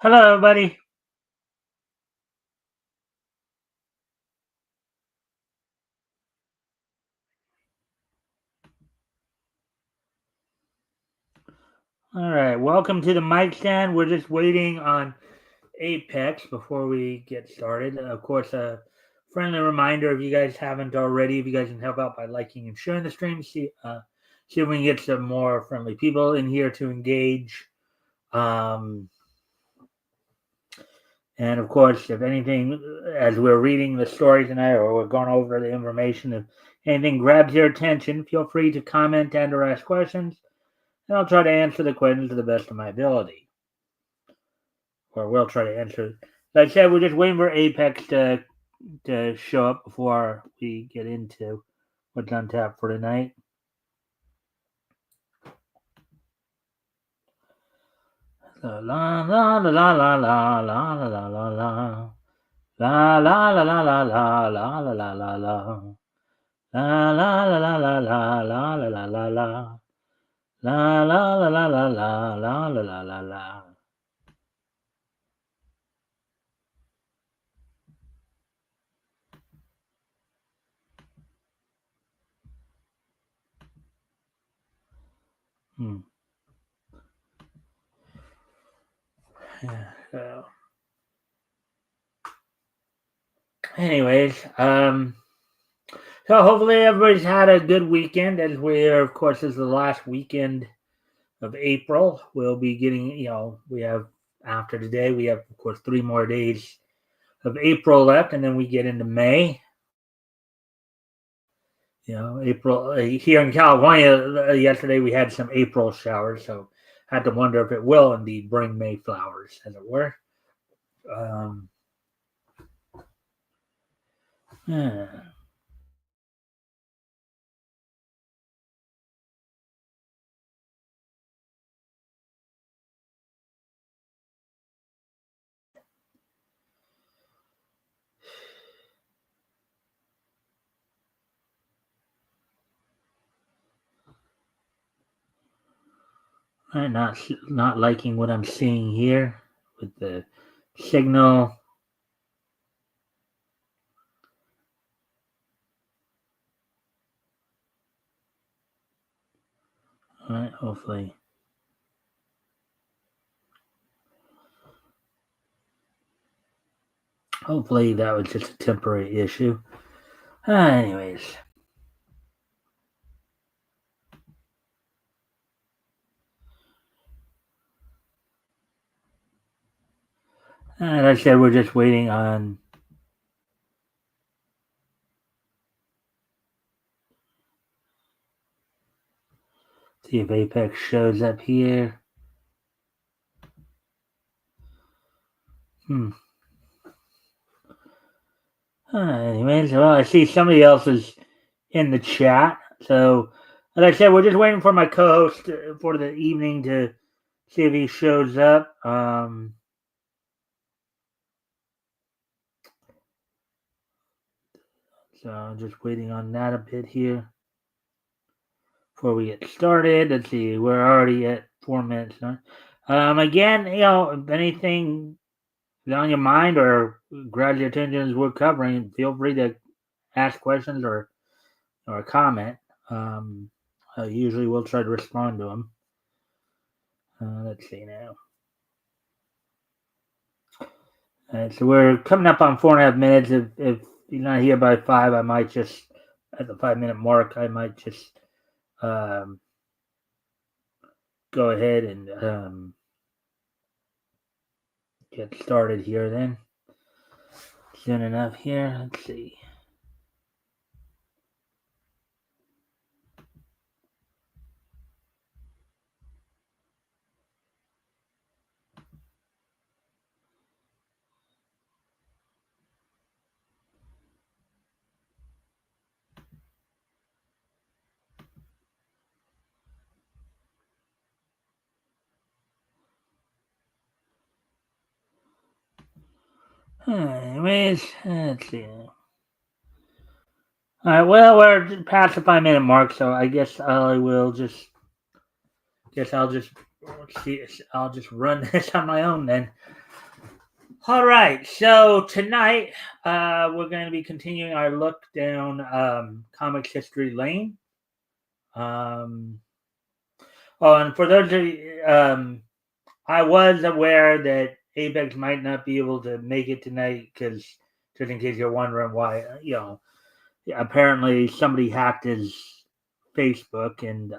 Hello, everybody. All right, welcome to the Mikestand. We're just waiting on Apex before we get started. Of course, a friendly reminder if you guys haven't already, if you guys can help out by liking and sharing the stream, see if we can get some more friendly people in here to engage. And of course, if anything, as we're reading the story tonight or we're going over the information, if anything grabs your attention, feel free to comment and or ask questions, and I'll try to answer the questions to the best of my ability. Or we'll try to answer. Like I said, we're just waiting for Apex to show up before we get into what's on tap for tonight. La la la la la la la la la la la. La la la la la la la la la la la. La la la la la la la la la la la. La la la la la la la la la la la. Yeah, so anyways, so hopefully everybody's had a good weekend. As we're, of course, this is the last weekend of April. We'll be getting, we have after today, we have, of course, 3 more days of April left, and then we get into May. April here in California. Yesterday we had some April showers, so had to wonder if it will indeed bring May flowers, as it were. Yeah. I'm not liking what I'm seeing here with the signal. All right, hopefully that was just a temporary issue. Anyways. As I said, we're just waiting on see if Apex shows up here. Anyways, well, I see somebody else is in the chat. So, as I said, we're just waiting for my co-host for the evening to see if he shows up. So I'm just waiting on that a bit here before we get started. Let's see, we're already at 4 minutes now. Again, if anything is on your mind or grabs your attention as we're covering, feel free to ask questions or comment. Usually we'll try to respond to them. Let's see now. So we're coming up on 4.5 minutes. If you're not here by 5, I might just, at the 5-minute mark, I might just go ahead and get started here then. Soon enough here. Let's see. Anyways, let's see. All right, well, we're past the 5-minute mark, so I guess I'll just run this on my own then. All right, so tonight we're going to be continuing our look down comics history lane. And for those of you, I was aware that Apex might not be able to make it tonight because, just in case you're wondering why, apparently somebody hacked his Facebook and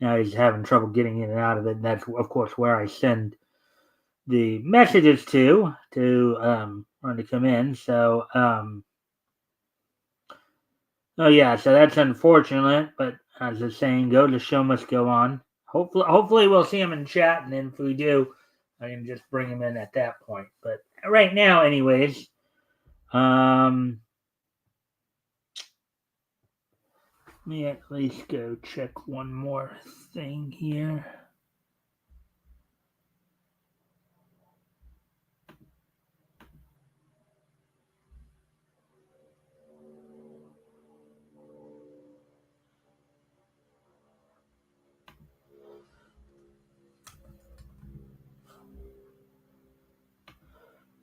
now he's having trouble getting in and out of it. And that's, of course, where I send the messages to want to come in. So, so that's unfortunate. But as the saying goes, the show must go on. Hopefully we'll see him in chat, and then if we do, I can just bring him in at that point. But right now, anyways, let me at least go check one more thing here.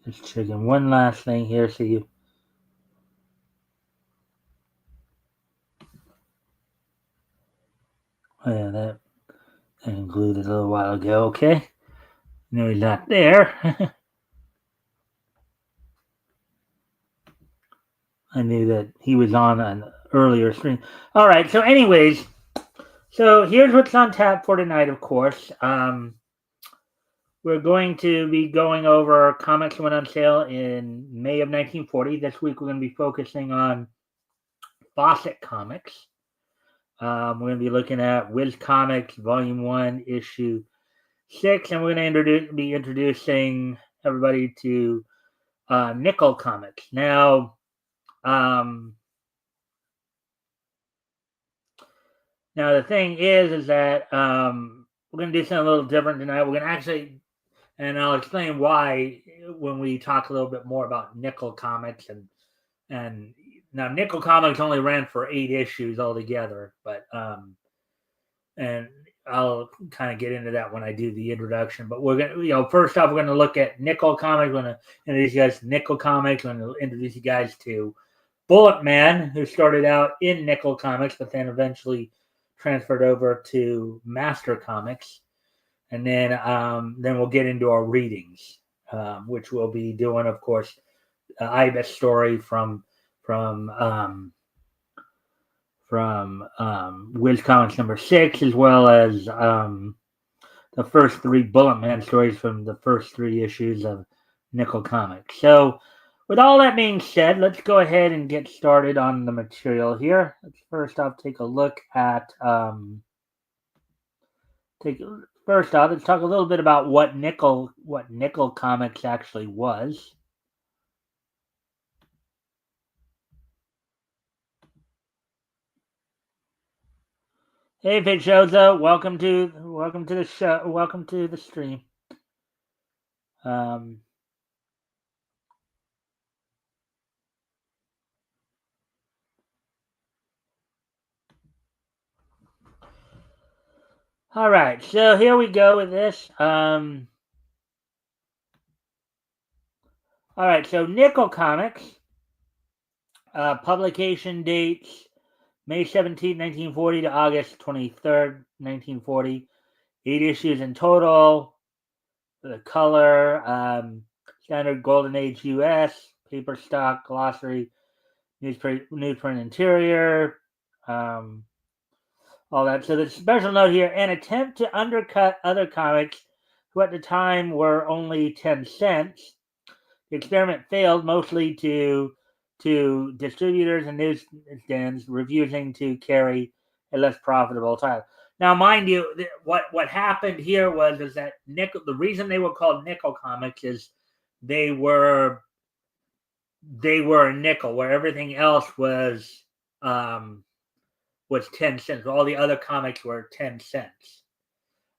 Just checking one last thing here, so you. Oh yeah, that included a little while ago. Okay, no, he's not there. I knew that he was on an earlier stream. All right, so anyways, so here's what's on tap for tonight. Of course, we're going to be going over comics that went on sale in May of 1940. This week we're going to be focusing on Fawcett Comics. We're going to be looking at Wiz Comics Volume 1, Issue 6, and we're going to be introducing everybody to Nickel Comics. Now, the thing is that we're going to do something a little different tonight. We're going to actually, and I'll explain why when we talk a little bit more about Nickel Comics. And now Nickel Comics only ran for 8 issues altogether, but and I'll kind of get into that when I do the introduction. But we're gonna, first off, we're gonna look at Nickel Comics. We're gonna introduce you guys to Nickel Comics. We're gonna introduce you guys to Bullet Man, who started out in Nickel Comics, but then eventually transferred over to Master Comics. And then we'll get into our readings, which we'll be doing, of course, Ibis story from Wiz Comics number 6, as well as the first 3 Bullet Man stories from the first 3 issues of Nickel Comics. So, with all that being said, let's go ahead and get started on the material here. Let's first off take a look at let's talk a little bit about what Nickel Comics actually was. Hey, Pitchozo, welcome to the show. Welcome to the stream. All right, so here we go with this. All right, so Nickel Comics, publication dates May 17, 1940 to August 23rd, 1940. 8 issues in total. The color, standard Golden Age US, paper stock, glossary, newsprint interior, all that. So the special note here, an attempt to undercut other comics who at the time were only 10 cents. The experiment failed mostly to distributors and newsstands refusing to carry a less profitable title. Now, mind you, what happened here is that the reason they were called Nickel Comics is they were a nickel, where everything else was 10 cents. All the other comics were 10 cents.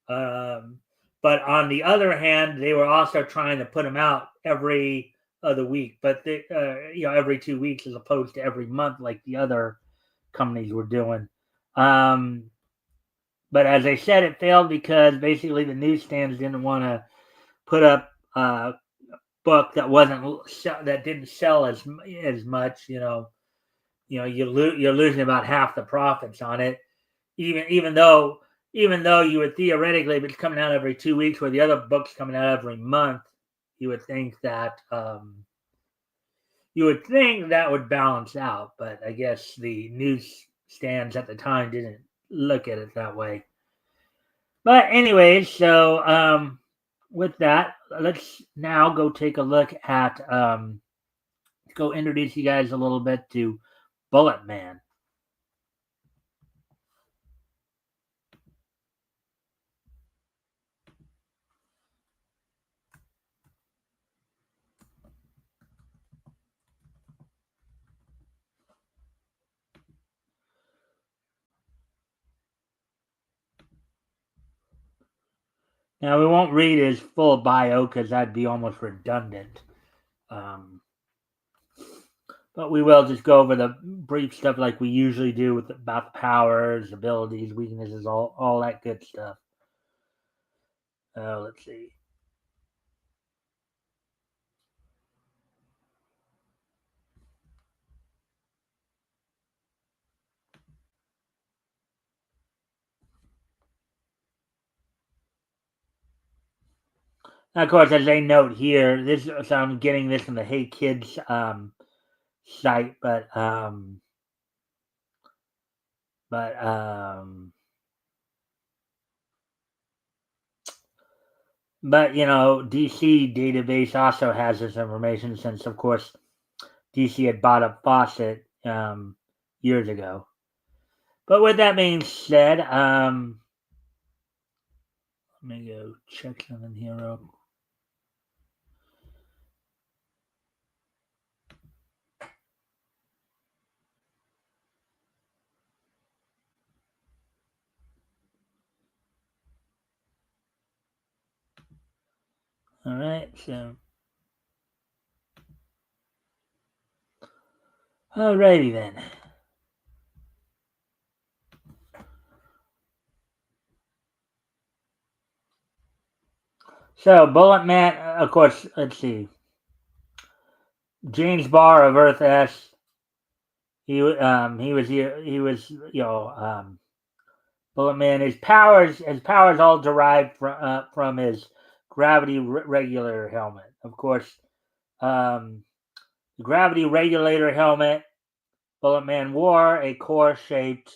But on the other hand, they were also trying to put them out every other week, but they, every 2 weeks as opposed to every month like the other companies were doing. But as I said, it failed because basically the newsstands didn't want to put up book that didn't sell as much, you're losing about half the profits on it. Even though you would theoretically, if it's coming out every 2 weeks, where the other book's coming out every month, you would think that would balance out. But I guess the newsstands at the time didn't look at it that way. But anyways, so with that, let's now go take a look at go introduce you guys a little bit to Bullet Man. Now, we won't read his full bio because that'd be almost redundant. But we will just go over the brief stuff like we usually do about the powers, abilities, weaknesses, all that good stuff. Let's see. Now, of course, as they note here, so I'm getting this from the Hey Kids site, but DC database also has this information since, of course, DC had bought up Fawcett years ago. But with that being said, let me go check something here real quick. All right, so alrighty then. So Bullet Man, of course. Let's see. James Barr of Earth S. He was Bullet Man. His powers all derived from his gravity regulator helmet. Of course, the gravity regulator helmet Bullet Man wore a cone-shaped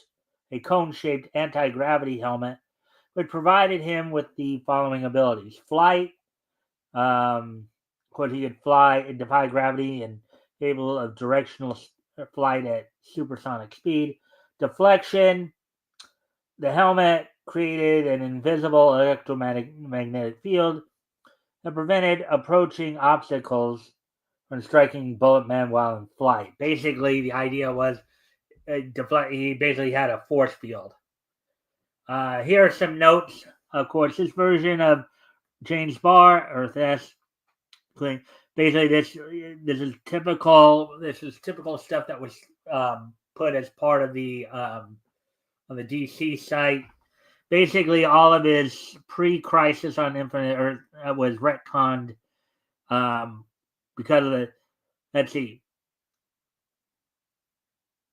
anti-gravity helmet, which provided him with the following abilities: flight. Of course, he could fly and defy gravity and capable of directional flight at supersonic speed. Deflection. The helmet created an invisible electromagnetic field that prevented approaching obstacles from striking Bullet Man while in flight. Basically, the idea was he basically had a force field. Here are some notes. Of course, this version of James Barr, Earth S. Basically, this is typical. This is typical stuff that was put as part of the DC site. Basically, all of his pre-Crisis on Infinite Earth was retconned because of the. Let's see.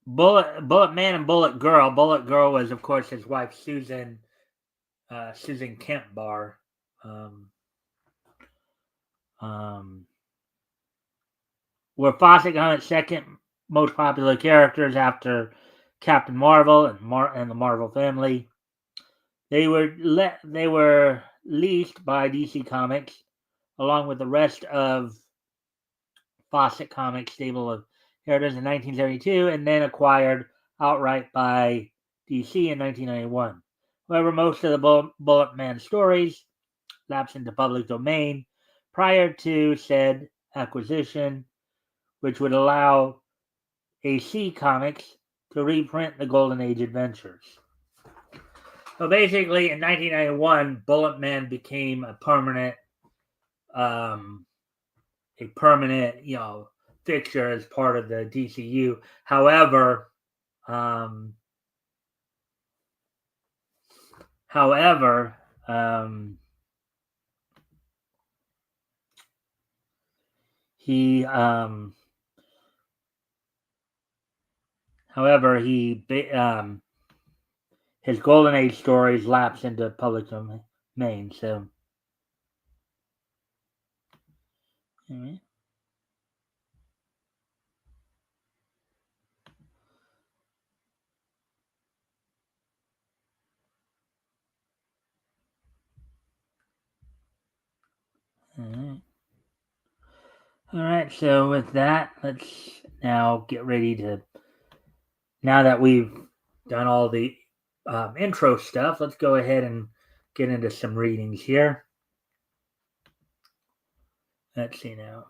Bullet Man and Bullet Girl. Bullet Girl was, of course, his wife Susan Kemp Barr. Were Fawcett Comics' second most popular characters after Captain Marvel and the Marvel family. They were leased by DC Comics along with the rest of Fawcett Comics stable of characters in 1972 and then acquired outright by DC in 1991. However, most of the Bullet Man stories lapsed into public domain prior to said acquisition, which would allow AC Comics to reprint the Golden Age adventures. So basically, in 1991, Bullet Man became a permanent, fixture as part of the DCU. However, He, however, his Golden Age stories lapse into public domain. So, all right. All right. So with that, let's now get ready to. Now that we've done all the intro stuff, let's go ahead and get into some readings here. Let's see now.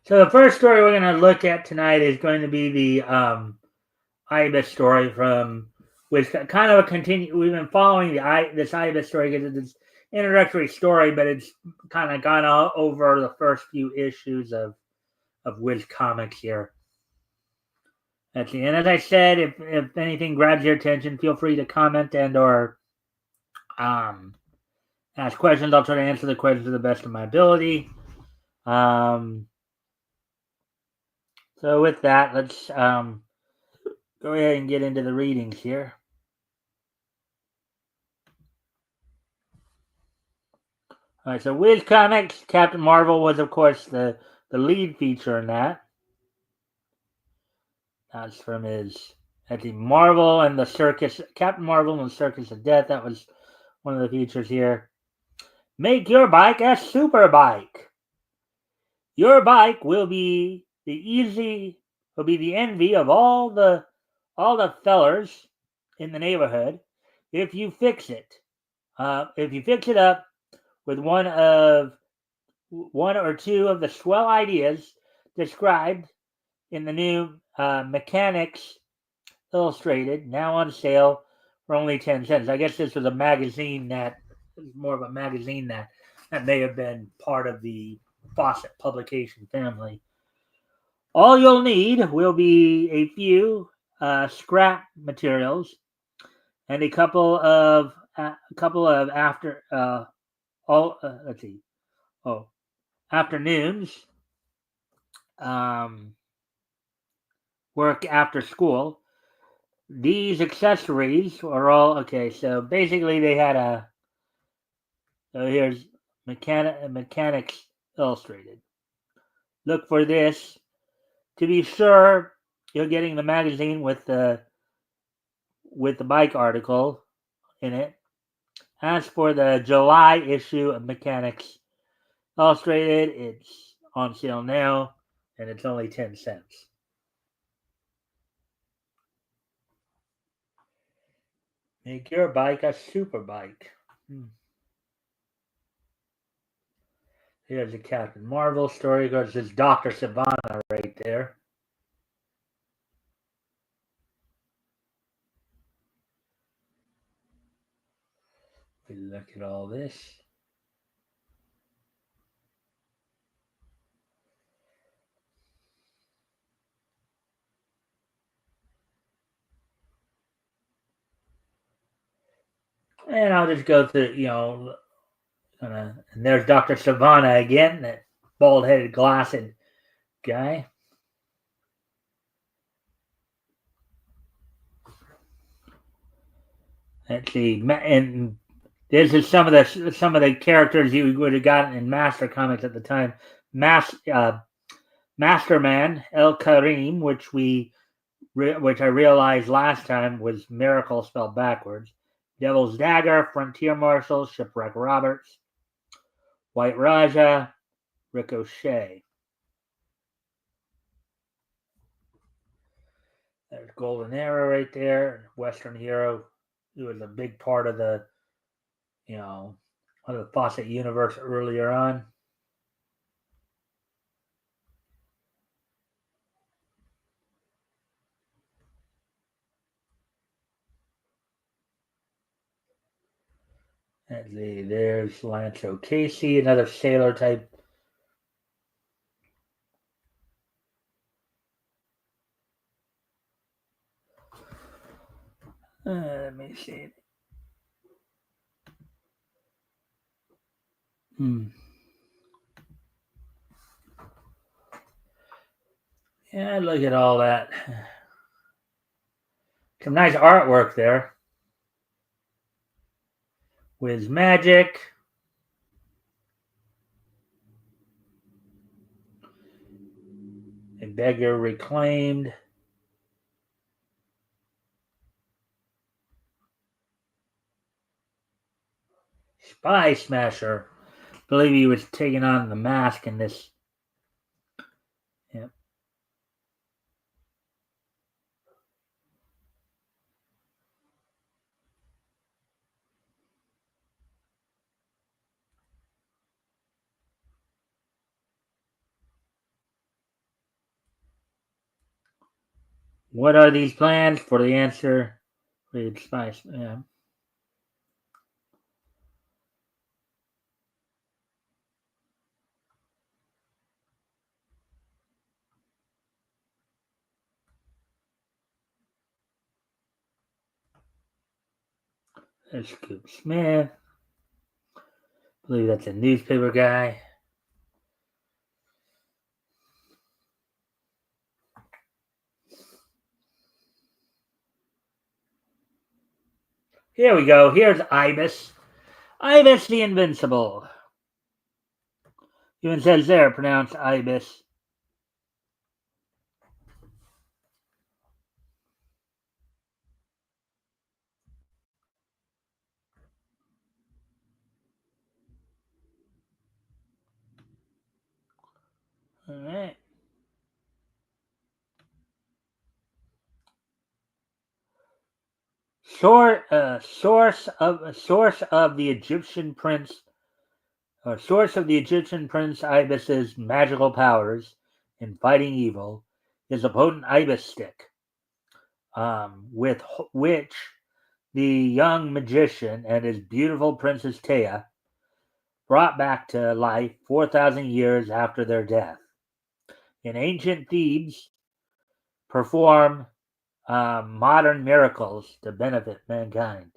So the first story we're going to look at tonight is going to be the Ibis story from, which kind of a continue. We've been following this Ibis story because it's an introductory story, but it's kind of gone over the first few issues of Wiz Comics here. That's the end. As I said, if anything grabs your attention, feel free to comment and or ask questions. I'll try to answer the questions to the best of my ability. So with that, let's go ahead and get into the readings here. All right, so Wiz Comics, Captain Marvel was, of course, the lead feature in that. That's from his, I think, Marvel and the Circus, Captain Marvel and the Circus of Death. That was one of the features here. Make your bike a super bike. Your bike will be the envy of all the fellers in the neighborhood if you fix it. If you fix it up with one or two of the swell ideas described in the new Mechanics Illustrated, now on sale for only 10 cents. I guess this was a magazine that is more of a magazine that may have been part of the Fawcett publication family. All you'll need will be a few scrap materials and a couple of afternoons work after school. These accessories are all okay. So basically, they had so here's Mechanics Illustrated. Look for this. To be sure, you're getting the magazine with the bike article in it. As for the July issue of Mechanics Illustrated, it's on sale now, and it's only 10 cents. Make your bike a super bike. Here's a Captain Marvel story. Goes this Dr. Sivana right there. We look at all this. And I'll just go through, and there's Dr. Sivana again, that bald-headed, glassed guy. Let's see, and this is some of the characters you would have gotten in Master Comics at the time. Masterman El Karim, which I realized last time was Miracle spelled backwards. Devil's Dagger, Frontier Marshal, Shipwreck Roberts, White Raja, Ricochet. There's Golden Arrow right there, Western Hero, It was a big part of the of the Fawcett universe earlier on. There's Lance O'Casey, another sailor type. Let me see. Yeah, look at all that. Some nice artwork there. With Magic. A Beggar Reclaimed. Spy Smasher. I believe he was taking on the mask in this. Yep. What are these plans? For the answer, read Spy. Yeah. There's Scoop Smith. I believe that's a newspaper guy. Here we go. Here's Ibis. Ibis the Invincible. Even says there, pronounced Ibis. All right. Source of the Egyptian prince. Source of the Egyptian prince Ibis's magical powers in fighting evil is a potent Ibis stick, with which the young magician and his beautiful princess Taya brought back to life 4,000 years after their death. In ancient Thebes, perform modern miracles to benefit mankind.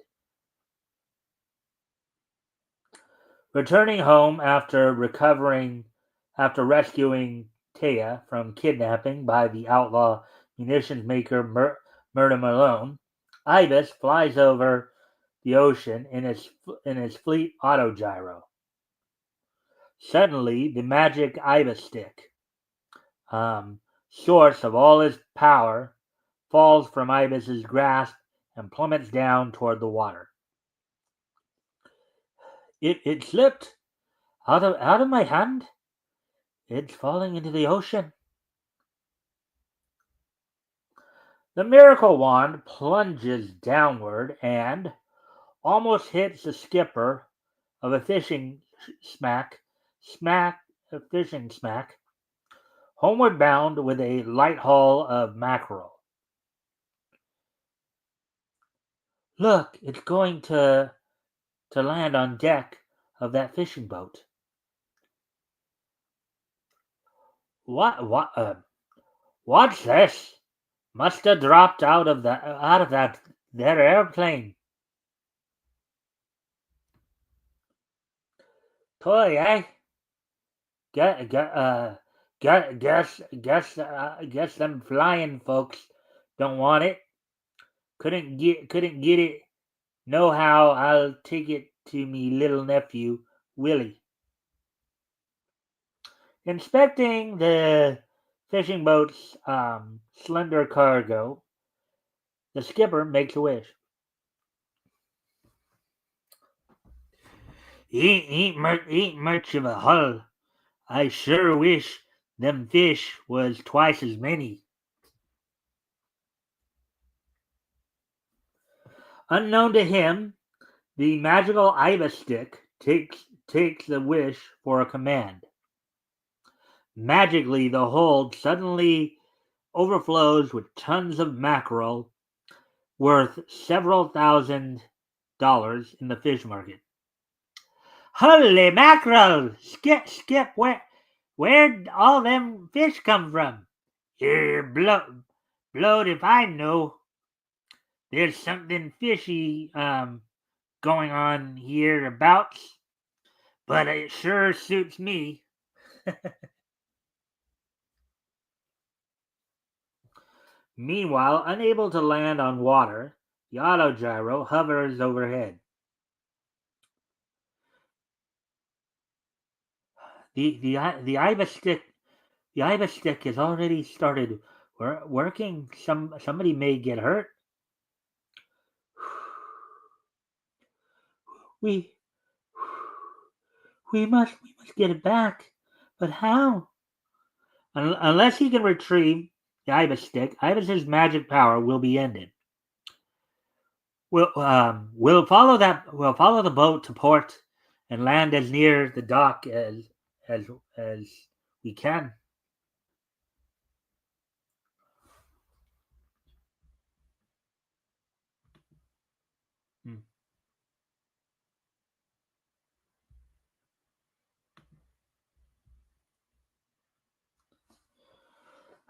Returning home after rescuing Taya from kidnapping by the outlaw munitions maker Murder Malone, Ibis flies over the ocean in his fleet autogyro. Suddenly, the magic Ibis stick, source of all his power, falls from Ibis's grasp and plummets down toward the water. It slipped out of my hand. It's falling into the ocean. The miracle wand plunges downward and almost hits the skipper of a fishing smack, homeward bound with a light haul of mackerel. Look, it's going to land on deck of that fishing boat. What's this? Must have dropped out of that their airplane. Toy, eh? Guess them flying folks don't want it. Couldn't get it. Know how? I'll take it to me little nephew Willie. Inspecting the fishing boat's slender cargo, the skipper makes a wish. Ain't much of a hull. I sure wish them fish was twice as many. Unknown to him, the magical Iva stick takes the wish for a command. Magically, the hold suddenly overflows with tons of mackerel worth several $1,000 in the fish market. Holy mackerel! Skip, where'd all them fish come from? You're blowed if I know. There's something fishy going on hereabouts, but it sure suits me. Meanwhile, unable to land on water, the autogyro hovers overhead. The Iva stick has already started working. Somebody may get hurt. We we must get it back, but how? Unless he can retrieve the Ibis stick, Ibis's magic power will be ended. We'll follow the boat to port and land as near the dock as as we can. Hmm.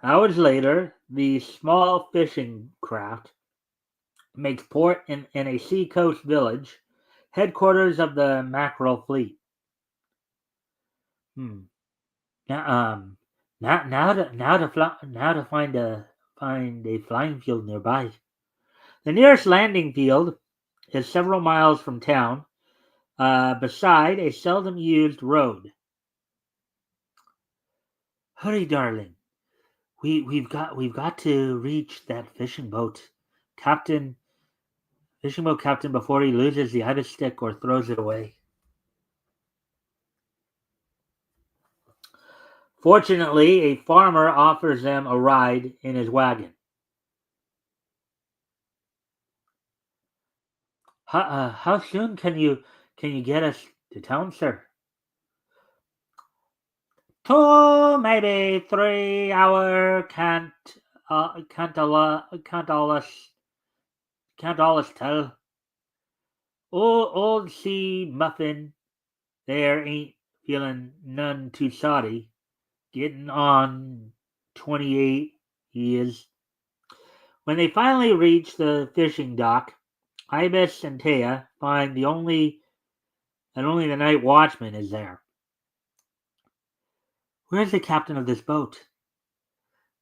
Hours later, the small fishing craft makes port in a seacoast village, headquarters of the mackerel fleet. Hmm. Now, now to find a flying field nearby. The nearest landing field is several miles from town, beside a seldom used road. Hurry, darling. We've got to reach that captain fishing boat captain, before he loses the other stick or throws it away. Fortunately, a farmer offers them a ride in his wagon. How soon can you get us to town, sir? 2, maybe 3 hour. Can't all us tell. Old sea muffin there ain't feeling none too soddy. Getting on 28 he is. When they finally reach the fishing dock, Ibis and Taya find only the night watchman is there. Where's the captain of this boat?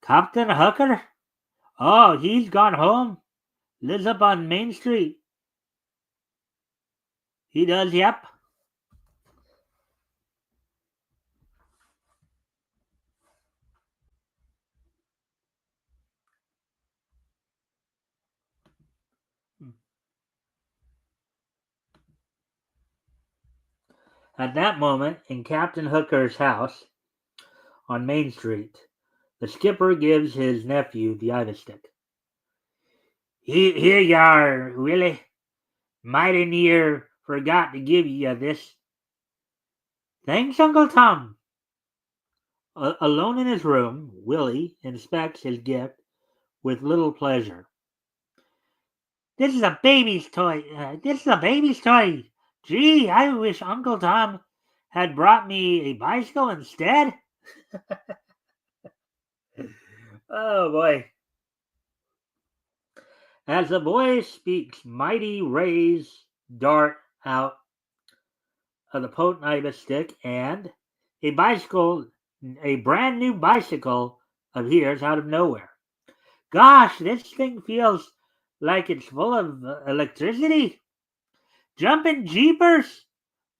Captain Hooker? Oh, he's gone home. Lives up on Main Street. He does, yep. At that moment, in Captain Hooker's house on Main Street, the skipper gives his nephew the Ibis stick. Here you are, Willie. Mighty near forgot to give you this. Thanks, Uncle Tom. Alone in his room, Willie inspects his gift with little pleasure. This is a baby's toy. Gee, I wish Uncle Tom had brought me a bicycle instead. Oh boy. As the boy speaks, mighty rays dart out of the potent Ibis stick, and a bicycle, a brand new bicycle, appears out of nowhere. Gosh, this thing feels like it's full of electricity. Jumping jeepers!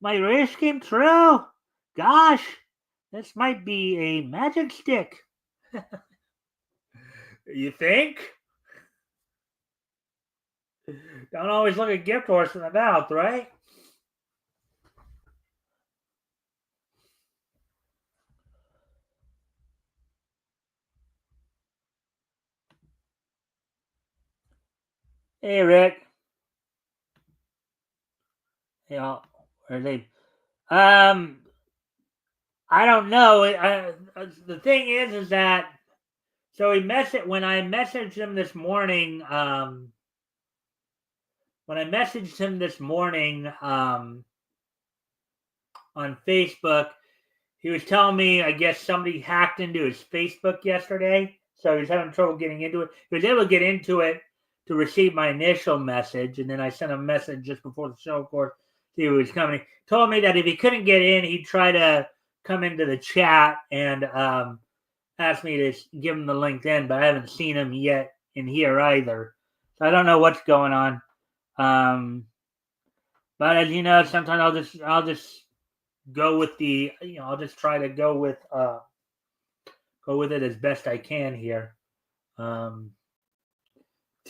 My wish came true. Gosh, this might be a magic stick. You think? Don't always look a gift horse in the mouth, right? Hey, Rick. Where they? Um, I don't know. The thing is that so he messaged when I messaged him this morning. When I messaged him this morning on Facebook, he was telling me I guess somebody hacked into his Facebook yesterday, so he was having trouble getting into it. He was able to get into it to receive my initial message, and then I sent a message just before the show, of course, see who was coming. Told me that if he couldn't get in, he'd try to come into the chat and asked me to give him the LinkedIn, but I haven't seen him yet in here either. So I don't know what's going on. But as you know, sometimes I'll just go with the I'll just try to go with it as best I can here.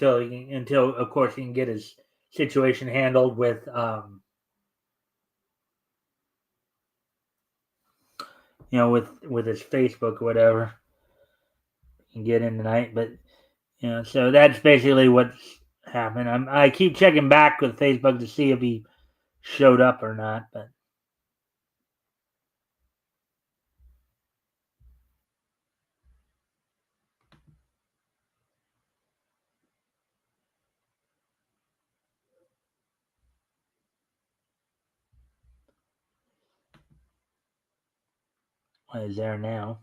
Until of course he can get his situation handled with with his Facebook or whatever. He can get in tonight, but so that's basically what's happened. I keep checking back with Facebook to see if he showed up or not, but is there now?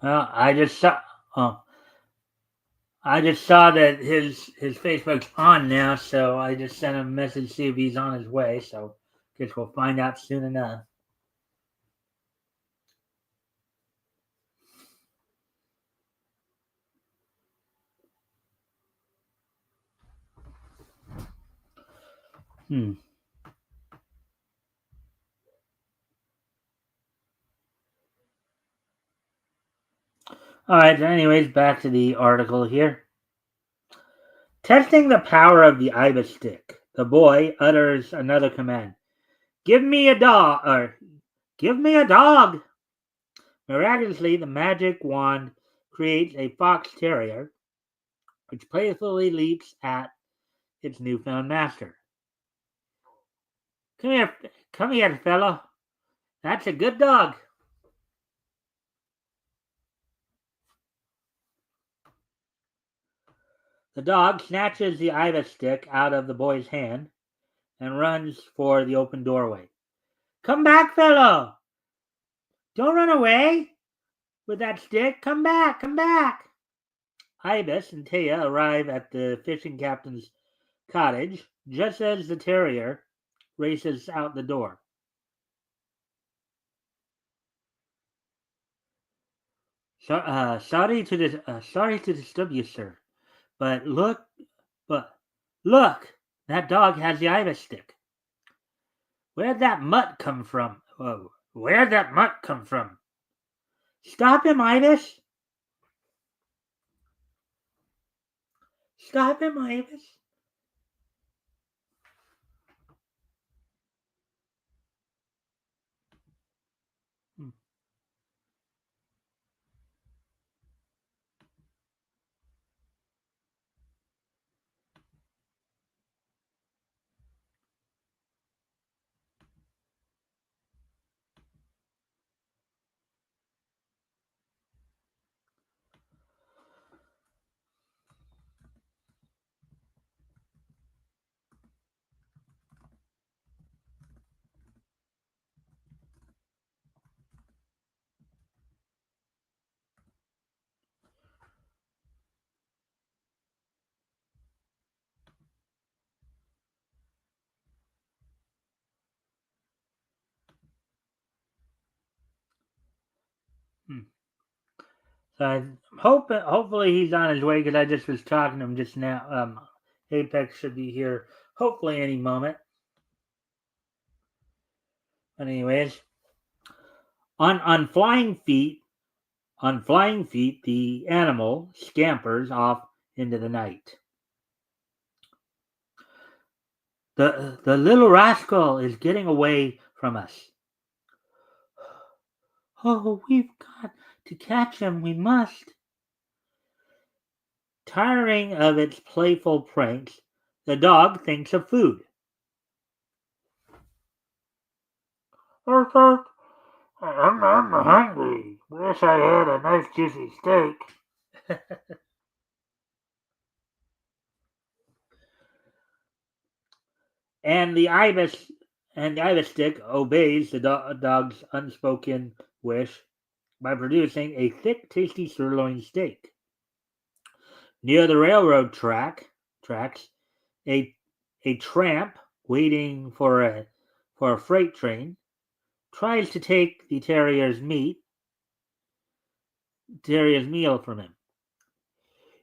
Well, I just saw. I just saw that his Facebook's on now, so I just sent him a message to see if he's on his way. So, guess we'll find out soon enough. All right. So anyways, back to the article here. Testing the power of the Ibis stick, the boy utters another command. Give me a dog, or give me a dog. Miraculously, the magic wand creates a fox terrier, which playfully leaps at its newfound master. Come here, fellow. That's a good dog. The dog snatches the Ibis stick out of the boy's hand and runs for the open doorway. Come back, fellow! Don't run away with that stick. Come back, come back. Ibis and Taya arrive at the fishing captain's cottage just as the terrier races out the door. Sorry to disturb you, sir, but look, that dog has the Ibis stick. Where'd that mutt come from? Whoa, where'd that mutt come from? Stop him, Ibis! Stop him, Ibis! Hmm. So hopefully he's on his way because I just was talking to him just now. Apex should be here hopefully any moment. But anyways, on flying feet, On flying feet, the animal scampers off into the night. The little rascal is getting away from us. Oh, we've got to catch him, we must. Tiring of its playful pranks, the dog thinks of food. I'm hungry. Wish I had a nice juicy steak. And the ibis stick obeys the dog's unspoken wish by producing a thick, tasty sirloin steak. Near the railroad tracks, a tramp waiting for a freight train tries to take the terrier's meal from him.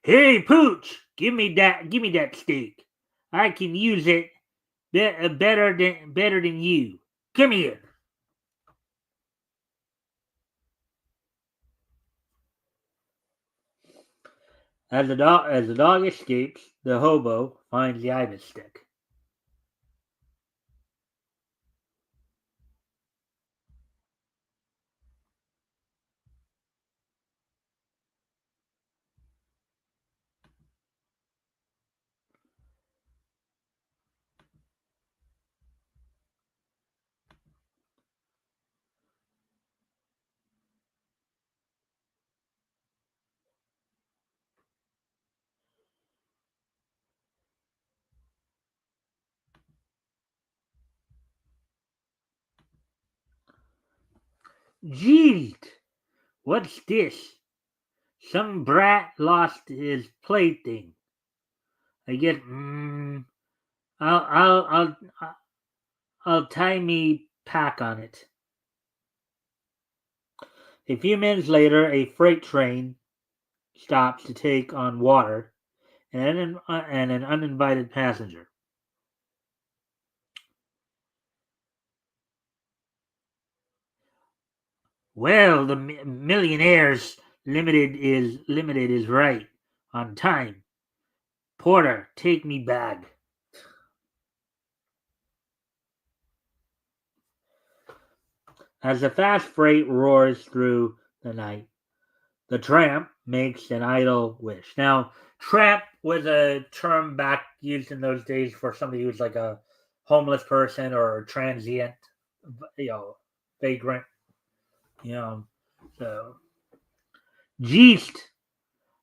Hey, Pooch, give me that steak. I can use it better than you. Come here. As the dog escapes, the hobo finds the ibis stick. Geez, what's this? Some brat lost his plaything. I guess. I'll tie me pack on it. A few minutes later, a freight train stops to take on water and an uninvited passenger. Well, the millionaires limited is right on time. Porter, take me bag. As the fast freight roars through the night, the tramp makes an idle wish. Now, tramp was a term back used in those days for somebody who's like a homeless person or a transient, vagrant. You know, so Jeest.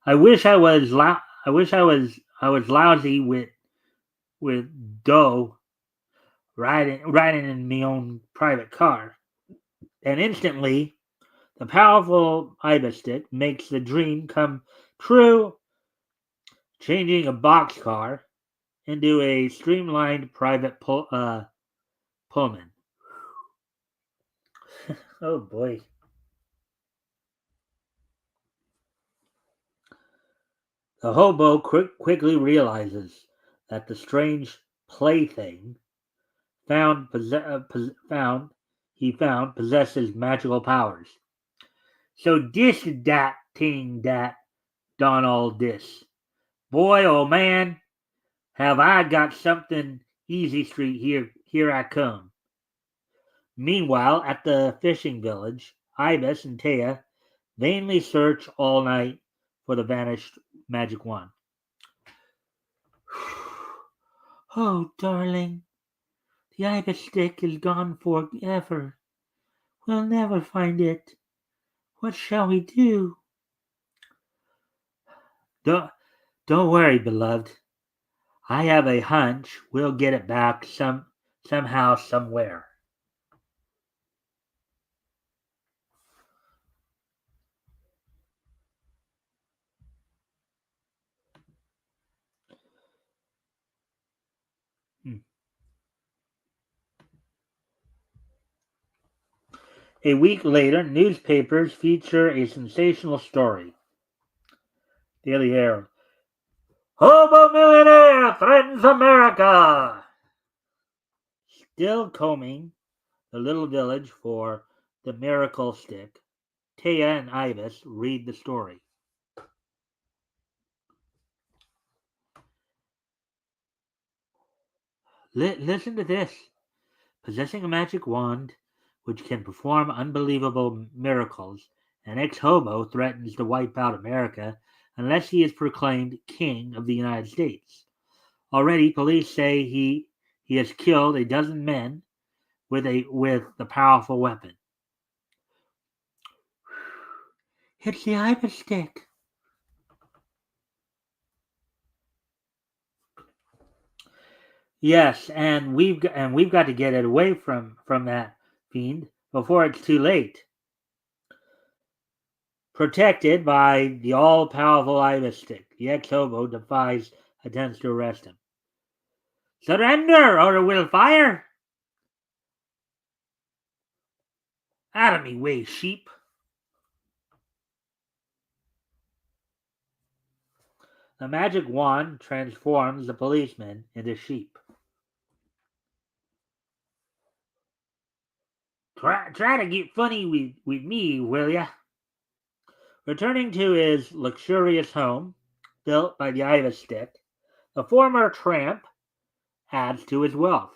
I wish I was lousy with dough riding in my own private car. And instantly the powerful ibis stick makes the dream come true, changing a boxcar into a streamlined private Pullman. Oh boy. The hobo quickly realizes that the strange plaything he found possesses magical powers. So this is that thing that done all this. Boy, oh man, have I got something easy street here. Here I come. Meanwhile, at the fishing village, Ibis and Taya vainly search all night for the vanished magic wand. Oh, darling, the ibis stick is gone forever. We'll never find it. What shall we do? Don't, don't worry, beloved. I have a hunch we'll get it back somehow, somewhere. Hmm. A week later, newspapers feature a sensational story. Daily Herald. Hobo millionaire threatens America. Still combing the little village for the miracle stick, Taya and Ibis read the story. Listen to this. Possessing a magic wand, which can perform unbelievable miracles, an ex-hobo threatens to wipe out America unless he is proclaimed king of the United States. Already, police say he has killed a dozen men with the powerful weapon. It's the Ibis stick. Yes, and we've got to get it away from that fiend before it's too late. Protected by the all-powerful Ibis stick, the ex-hobo defies attempts to arrest him. Surrender, or we'll fire! Out of me way, sheep! The magic wand transforms the policeman into sheep. Try to get funny with me, will ya? Returning to his luxurious home, built by the Ibis stick, the former tramp adds to his wealth.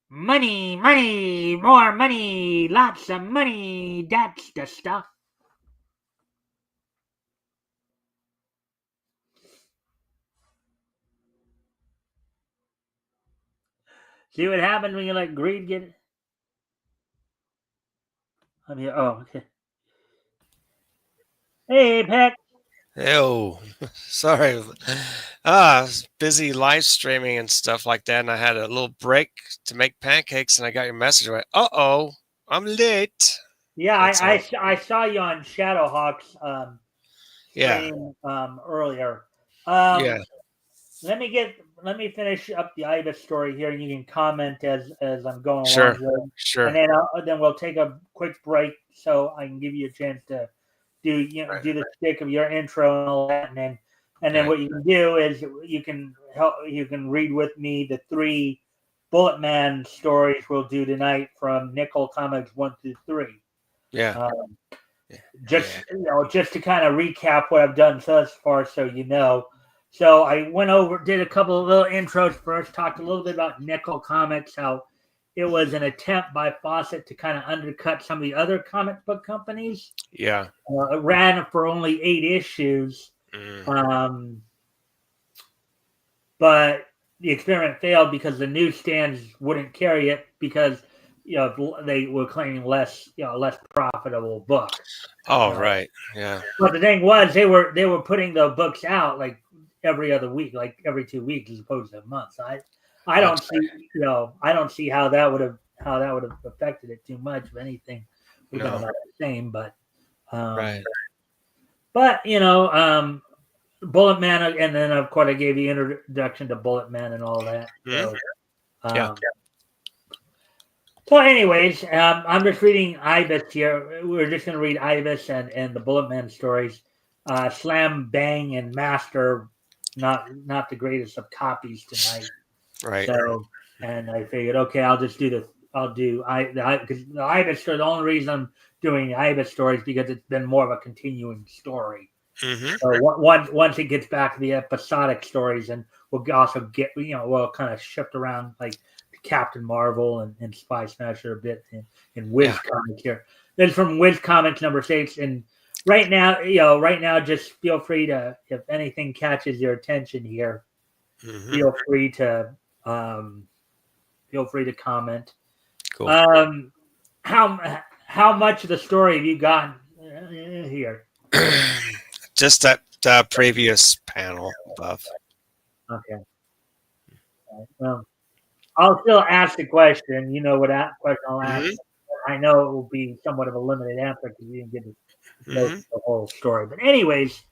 Money, money, more money, lots of money, that's the stuff. See what happens when you let greed get it? I'm here. Oh, okay. Hey, Apex. Oh, sorry. I was busy live streaming and stuff like that, and I had a little break to make pancakes, and I got your message. I went, uh-oh, I'm late. Yeah, That's all. I saw you on Shadowhawk's Yeah, stream earlier. yeah, Let me finish up the Ibis story here, and you can comment as I'm going along sure, here, and sure. then we'll take a quick break so I can give you a chance to do Right, do the stick of your intro and all that, and then right. what you can do is you can read with me the 3 Bullet Man stories we'll do tonight from Nickel Comics 1 through 3. Yeah, Um, yeah, just yeah. just to kind of recap what I've done thus far, so you know. So I did a couple of little intros first, talked a little bit about Nickel Comics, how it was an attempt by Fawcett to kind of undercut some of the other comic book companies. Yeah. It ran for only 8 issues, Mm. but the experiment failed because the newsstands wouldn't carry it because they were claiming less profitable book. Oh, right. Yeah. But the thing was, they were putting the books out like every other week, like every 2 weeks as opposed to a month. So I don't That's see I don't see how that would have affected it too much. If anything, would have been no. about the same. Right. But Bullet Man, and then of course I gave the introduction to Bullet Man and all that. Hmm. So Yeah. um, so anyways, I'm just reading Ibis here. We're just going to read Ibis and the Bullet Man stories. Slam, Bang, and Master, not the greatest of copies tonight. Right. So, and I figured, okay, I'll just do the because the Ibis story. The only reason I'm doing the Ibis story is because it's been more of a continuing story. Mm-hmm. So once it gets back to the episodic stories, and we'll also get we'll kind of shift around like Captain Marvel and Spy Smasher a bit in Wiz Yeah. Comics here. This is from Wiz Comics number 6, and right now, just feel free to, if anything catches your attention here, Mm-hmm. feel free to comment. Cool. How much of the story have you gotten here? Just that previous panel above. Okay. Well, I'll still ask the question. You know what question I'll ask. Mm-hmm. I know it will be somewhat of a limited answer because you didn't get to know Mm-hmm. the whole story. But anyways,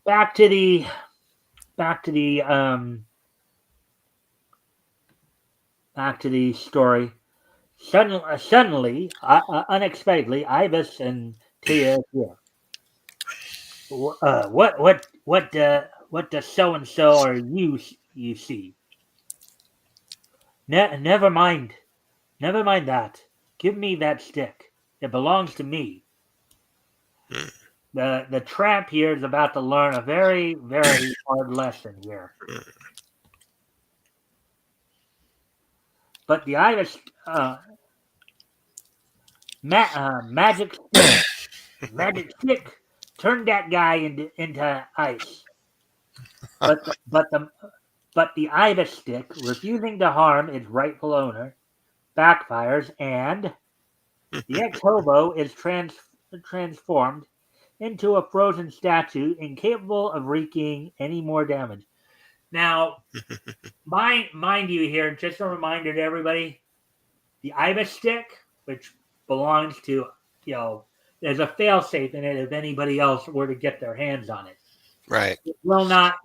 back to the back to the um back to the story. Suddenly, unexpectedly, Ibis and Tia here. What does so and so or you see? Never mind. Never mind that. Give me that stick. It belongs to me. Hmm. The tramp here is about to learn a very, very hard lesson here. But the Irish magic stick turned that guy into ice. But the Irish stick, refusing to harm its rightful owner, backfires, and the ex-hobo is transformed into a frozen statue incapable of wreaking any more damage. Now, mind you here, just a reminder to everybody, the Ibis stick, which belongs to, there's a failsafe in it if anybody else were to get their hands on it. Right. It will not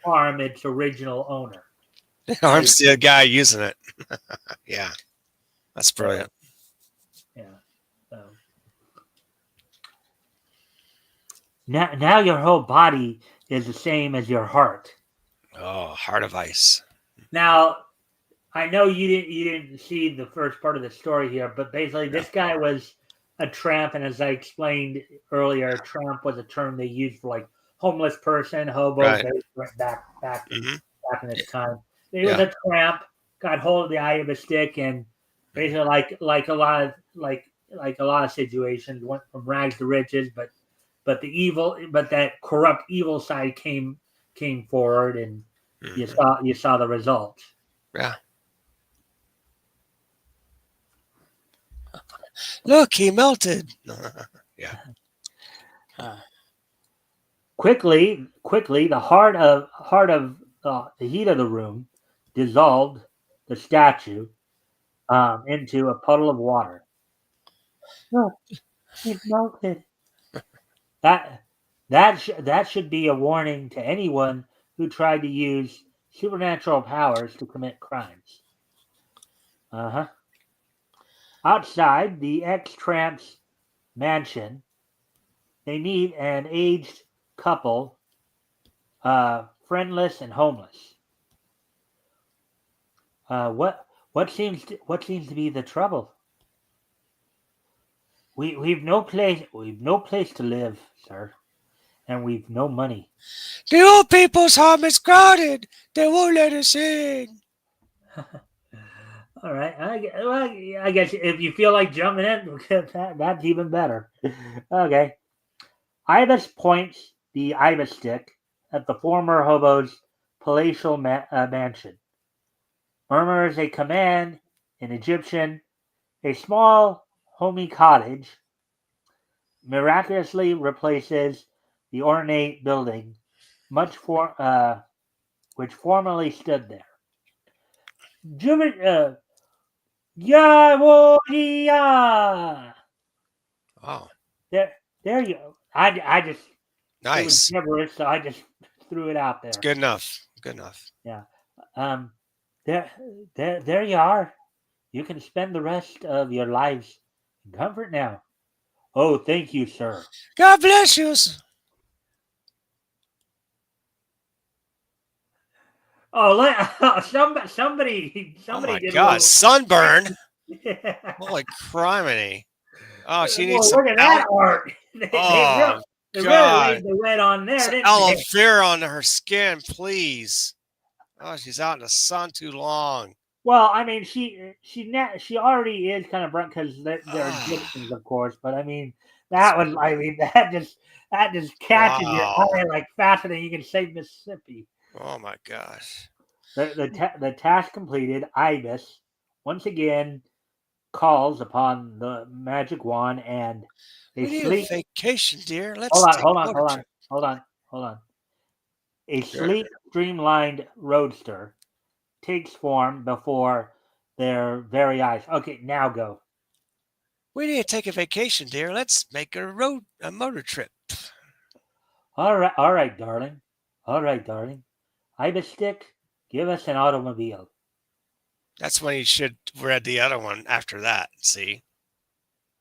harm its original owner. Harms the guy using it. Yeah. That's brilliant. Yeah. So. Now your whole body is the same as your heart. Oh, heart of ice. Now, I know you didn't see the first part of the story here, but basically this guy was a tramp, and as I explained earlier, tramp was a term they used for like homeless person, hobo, Right. back Mm-hmm. back in its time. He was a tramp, got hold of the eye of a stick, and basically like a lot of situations went from rags to riches, but that corrupt evil side came forward, and you saw the results. Yeah. Look, he melted. Yeah. Quickly, the heart of the heat of the room dissolved the statue into a puddle of water. Look, it melted. That should be a warning to anyone who tried to use supernatural powers to commit crimes. Outside the ex-tramp's mansion, they meet an aged couple, friendless and homeless. What seems to be the trouble? We've no place to live, sir, and we've no money. The old people's home is crowded. They won't let us in. All right. I guess if you feel like jumping in, that's even better. Okay. Ibis points the Ibis stick at the former hobo's palatial mansion. Murmurs a command in Egyptian. A small, homey cottage miraculously replaces the ornate building, which formerly stood there. Yawodia! Wow. There you go. I just Nice. It was gibberish, so I just threw it out there. It's good enough. Good enough. Yeah. There you are. You can spend the rest of your lives in comfort now. Oh, thank you, sir. God bless you. Oh, somebody Oh my did God, sunburn. Yeah. Holy criminy. Oh, she Well, needs some look at that art. They Oh, really God. laid the red on there, Some didn't aloe they? vera on her skin, please. Oh, she's out in the sun too long. Well, I mean, she already is kind of burnt because they're Egyptians, of course. But I mean, that just catches your Wow. eye like faster than you can say Mississippi. Oh my gosh. The task completed. Ibis once again calls upon the magic wand, and We they need sleep. a vacation, dear. Let's Hold on, take hold a on, motor hold on, trip. hold on, hold on. A Sure. sleek, streamlined roadster takes form before their very eyes. Okay, now go. We need to take a vacation, dear. Let's make a motor trip. All right, darling. All right, darling. Ibis stick, give us an automobile. That's when you should read the other one after that. See,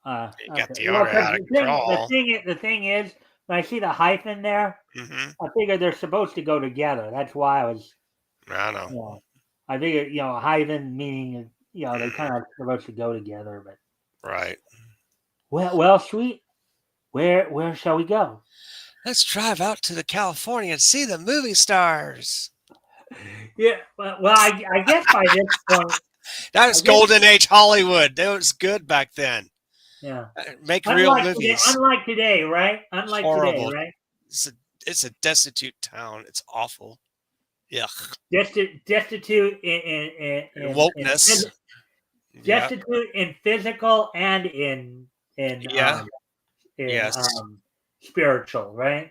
you got Okay. the Well, order 'cause out of control. the thing is, when I see the hyphen there, Mm-hmm. I figure they're supposed to go together. That's why I was, I know. you know, I figured, hyphen meaning, they kind of supposed to go together. But Right. well, sweet. Where shall we go? Let's drive out to the California and see the movie stars. Yeah, well, I guess by this point, That I was guess, golden age Hollywood. That was good back then. yeah. Make real movies. Unlike today, right? Unlike today, Horrible. right? It's a, it's a destitute town. It's awful. Yeah. Destitute Wokeness. Yeah. destitute in physical and in Yeah. in Yes. spiritual, right?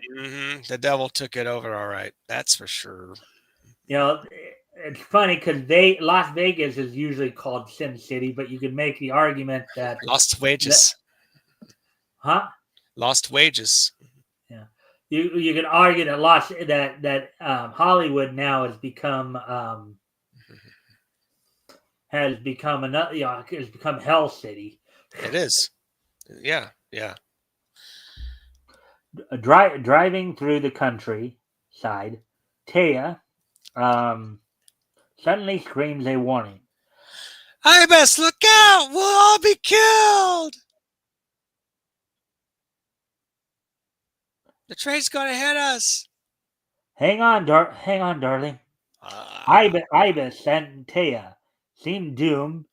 The devil took it over. All right. That's for sure. You know, it's funny because Las Vegas is usually called Sin City, but you can make the argument that, Lost wages. huh? Lost wages. Yeah, you could argue that Hollywood now has become another, has become Hell City. It is. Yeah. Yeah. Driving through the countryside, Taya suddenly screams a warning. I best look out. We'll all be killed. The train's going to hit us. Hang on, darling. Ibis and Taya seem doomed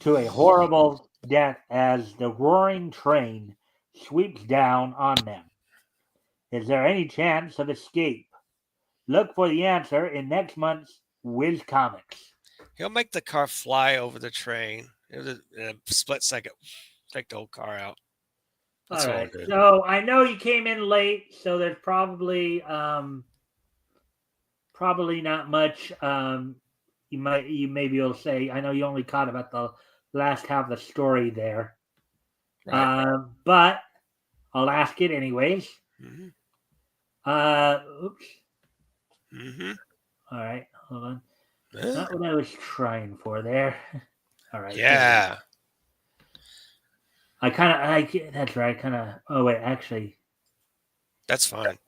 to a horrible death as the roaring train sweeps down on them. Is there any chance of escape? Look for the answer in next month's Wiz Comics. He'll make the car fly over the train in a split second. Take the whole car out. That's all right. So I know you came in late, so there's probably not much. You may be able to say. I know you only caught about the last half of the story there, right. But I'll ask it anyways. Mm-hmm. Oops. Mm-hmm. All right, hold on. Not what I was trying for there. All right. Yeah. That's right. Oh wait, actually. That's fine.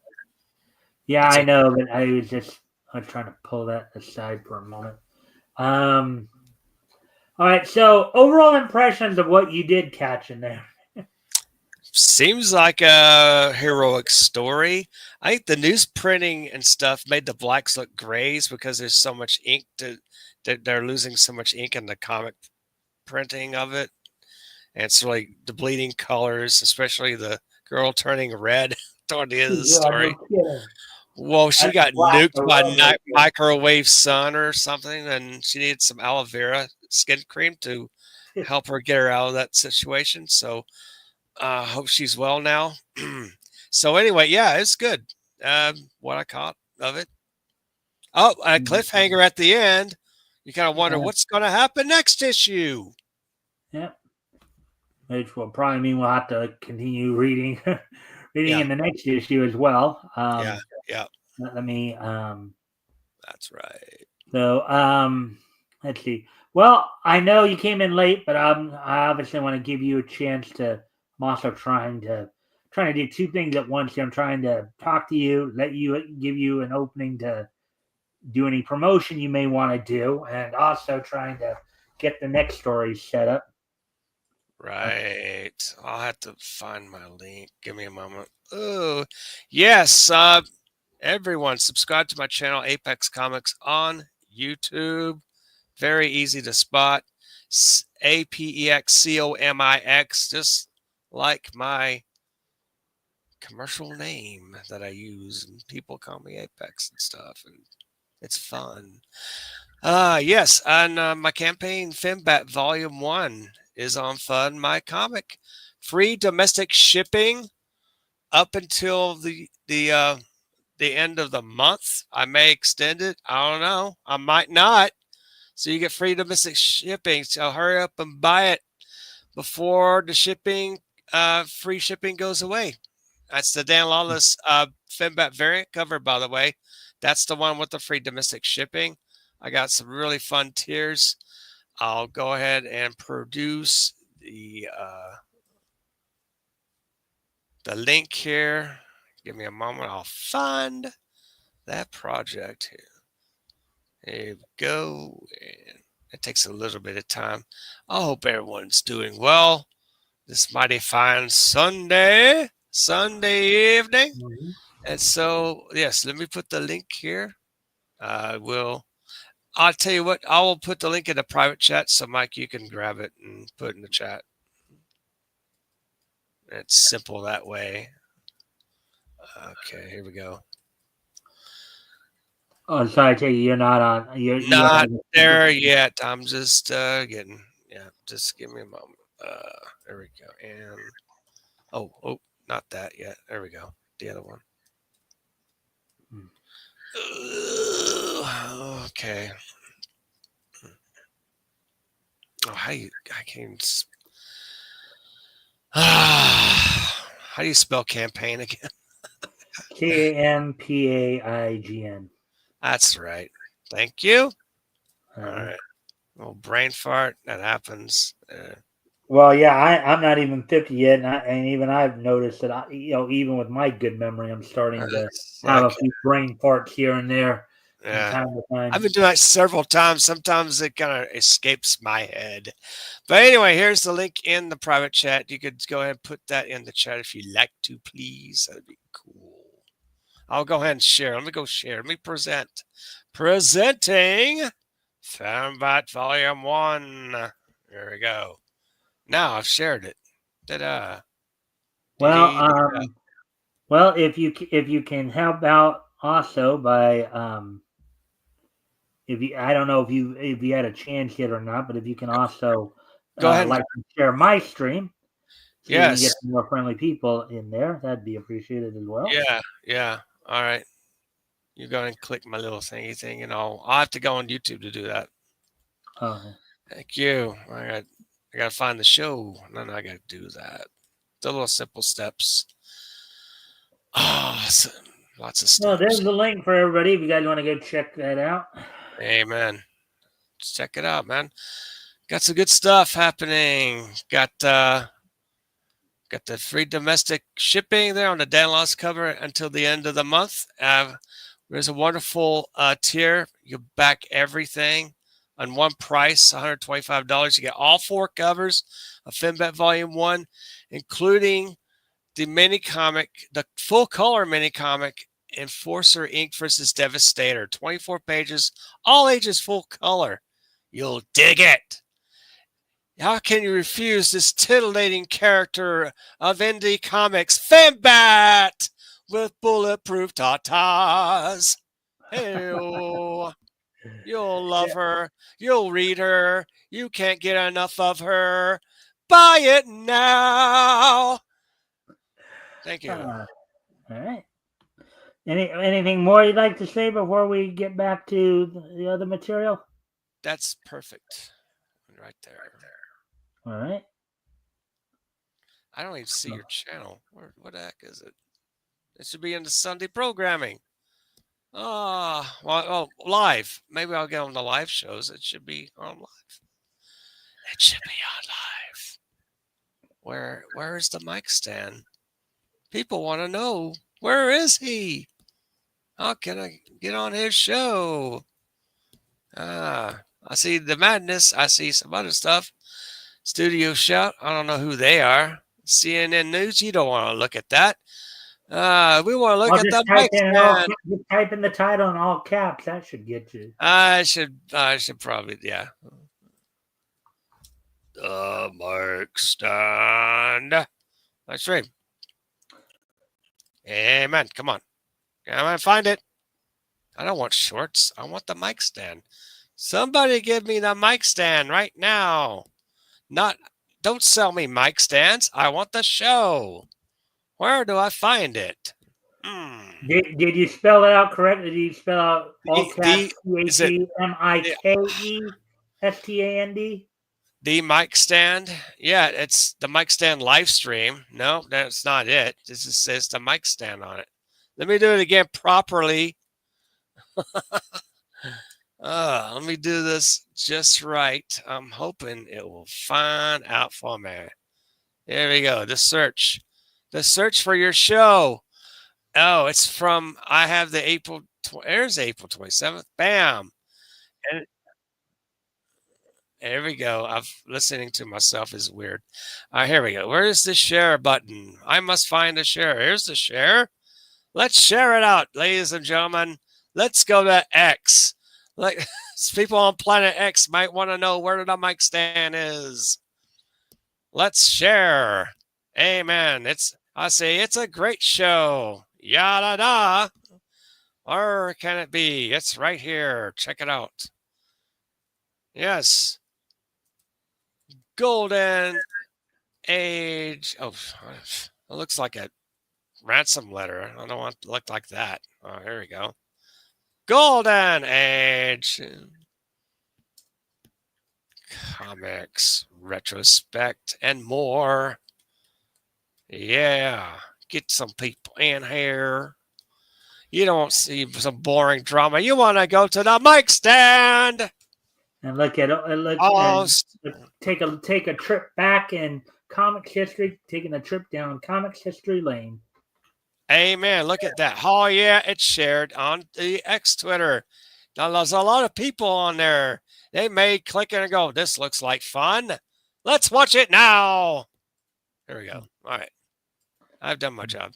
Yeah, I know, but I was trying to pull that aside for a moment. All right. So overall impressions of what you did catch in there. Seems like a heroic story. I think the news printing and stuff made the blacks look grays because there's so much ink they're losing so much ink in the comic printing of it. And it's really the bleeding colors, especially the girl turning red toward the end of the story. No, well, she got nuked by microwave sun or something, and she needed some aloe vera skin cream to help her get her out of that situation. So hope she's well now. So anyway, yeah, it's good. What I caught of it. Oh, a cliffhanger at the end. You kind of wonder what's going to happen next issue. Yep. Which will probably mean we'll have to continue reading in the next issue as well. Yeah. Let me. That's right. So let's see. Well, I know you came in late, but I obviously want to give you a chance to. I'm also trying to do two things at once here. I'm trying to talk to you, give you an opening to do any promotion you may want to do, and also trying to get the next story set up. Right. I'll have to find my link. Give me a moment. Oh, yes. Everyone, subscribe to my channel, Apex Comics, on YouTube. Very easy to spot. APEX COMIX, just like my commercial name that I use, and people call me Apex and stuff, and it's fun. Yes, and my campaign Fembat Volume 1 is on Fund My Comic. Free domestic shipping up until the end of the month. I may extend it. I don't know. I might not. So you get free domestic shipping. So hurry up and buy it before the free shipping goes away. That's the Dan Lawless Fembat variant cover, by the way. That's the one with the free domestic shipping. I got some really fun tiers. I'll go ahead and produce the link here. Give me a moment. I'll find that project here. There we go. And it takes a little bit of time. I hope everyone's doing well this mighty fine Sunday. Sunday evening. Mhm. And so, yes, let me put the link here. I'll tell you what, I will put the link in the private chat so Mike, you can grab it and put it in the chat. It's simple that way. Okay, here we go. Oh, so I take it you're not on. You Not haven't. there yet. I'm just getting, yeah, just give me a moment. There we go. And, oh, not that yet. There we go. The other one. Okay. Oh, I can't. How do you spell campaign again? Campaign. That's right. Thank you. All Uh, right. Little brain fart. That happens. well, yeah, I'm not even 50 yet, and even I've noticed that even with my good memory, I'm starting to have a Okay. few brain farts here and there from Yeah. time to time. I've been doing that several times. Sometimes it kind of escapes my head. But anyway, here's the link in the private chat. You could go ahead and put that in the chat if you'd like to, please. That'd be cool. I'll go ahead and share. Let me go share. Let me present. Presenting Fanbot Volume 1. There we go. Now I've shared it. Ta-da. Well, Dee-dee. well, if you can help out also by if you I don't know if you had a chance yet or not, but if you can also Go ahead and like and share my stream, see if we can yes. get some more friendly people in there. That'd be appreciated as well. Yeah. All right. You go and click my little thingy thing, and I'll have to go on YouTube to do that. Okay. Thank you. I got to find the show, and then I got to do that. The little simple steps. Ah, lots of Well, there's steps. the link for everybody if you guys want to go check that out. Amen. Just check it out, man. Got some good stuff happening. Got the free domestic shipping there on the Dan Loss cover until the end of the month. There's a wonderful tier. You back everything on one price, $125. You get all 4 covers of FinBet Volume 1, including the mini comic, the full color mini comic, Enforcer Inc. versus Devastator. 24 pages, all ages full color. You'll dig it. How can you refuse this titillating character of indie comics, Fanbat, with bulletproof tatas? Hey, you'll love her. You'll read her. You can't get enough of her. Buy it now. Thank you. All right. Anything more you'd like to say before we get back to the other material? That's perfect. Right there. All right. I don't even see your channel. What the heck is it? It should be in the Sunday programming. Live. Maybe I'll get on the live shows. It should be on live. It should be on live. Where is the mic stand? People want to know, where is he? How can I get on his show? I see the madness. I see some other stuff. Studio Shout. I don't know who they are. CNN News. You don't want to look at that. We want to look I'll at just the mic stand. just type in the title in all caps. That should get you. I should probably, yeah. The mic stand. That's right. Amen. Come on. Find it. I don't want shorts. I want the mic stand. Somebody give me the mic stand right now. Don't sell me mic stands. I want the show. Where do I find it? Did you spell it out correctly? Did you spell out all caps is it Mikestand? the mic stand? Yeah, it's the mic stand live stream. No, that's not it. This says the mic stand on it. Let me do it again properly. Let me do this just right. I'm hoping it will find out for me. There we go. The search for your show. Oh, it's from, I have the there's April 27th. Bam. And There we go. Listening to myself is weird. Here we go. Where is the share button? I must find the share. Here's the share. Let's share it out, ladies and gentlemen. Let's go to X. Like people on Planet X might want to know where the mic stand is. Let's share. Amen. I say it's a great show. Yada da. Or can it be? It's right here. Check it out. Yes. Golden Age. Oh, it looks like a ransom letter. I don't want it to look like that. Oh, here we go. Golden Age. Comics, retrospect, and more. Yeah. Get some people in here. You don't see some boring drama. You want to go to the mic stand. And look at take a trip back in comics history, taking a trip down comics history lane. Amen. Look at that. Oh yeah, it's shared on the X Twitter. Now there's a lot of people on there. They may click and go, this looks like fun. Let's watch it now. There we go. All right. I've done my job.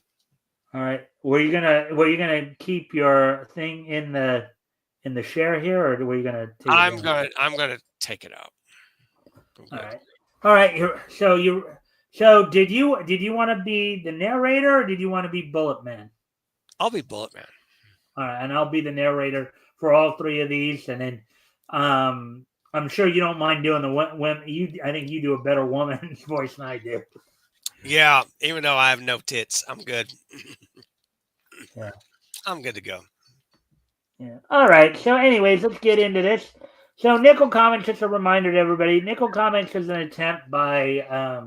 All right. Were you gonna keep your thing in the share here, or were you gonna take I'm gonna take it out. All right. So did you want to be the narrator, or did you want to be Bullet Man? I'll be Bullet Man. All right, and I'll be the narrator for all three of these, and then I'm sure you don't mind doing I think you do a better woman's voice than I do. Yeah, even though I have no tits, I'm good. Yeah, I'm good to go. Yeah. All right. So, anyways, let's get into this. So, Nickel Comics, just a reminder to everybody, Nickel Comics is an attempt by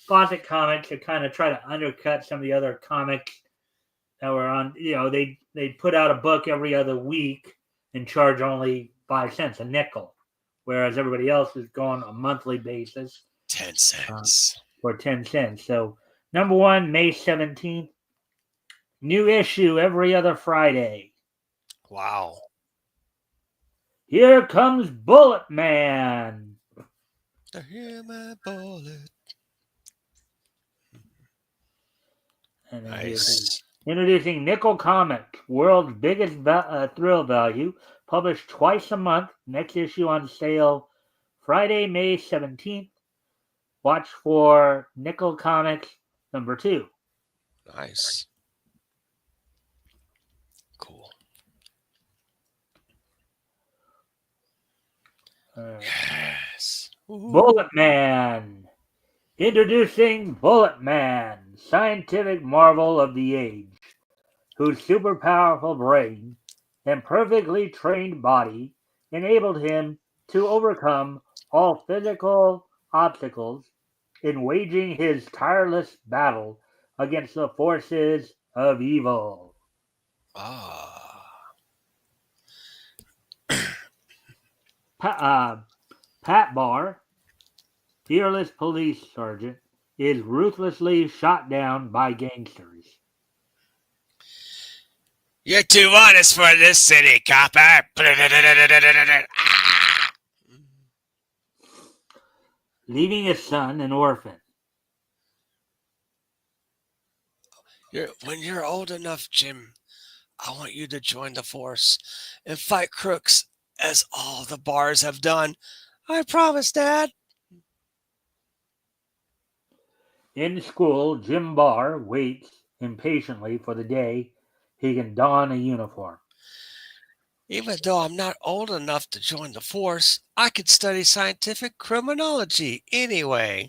Fawcett Comics to kind of try to undercut some of the other comics that were on. They put out a book every other week and charge only 5 cents, a nickel, whereas everybody else is going on a monthly basis. 10 cents. For 10 cents. So, number one, May 17th. New issue every other Friday. Wow. Here comes Bullet Man. Hear my bullet. And nice. Introducing Nickel Comic, world's biggest thrill value, published twice a month. Next issue on sale Friday, May 17th. Watch for Nickel Comics number 2. Nice. Cool. Yes. Bullet Man. Introducing Bullet Man, scientific marvel of the age, whose super powerful brain and perfectly trained body enabled him to overcome all physical obstacles in waging his tireless battle against the forces of evil. Pat Barr, fearless police sergeant, is ruthlessly shot down by gangsters. You're too honest for this city, copper. Leaving his son an orphan. When you're old enough, Jim, I want you to join the force and fight crooks as all the bars have done. I promise, Dad. In school, Jim Barr waits impatiently for the day he can don a uniform. Even though I'm not old enough to join the force, I could study scientific criminology anyway.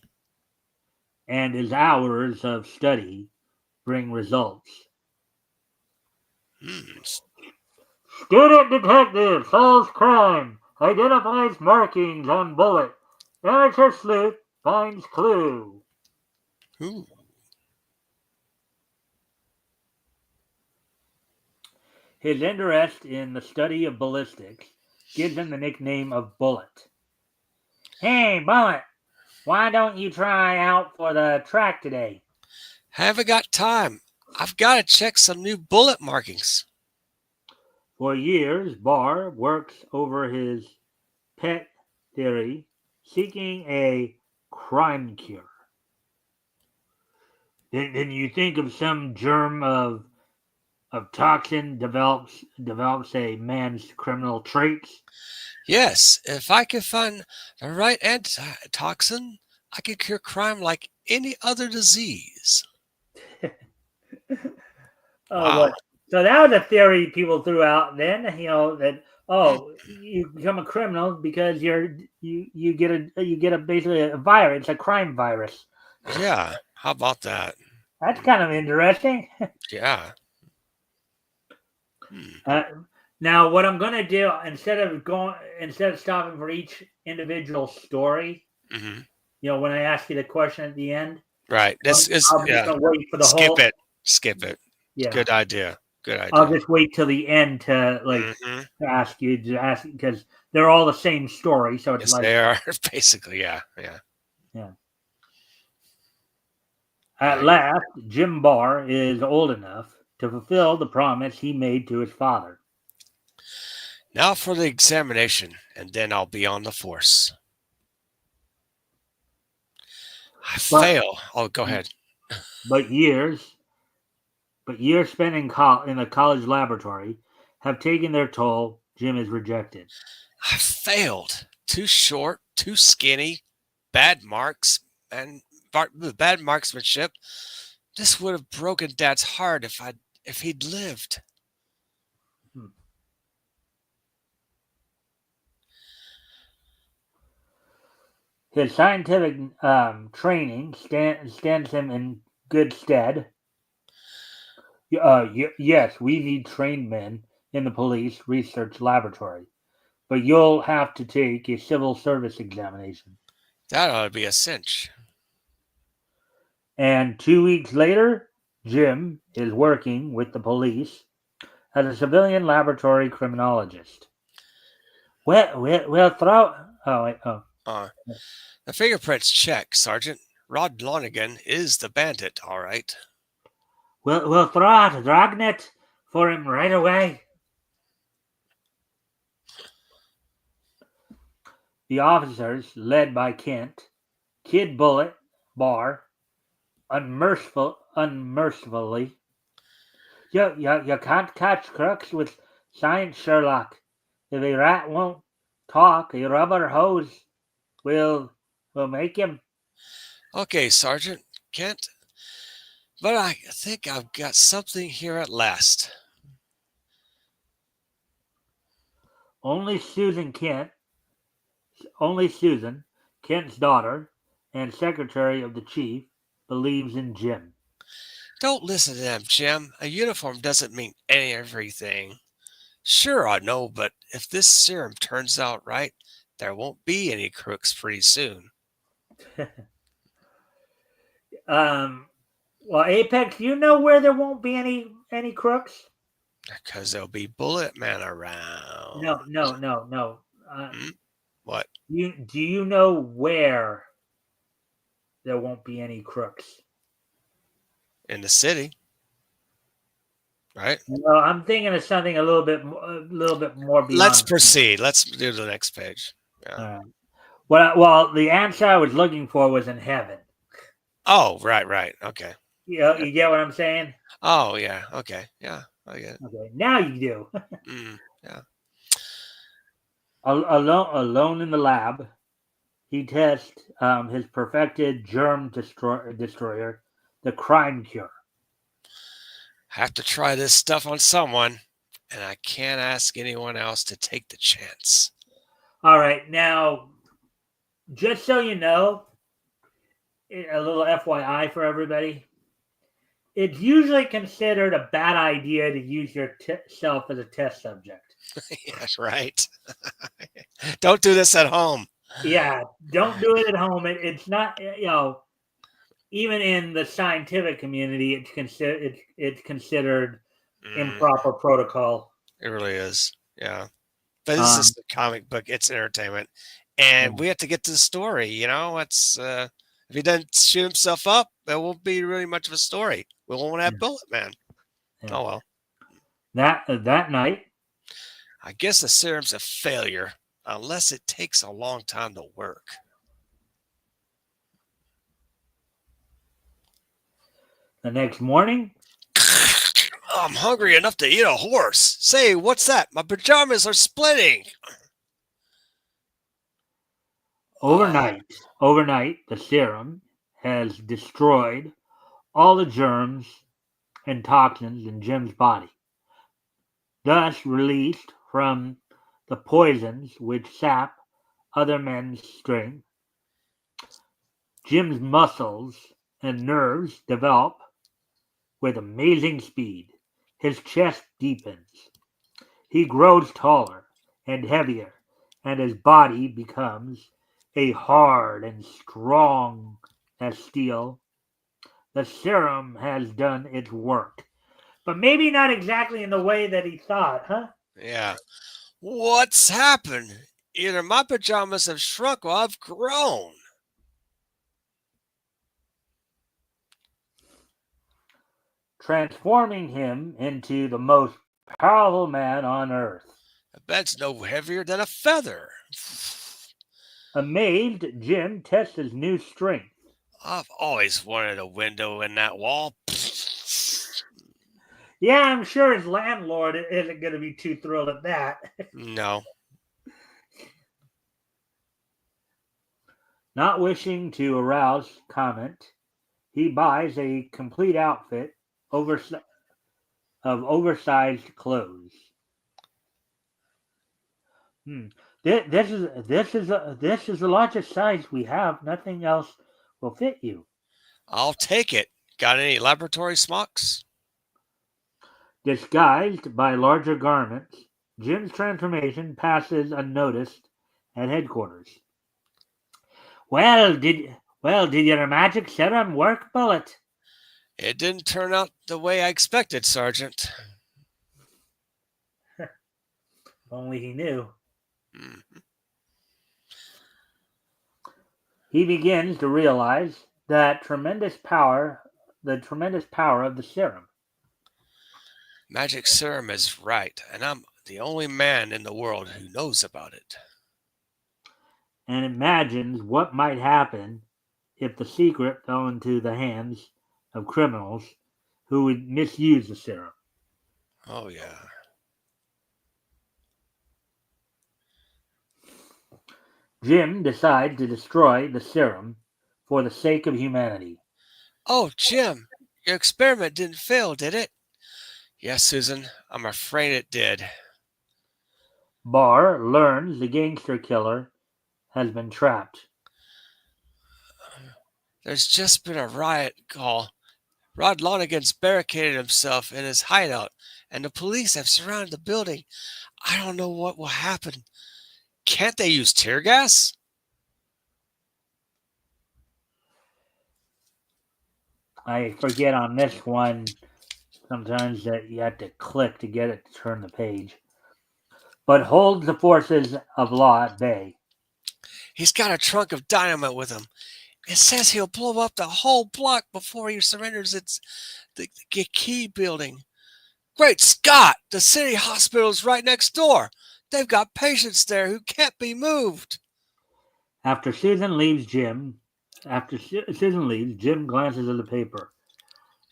And his hours of study bring results. Student detective solves crime, identifies markings on bullet. Amateur sleuth finds clue. Ooh. His interest in the study of ballistics gives him the nickname of Bullet. Hey, Bullet, why don't you try out for the track today? Haven't got time. I've got to check some new bullet markings. For years, Barr works over his pet theory seeking a crime cure. Then you think of some germ of toxin develops a man's criminal traits. Yes, if I could find the right antitoxin, I could cure crime like any other disease. Oh, Wow. what? So that was a theory people threw out then. That you become a criminal because you get a basically a virus, it's a crime virus. Yeah, how about that? That's kind of interesting. Yeah. Hmm. Uh, now, what I'm going to do instead of stopping for each individual story, Hmm. when I ask you the question at the end, Right. This is, I'm just yeah. going to wait for the Skip whole. it. Skip it. Yeah, Good idea. Good I'll idea. just wait till the end to Hmm. to ask because they're all the same story. So it's Yes, like, they are. Basically, yeah. Yeah. yeah. Yeah. At last, Jim Barr is old enough to fulfill the promise he made to his father. Now for the examination, and then I'll be on the force. I But fail. Oh, go ahead. but years but years spent in the college laboratory have taken their toll. Jim is rejected. I failed. Too short, too skinny, bad marks, and bad marksmanship. This would have broken Dad's heart if he'd lived. Hmm. His scientific training stands him in good stead. Yes, we need trained men in the police research laboratory, but you'll have to take a civil service examination. That ought to be a cinch. And 2 weeks later, Jim is working with the police as a civilian laboratory criminologist. We'll throw. Oh, wait, oh. Uh, the fingerprints check, Sergeant. Rod Lonigan is the bandit, all right. We'll throw out a dragnet for him right away. The officers, led by Kent, Kid Bullet, Barr, unmercifully. You can't catch crooks with science, Sherlock. If a rat won't talk, a rubber hose will make him. Okay, Sergeant Kent, but I think I've got something here at last. Only Susan, Kent's daughter and secretary of the chief, believes in Jim. Don't listen to them, Jim. A uniform doesn't mean everything. Sure, I know, but if this serum turns out right, there won't be any crooks pretty soon. Well, Apex, you know where there won't be any crooks? Because there'll be Bullet Man No, around. no. Hmm? What? Do you know where there won't be any crooks? In the city, right? Well, I'm thinking of something a little bit more Let's beyond. proceed. Let's do the next page. Yeah. Well, the answer I was looking for was in heaven. Oh, right. Okay. You get what I'm saying? Oh, yeah. Okay. Yeah. I get it. Okay, now you do. Yeah. Alone in the lab, he tests his perfected germ destroyer, the crime cure. Have to try this stuff on someone, and I can't ask anyone else to take the chance. All right, now, just so you know, a little FYI for everybody. It's usually considered a bad idea to use yourself as a test subject. Yes, right. Don't do this at home. Yeah, don't do it at home. It's not, even in the scientific community, it's considered improper protocol. It really is. Yeah. But this is a comic book. It's entertainment. And we have to get to the story. It's if he doesn't shoot himself up, it won't be really much of a story. We won't have Bullet Man. Yeah. Oh, well. That night, I guess the serum's a failure. unless it takes a long time to work. The next morning, I'm hungry enough to eat a horse. Say, what's that? My pajamas are splitting. Ah, overnight, the serum has destroyed all the germs and toxins in Jim's body, thus released from the poisons which sap other men's strength. Jim's muscles and nerves develop with amazing speed. His chest deepens. He grows taller and heavier, and his body becomes a hard and strong as steel. The serum has done its work, but maybe not exactly in the way that he thought, huh? yeah. What's happened? Either my pajamas have shrunk or I've grown. Transforming him into the most powerful man on earth. The bed's no heavier than a feather. Amazed, Jim tests his new strength. I've always wanted a window in that wall. Yeah, I'm sure his landlord isn't going to be too thrilled at that. No. Not wishing to arouse comment, he buys a complete outfit overs- of oversized clothes. Hmm. This is the largest size we have. Nothing else will fit you. I'll take it. Got any laboratory smocks? Disguised by larger garments, Jim's transformation passes unnoticed at headquarters. Did your magic serum work, Bullet? It didn't turn out the way I expected, Sergeant. Only he knew. Hmm. He begins to realize the tremendous power of the serum, Magic serum is right, and I'm the only man in the world who knows about it. and imagines what might happen if the secret fell into the hands of criminals who would misuse the serum. Oh, yeah. Jim decides to destroy the serum for the sake of humanity. Oh, Jim, your experiment didn't fail, did it? Yes, Susan, I'm afraid it did. Barr learns the gangster killer has been trapped. There's just been a riot call. Rod Lonigan's barricaded himself in his hideout, and the police have surrounded the building. I don't know what will happen. Can't they use tear gas? I forget on this one sometimes that you have to click to get it to turn the page, but holds the forces of law at bay. He's got a trunk of dynamite with him. It says he'll blow up the whole block before he surrenders the key building. Great Scott! The city hospital's right next door. They've got patients there who can't be moved. After Susan leaves, Jim glances at the paper.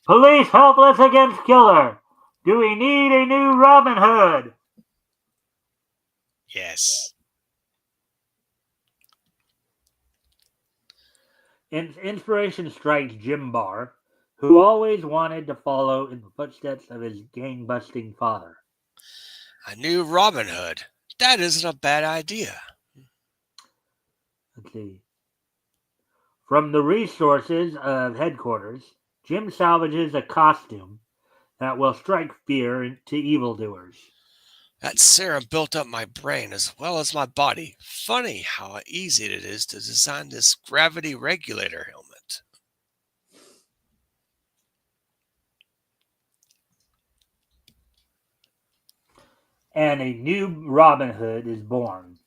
Police helpless against killer. Do we need a new Robin Hood? Yes. Inspiration strikes Jim Barr, who always wanted to follow in the footsteps of his gang-busting father. A new Robin Hood. That isn't a bad idea. Let's see. From the resources of headquarters, Jim salvages a costume that will strike fear to evildoers. That serum built up my brain as well as my body. Funny how easy it is to design this gravity regulator helmet. And a new Robin Hood is born.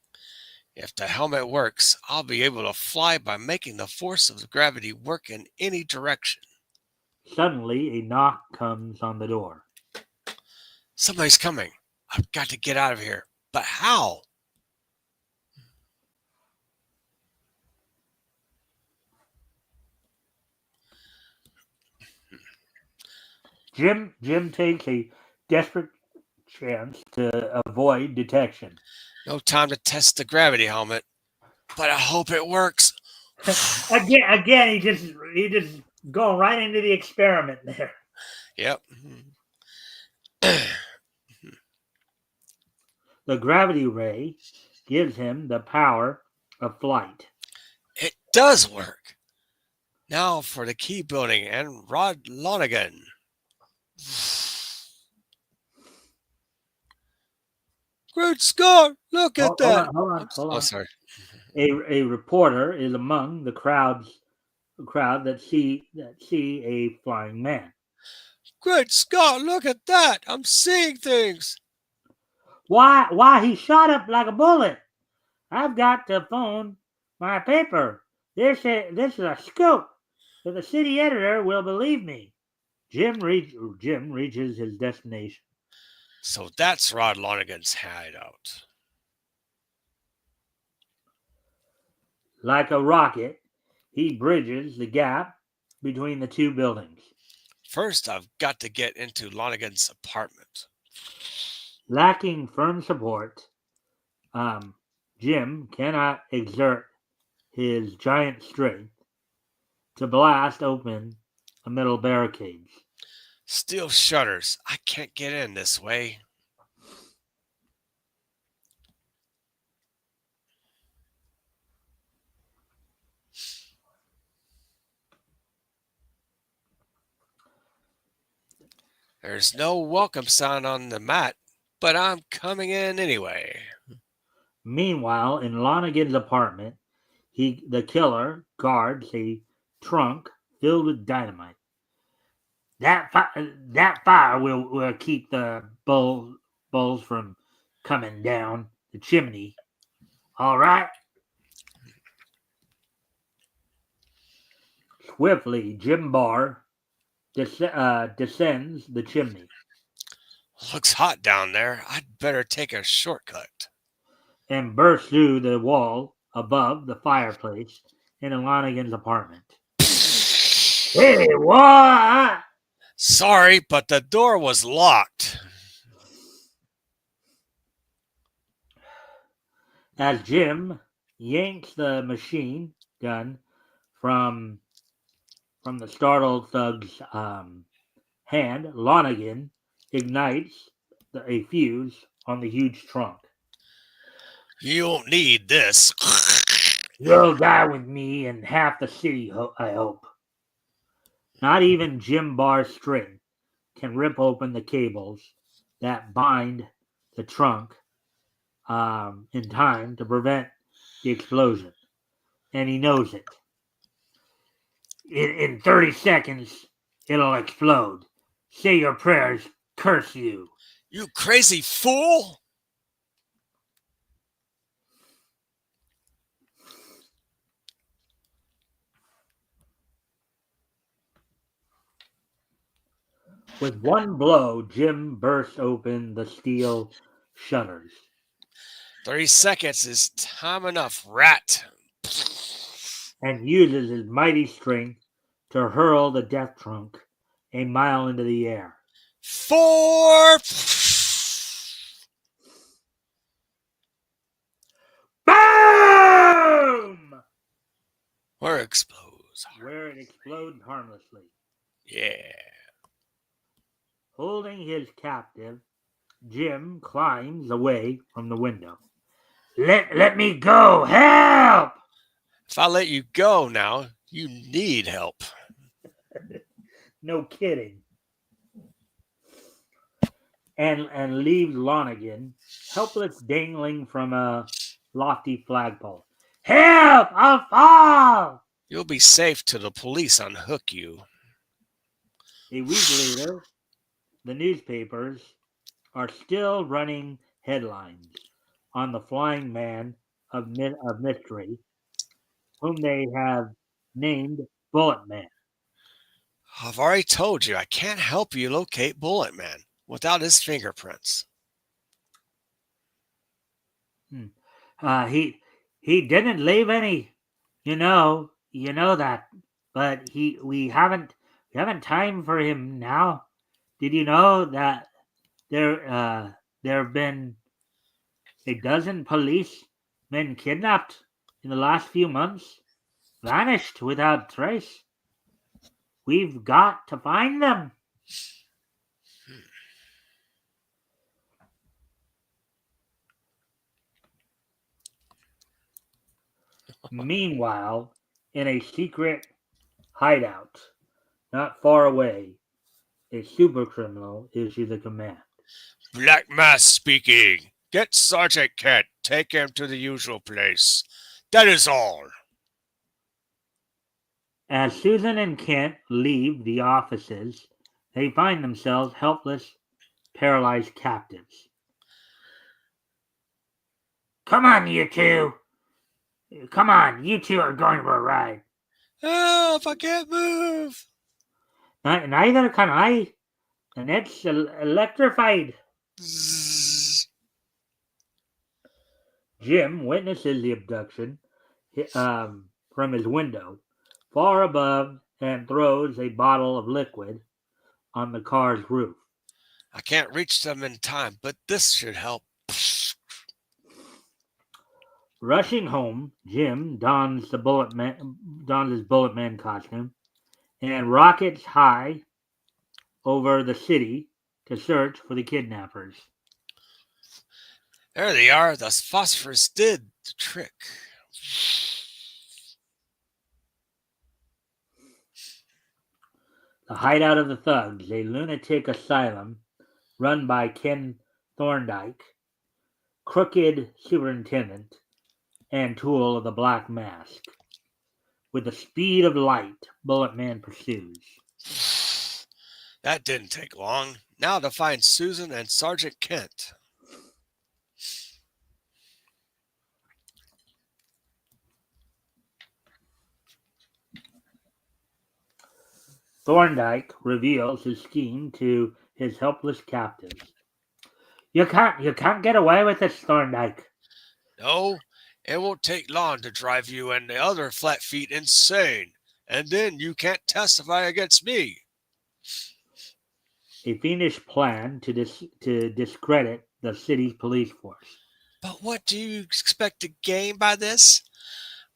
If the helmet works, I'll be able to fly by making the force of gravity work in any direction. Suddenly, a knock comes on the door. Somebody's coming. I've got to get out of here. But how? Jim takes a desperate chance to avoid detection. No time to test the gravity helmet, but I hope it works. Again, he just going right into the experiment there. Yep. The gravity ray gives him the power of flight. It does work. Now for the key building and Rod Lonigan. Great Scott! Look at that! Hold Oh, on. sorry. A reporter is among the crowd that see a flying man. Great Scott! Look at that! I'm seeing things. Why he shot up like a bullet? I've got to phone my paper. This is a scoop. If the city editor will believe me. Jim reaches his destination. So that's Rod Lonigan's hideout. Like a rocket, he bridges the gap between the two buildings. First, I've got to get into Lonigan's apartment. Lacking firm support, Jim cannot exert his giant strength to blast open the metal barricades. Steel shutters. I can't get in this way. There's no welcome sign on the mat, but I'm coming in anyway. Meanwhile, in Lonigan's apartment, the killer guards a trunk filled with dynamite. That fire will keep the bulls from coming down the chimney. All right. Swiftly, Jim Barr descends the chimney Looks hot down there. I'd better take a shortcut. and bursts through the wall above the fireplace in Lonigan's apartment. Hey, what? Sorry, but the door was locked. As Jim yanks the machine gun from the startled thug's hand, Lonigan ignites a fuse on the huge trunk. You won't need this. You'll die with me and half the city, I hope. Not even Jim Barr's strength can rip open the cables that bind the trunk in time to prevent the explosion. And he knows it. In 30 seconds, it'll explode. Say your prayers, curse you. You crazy fool! With one blow, Jim bursts open the steel shutters. 30 seconds is time enough, rat. And uses his mighty strength to hurl the death trunk a mile into the air. 4. Boom! Where it explodes. Where it explodes harmlessly. Yeah. Holding his captive, Jim climbs away from the window. Let me go! Help! If I let you go now, you need help. No kidding. And leaves Lonigan helpless, dangling from a lofty flagpole. Help! I'll fall! You'll be safe till the police unhook you. A week later, the newspapers are still running headlines on the flying man of mystery, whom they have named Bullet Man. I've already told you I can't help you locate Bullet Man without his fingerprints. He didn't leave any, you know that, but we haven't time for him now. Did you know that there have been a dozen policemen kidnapped in the last few months? Vanished without trace. We've got to find them. Meanwhile, in a secret hideout not far away, a supercriminal issues a command. Black Mass speaking. Get Sergeant Kent. Take him to the usual place. That is all. As Susan and Kent leave the offices, they find themselves helpless, paralyzed captives. Come on, you two! Come on, you two are going for a ride. Help, I can't move. Neither can I, and it's electrified. Zzz. Jim witnesses the abduction from his window, far above, and throws a bottle of liquid on the car's roof. I can't reach them in time, but this should help. Rushing home, Jim dons his Bullet Man costume and rockets high over the city to search for the kidnappers. There they are. The phosphorus did the trick. The hideout of the thugs, a lunatic asylum run by Ken Thorndyke, crooked superintendent, and tool of the Black Mask. With the speed of light, Bullet Man pursues. That didn't take long. Now to find Susan and Sergeant Kent. Thorndyke reveals his scheme to his helpless captives. You can't get away with this, Thorndyke. No, it won't take long to drive you and the other flat feet insane, and then you can't testify against me. A fiendish plan to discredit the city's police force. But what do you expect to gain by this?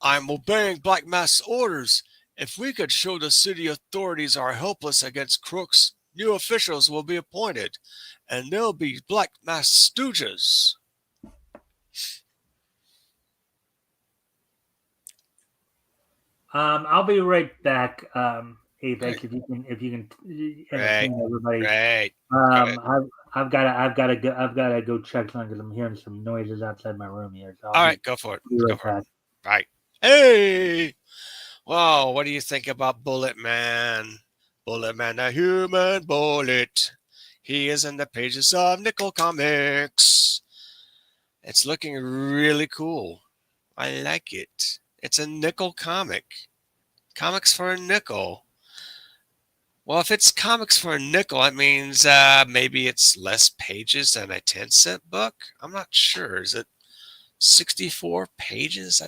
I'm obeying Black Mask's orders. If we could show the city authorities are helpless against crooks, new officials will be appointed, and they'll be Black Mask stooges. I'll be right back, Apex. Right. If you can Right. entertain everybody. Right. I've got to go check something because I'm hearing some noises outside my room here. So All right, go for it. be Go right for it. back. Right. Hey! Wow, what do you think about Bullet Man? Bullet Man, the human bullet. He is in the pages of Nickel Comics. It's looking really cool. I like it. It's a nickel comic. Comics for a nickel. Well, if it's comics for a nickel, that means maybe it's less pages than a 10-cent book. I'm not sure. Is it 64 pages?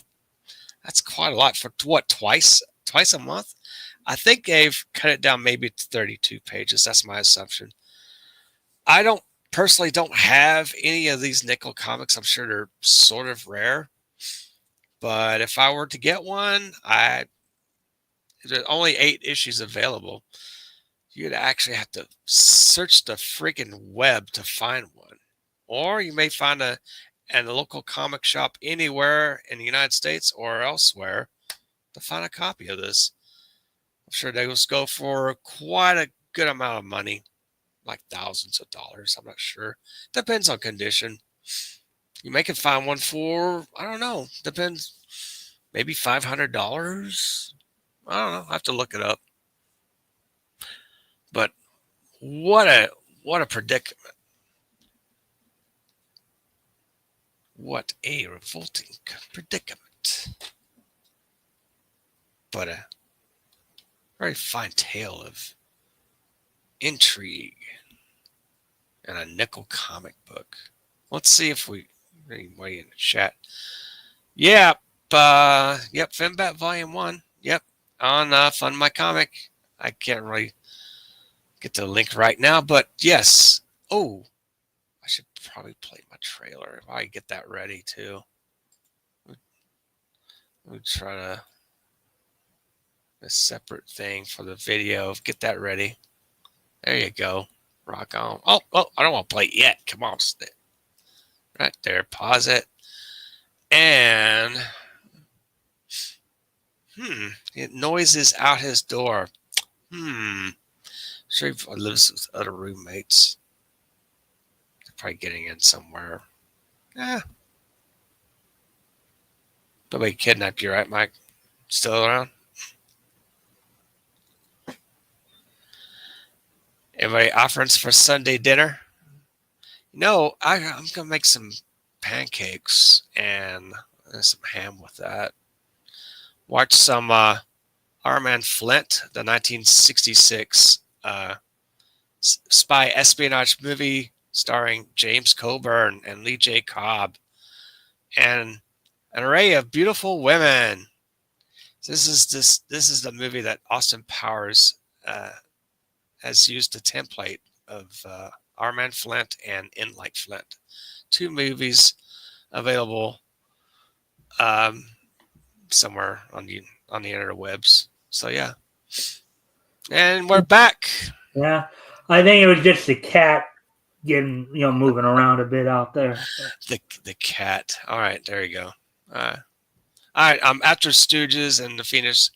That's quite a lot for what, twice a month? I think they've cut it down maybe to 32 pages. That's my assumption. I personally don't have any of these nickel comics. I'm sure they're sort of rare. But if I were to get one, there's only 8 issues available. You'd actually have to search the freaking web to find one. Or you may find a local comic shop anywhere in the United States or elsewhere to find a copy of this. I'm sure they will go for quite a good amount of money, like thousands of dollars. I'm not sure. Depends on condition. You may can find one for, I don't know, depends, maybe $500. I don't know. I have to look it up. But what a predicament. What a revolting predicament. But a very fine tale of intrigue and a nickel comic book. Let's see if anybody in the chat. Yep, Finbat Volume 1. Yep, on Fund My Comic. I can't really get the link right now. But yes. Oh, I should probably play my trailer if I get that ready too. We'll try to a separate thing for the video. Get that ready. There you go. Rock on. Oh, I don't want to play it yet. Come on. Right there. Pause it. And it noises out his door. Sure he lives with other roommates. They're probably getting in somewhere. Nobody kidnapped you, right, Mike? Still around? Anybody offerings for Sunday dinner? No, I'm going to make some pancakes and some ham with that. Watch some Armand Flint, the 1966 spy espionage movie starring James Coburn and Lee J. Cobb, and an array of beautiful women. This is the movie that Austin Powers has used a template of Armand Flint and In Like Flint. 2 movies available somewhere on the interwebs. So yeah, and we're back. Yeah, I think it was just the cat getting moving around a bit out there. The cat. All right, there you go. All right, after Stooges and the Phoenix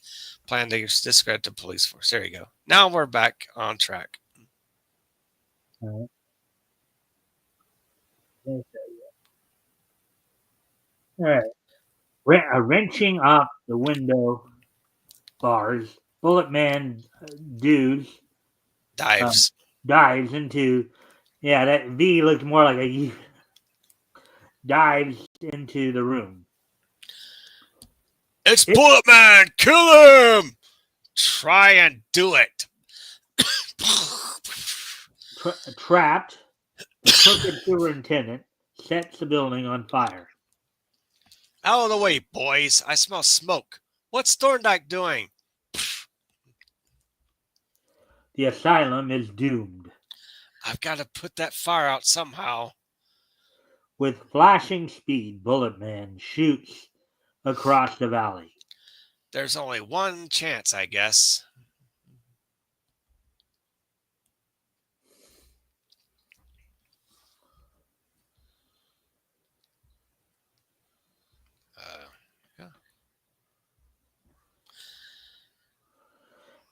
plan to discredit the police force. There you go. Now we're back on track. All right. Wrenching off the window bars, Bullet Man Dives. Dives into, that V looked more like a U. Dives into the room. It's Bullet Man! Kill him! Try and do it. Trapped, the crooked superintendent sets the building on fire. Out of the way, boys. I smell smoke. What's Thorndyke doing? The asylum is doomed. I've got to put that fire out somehow. With flashing speed, Bullet Man shoots across the valley. There's only one chance, I guess.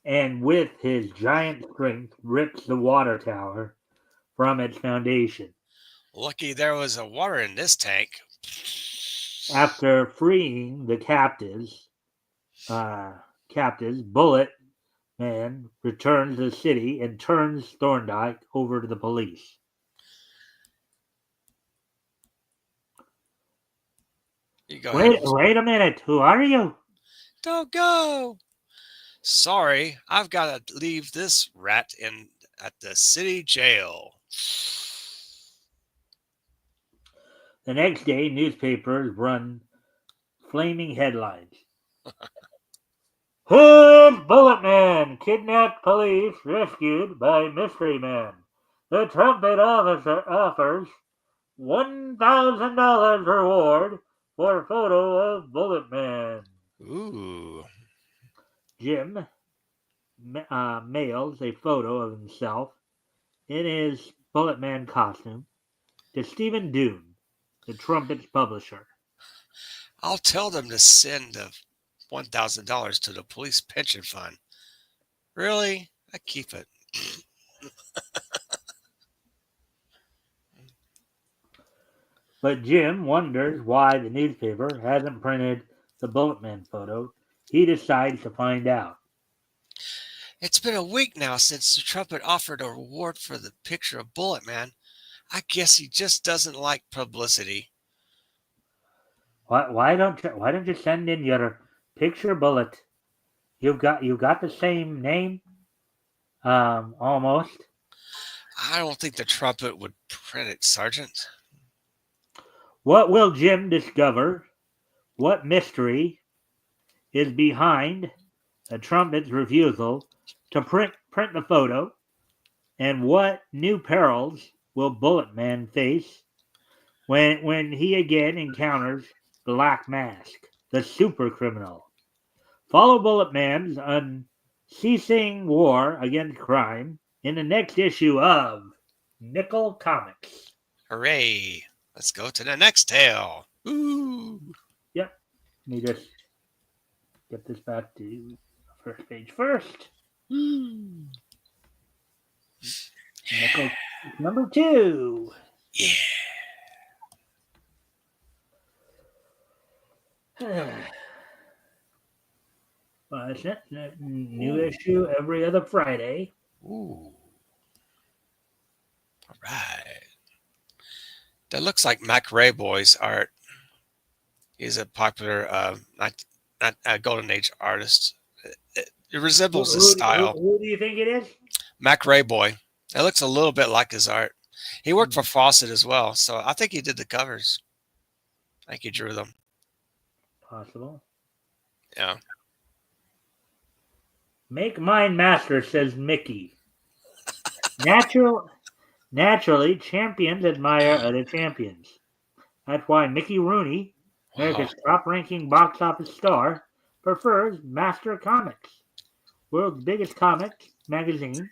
And with his giant strength rips the water tower from its foundation. Lucky there was a water in this tank. After freeing the captives, Bullet Man returns to the city and turns Thorndyke over to the police. Wait a minute. Who are you? Don't go. Sorry, I've got to leave this rat at the city jail. The next day, newspapers run flaming headlines. Hood Bullet Man, kidnapped police, rescued by mystery man. The trumpet officer offers $1,000 reward for photo of Bullet Man. Ooh. Jim mails a photo of himself in his Bullet Man costume to Stephen Doon, the trumpet's publisher. I'll tell them to send the $1,000 to the police pension fund. Really? I keep it. But Jim wonders why the newspaper hasn't printed the Bullet Man photo. He decides to find out. It's been a week now since the trumpet offered a reward for the picture of Bullet Man. I guess he just doesn't like publicity. Why don't you send in your picture, Bullet? You got the same name, almost. I don't think the trumpet would print it, Sergeant. What will Jim discover? What mystery is behind the trumpet's refusal to print the photo And what new perils will Bullet Man face when he again encounters Black Mask, the super criminal? Follow Bullet Man's unceasing war against crime in the next issue of Nickel Comics. Hooray! Let's go to the next tale. Ooh. Yep. Let me just get this back to the first page first. Ooh. Nickel number 2. Yeah. Well, that's it. New issue every other Friday. Ooh. All right. That looks like Mac Ray Boy's art. He's a popular, not Golden Age artist. It resembles his style. Who do you think it is? Mac Ray Boy. It looks a little bit like his art. He worked for Fawcett as well, so I think he did the covers. I think he drew them. Possible. Yeah. Make mine master, says Mickey. Naturally, champions admire other champions. That's why Mickey Rooney, America's top-ranking box office star, prefers Master Comics, world's biggest comics magazine.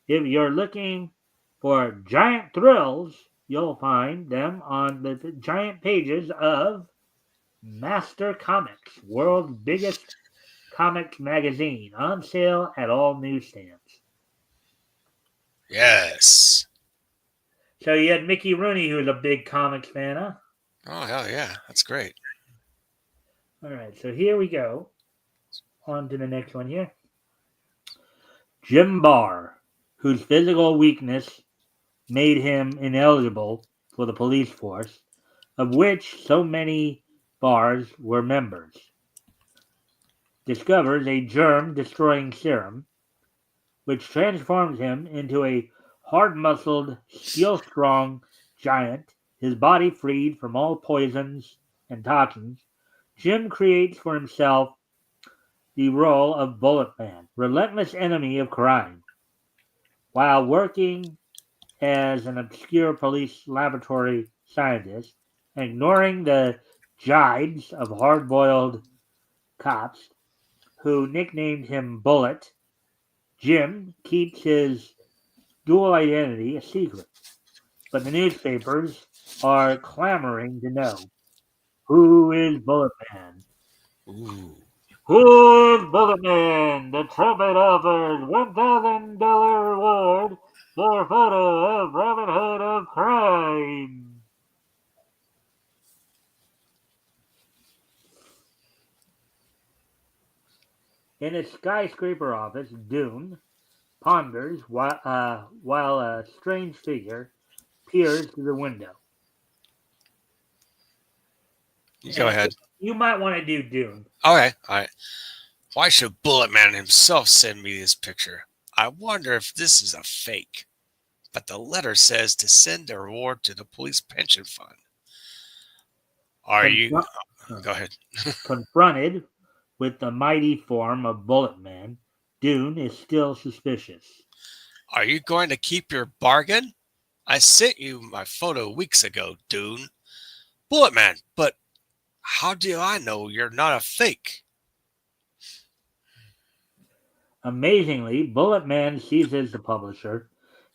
If you're looking for giant thrills, you'll find them on the giant pages of Master Comics, world's biggest comics magazine, on sale at all newsstands. Yes. So you had Mickey Rooney, who's a big comics fan, huh? Oh, hell yeah. That's great. All right, so here we go. On to the next one here. Jim Barr, whose physical weakness made him ineligible for the police force, of which so many Barrs were members, discovers a germ-destroying serum, which transforms him into a hard-muscled, steel-strong giant, his body freed from all poisons and toxins. Jim creates for himself the role of Bullet Man, relentless enemy of crime. While working as an obscure police laboratory scientist, ignoring the jibes of hard-boiled cops who nicknamed him Bullet, Jim keeps his dual identity a secret. But the newspapers are clamoring to know, who is Bullet Man? Ooh. Who is Bullet Man? The trumpet offers $1,000 reward for a photo of Robin Hood of crime. In a skyscraper office, Dune ponders while a strange figure peers through the window. You go ahead. You might want to do Dune. Okay. All right. Why should Bullet Man himself send me this picture? I wonder if this is a fake. But the letter says to send a reward to the police pension fund. Go ahead. Confronted with the mighty form of Bullet Man, Dune is still suspicious. Are you going to keep your bargain? I sent you my photo weeks ago, Dune. Bullet Man, but how do I know you're not a fake? Amazingly, Bullet Man seizes the publisher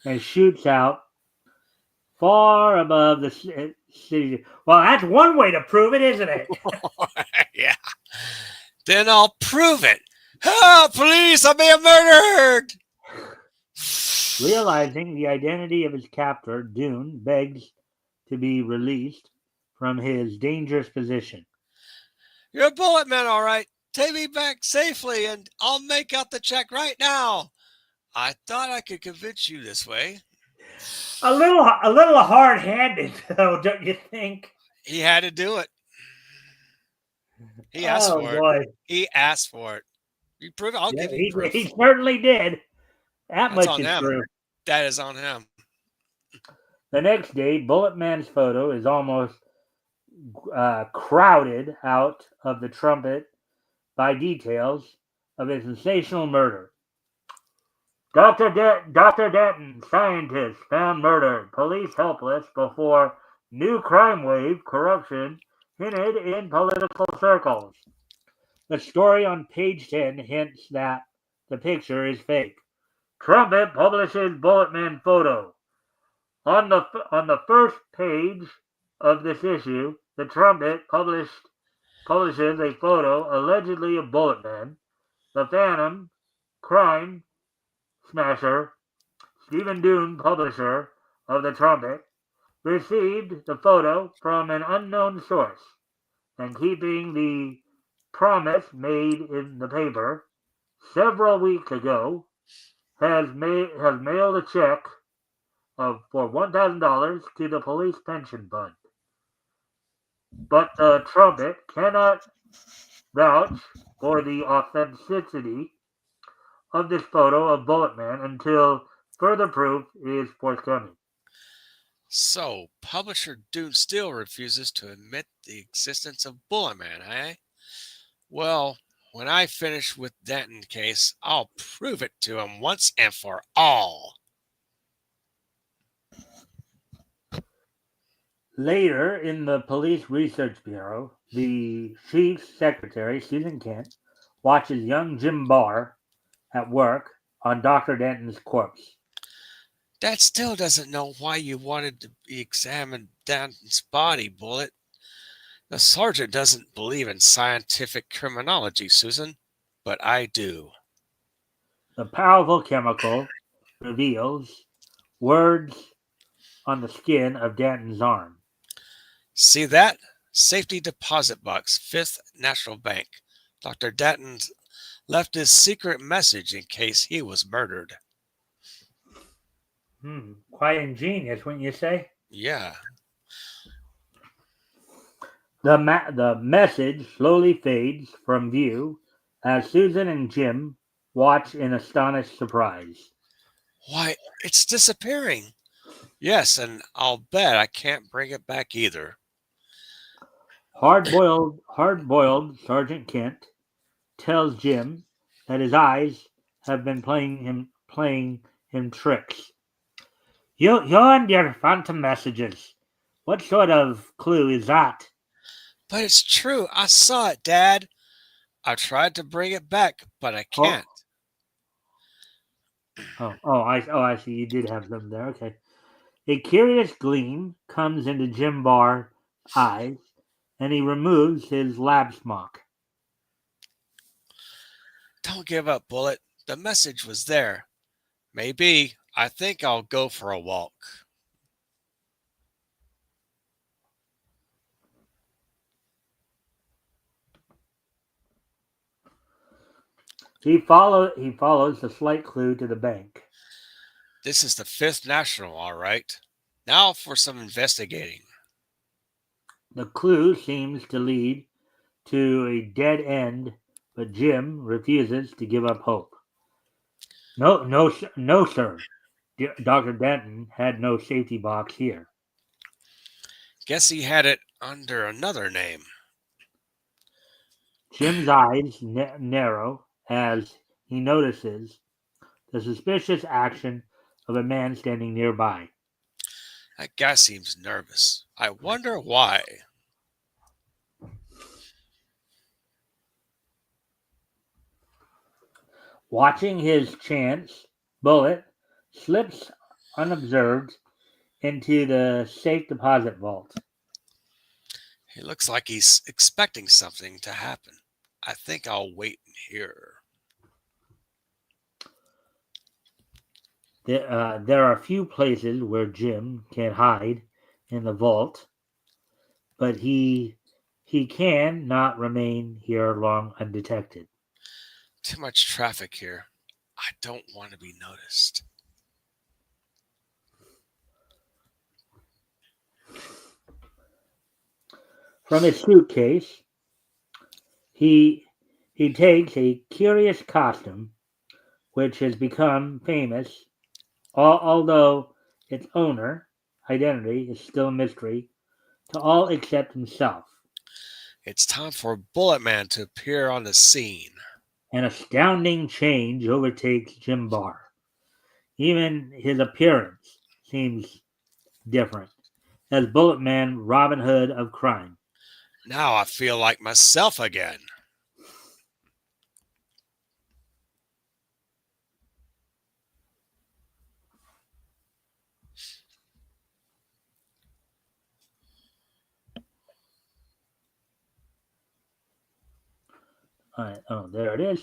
and shoots out far above the city. Well, that's one way to prove it, isn't it? Yeah. Then I'll prove it. Help, police, I'm being murdered. Realizing the identity of his captor, Dune begs to be released from his dangerous position. You're a Bullet Man, all right. Take me back safely and I'll make out the check right now. I thought I could convince you this way. A little hard-handed, though, don't you think? He had to do it. He asked for it. He asked for it. You prove it? I'll give you proof. He certainly did. That's much is true. That is on him. The next day, Bullet Man's photo is almost crowded out of the trumpet by details of a sensational murder. Dr. Denton, scientist, found murdered. Police helpless before new crime wave, corruption hinted in political circles. The story on page 10 hints that the picture is fake. Trumpet publishes Bulletman photo. On the first page of this issue, the Trumpet publishes a photo allegedly of Bulletman, the Phantom, crime smasher. Stephen Doon, publisher of the Trumpet, received the photo from an unknown source, and keeping the promise made in the paper several weeks ago, has mailed a check for $1,000 to the police pension fund. But the Trumpet cannot vouch for the authenticity of this photo of Bulletman until further proof is forthcoming. So, publisher Dune still refuses to admit the existence of Bulletman, eh? Well, when I finish with Denton case, I'll prove it to him once and for all. Later, in the Police Research Bureau, the chief's secretary, Susan Kent, watches young Jim Barr at work on Dr. Denton's corpse. That still doesn't know why you wanted to examine Denton's body, Bullet. The sergeant doesn't believe in scientific criminology, Susan, but I do. The powerful chemical reveals words on the skin of Denton's arm. See that? Safety deposit box, Fifth National Bank. Dr. Denton left his secret message in case he was murdered. Quite ingenious, wouldn't you say? Yeah. The message slowly fades from view as Susan and Jim watch in astonished surprise. Why, it's disappearing. Yes, and I'll bet I can't bring it back either. Hard-boiled Sergeant Kent tells Jim that his eyes have been playing him tricks. You and your phantom messages. What sort of clue is that? But it's true. I saw it, Dad. I tried to bring it back, but I can't. I see. You did have them there. Okay. A curious gleam comes into Jim Barr's eyes, and he removes his lab smock. Don't give up, Bullet. The message was there. Maybe. I think I'll go for a walk. He follows the slight clue to the bank. This is the Fifth National, all right. Now for some investigating. The clue seems to lead to a dead end, but Jim refuses to give up hope. No, sir. Dr. Denton had no safety box here. Guess he had it under another name. Jim's eyes narrow as he notices the suspicious action of a man standing nearby. That guy seems nervous. I wonder why. Watching his chance, Bullet slips unobserved into the safe deposit vault. He looks like he's expecting something to happen. I think I'll wait here. There are a few places where Jim can hide in the vault, but he can not remain here long undetected. Too much traffic here. I don't want to be noticed. From his suitcase, he takes a curious costume which has become famous, although its owner identity is still a mystery to all except himself. It's time for Bulletman to appear on the scene. An astounding change overtakes Jim Barr. Even his appearance seems different, as Bullet Man Robin Hood of crime. Now I feel like myself again. All right, oh, there it is.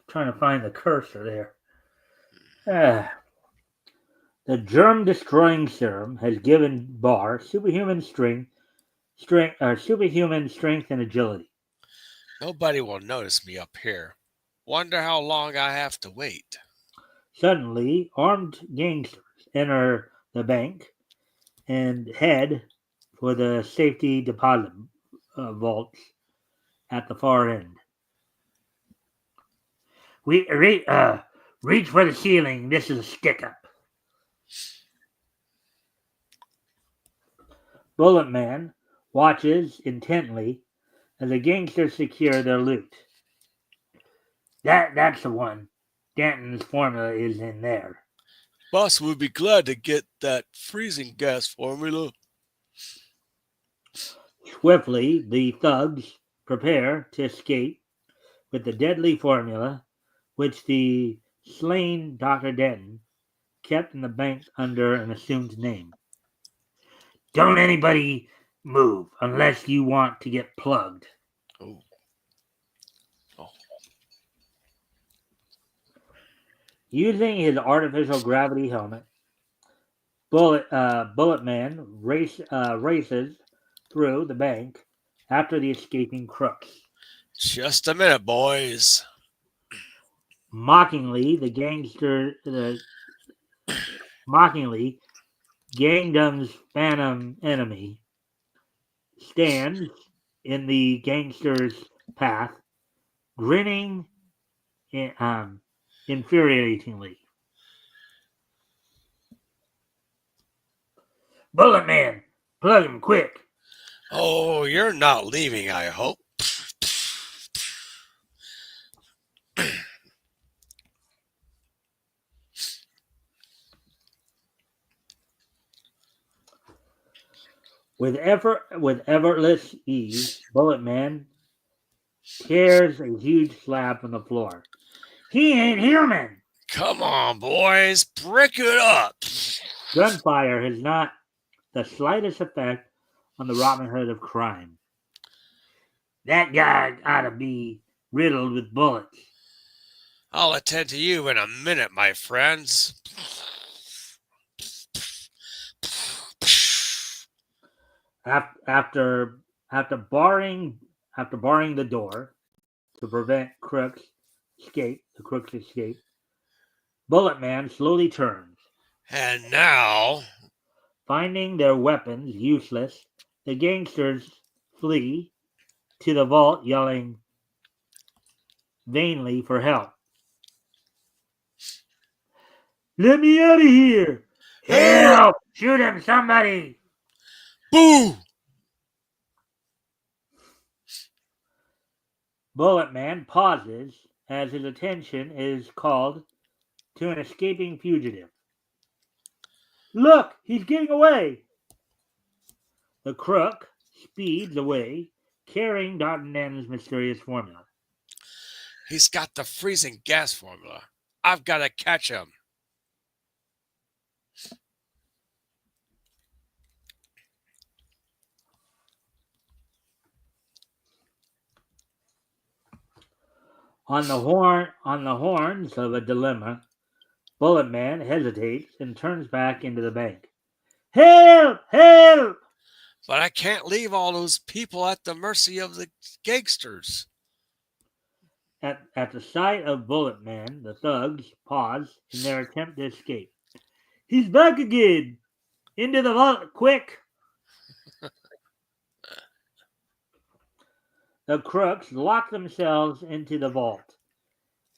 Trying to find the cursor there. Ah, the germ-destroying serum has given Barr superhuman strength and agility. Nobody will notice me up here. Wonder how long I have to wait. Suddenly, armed gangsters enter the bank and head for the safety deposit vaults at the far end. Reach for the ceiling. This is a stick-up. Bullet Man watches intently as the gangsters secure their loot. That's the one. Danton's formula is in there. Boss would be glad to get that freezing gas formula. Swiftly, the thugs prepare to escape with the deadly formula which the slain Dr. Denton kept in the bank under an assumed name. Don't anybody move unless you want to get plugged. Oh. Oh. Using his artificial gravity helmet, Bullet Man races through the bank after the escaping crooks. Just a minute, boys. Mockingly, Gangdum's phantom enemy stands in the gangster's path, grinning infuriatingly. Bullet Man, plug him quick. Oh, you're not leaving, I hope. With effortless ease, Bullet Man tears a huge slab from the floor. He ain't human! Come on, boys. Break it up. Gunfire has not the slightest effect on the Robin Hood of crime. That guy ought to be riddled with bullets. I'll attend to you in a minute, my friends. After barring the door to prevent the crooks escape, Bullet Man slowly turns. And now, Finding their weapons useless, the gangsters flee to the vault, yelling vainly for help. Let me out of here! Help! Shoot him, somebody! boo! Bullet Man pauses as his attention is called to an escaping fugitive. Look, he's getting away! The crook speeds away, carrying Dr. Nan's mysterious formula. He's got the freezing gas formula. I've got to catch him. On the horns of a dilemma, Bullet Man hesitates and turns back into the bank. Help! Help! But I can't leave all those people at the mercy of the gangsters. At the sight of Bullet Man, the thugs pause in their attempt to escape. He's back again! Into the vault, quick! The crooks lock themselves into the vault,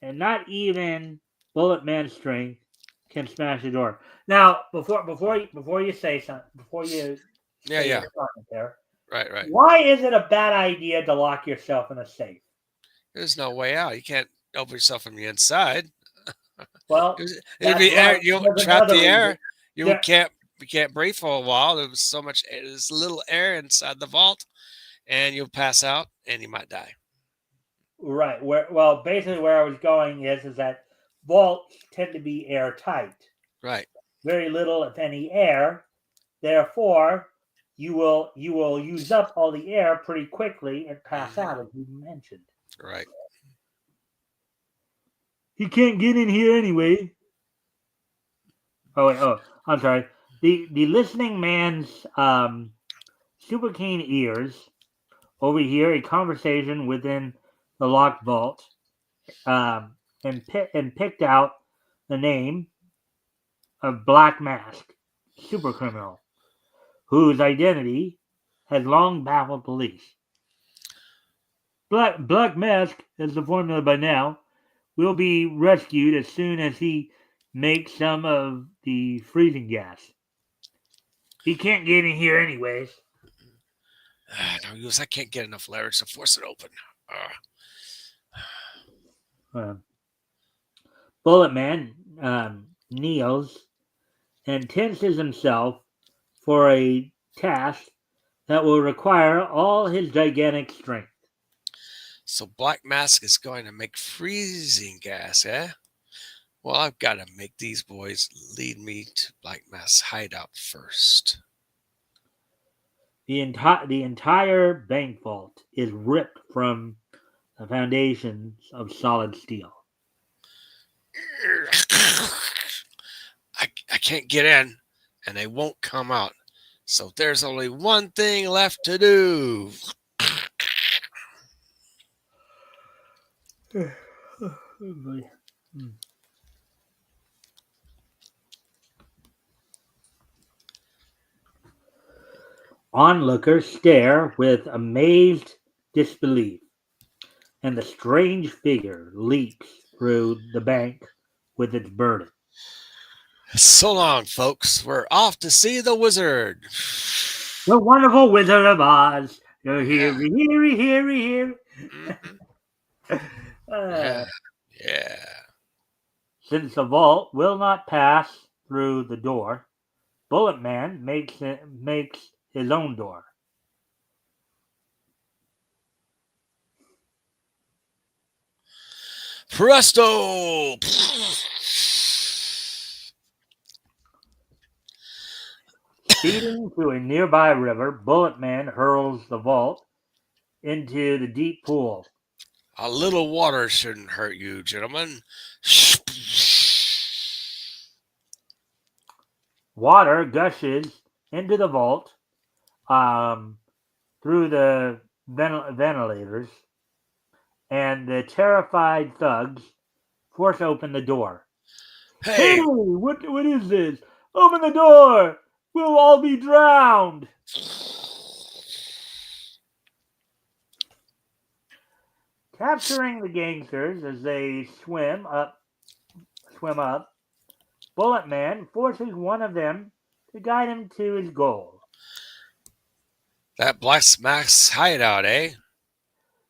and not even Bullet Man's strength can smash the door. Now, before you say something, before you say your comment there, Right. why is it a bad idea to lock yourself in a safe? There's no way out. You can't open yourself from the inside. Well, It'd that's be air. right. You'll There's trap another the reason. air. You There, can't breathe for a while. There's so much. There's little air inside the vault, and you'll pass out, and you might die. right. Well, basically, where I was going is that vaults tend to be airtight. Right. Very little, if any, air. Therefore, you will use up all the air pretty quickly and pass Hmm. out, as you mentioned. Right. He can't get in here anyway. Oh wait, I'm sorry. The listening man's super keen ears overhear a conversation within the locked vault, and picked out the name of Black Mask, super criminal, whose identity has long baffled police. Black Mask, as the formula by now, will be rescued as soon as he makes some of the freezing gas. He can't get in here anyways. No use. I can't get enough leverage to force it open. Uh, Bullet Man kneels and tenses himself for a task that will require all his gigantic strength. So Black Mask is going to make freezing gas, eh? Well, I've got to make these boys lead me to Black Mask's hideout first. The entire bank vault is ripped from the foundations of solid steel. I can't get in, and they won't come out. So there's only one thing left to do. Onlookers stare with amazed disbelief, and the strange figure leaps through the bank with its burden. So long, folks. We're off to see the wizard. The wonderful Wizard of Oz. You're Yeah. here. Mhm. Uh, Yeah. Yeah. since the vault will not pass through the door, Bullet Man makes his own door. Presto! Speeding to a nearby river, Bullet Man hurls the vault into the deep pool. A little water shouldn't hurt you, gentlemen. Water gushes into the vault um, through the ventilators, and the terrified thugs force open the door. Hey, Hey! what is this? Open the door! We'll all be drowned! Capturing the gangsters as they swim up, Bullet Man forces one of them to guide him to his goal. That Black Mask's hideout, eh?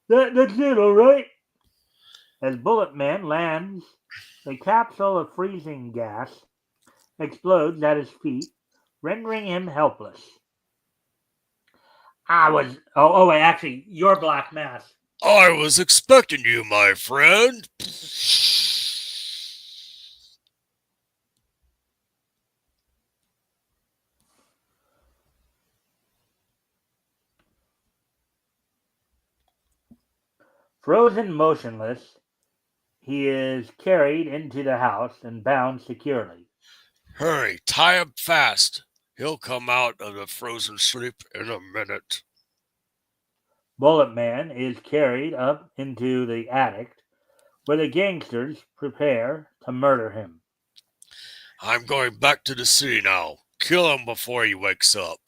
That's it, all right. As Bullet Man lands, the capsule of freezing gas explodes at his feet, rendering him helpless. Wait, actually, you're Black Mask. I was expecting you, my friend. Frozen motionless, he is carried into the house and bound securely. Hurry, tie him fast. He'll come out of the frozen sleep in a minute. Bullet Man is carried up into the attic where the gangsters prepare to murder him. I'm going back to the city now. Kill him before he wakes up.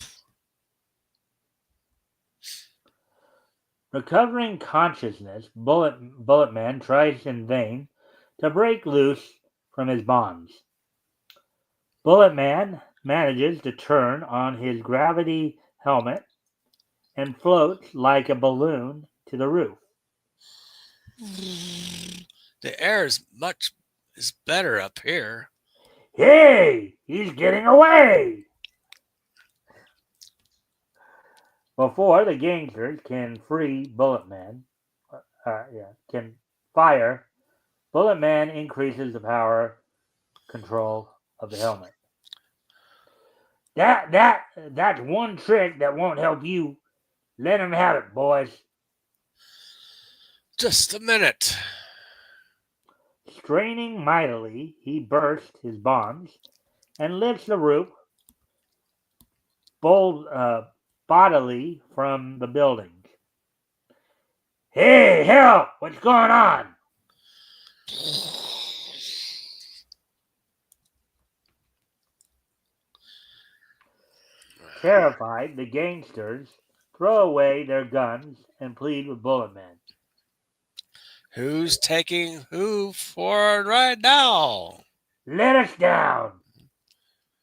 Recovering consciousness, Bullet Man tries in vain to break loose from his bonds. Bullet Man manages to turn on his gravity helmet and floats like a balloon to the roof. The air is much is better up here. Hey, he's getting away! Before the gangsters can free Bulletman, can fire, Bulletman increases the power control of the helmet. That's one trick that won't help you. Let him have it, boys. Just a minute. Straining mightily, he bursts his bonds and lifts the rope bodily from the building. Hey, help! What's going on? Terrified, the gangsters throw away their guns and plead with Bulletman. Who's taking who forward right now? Let us down!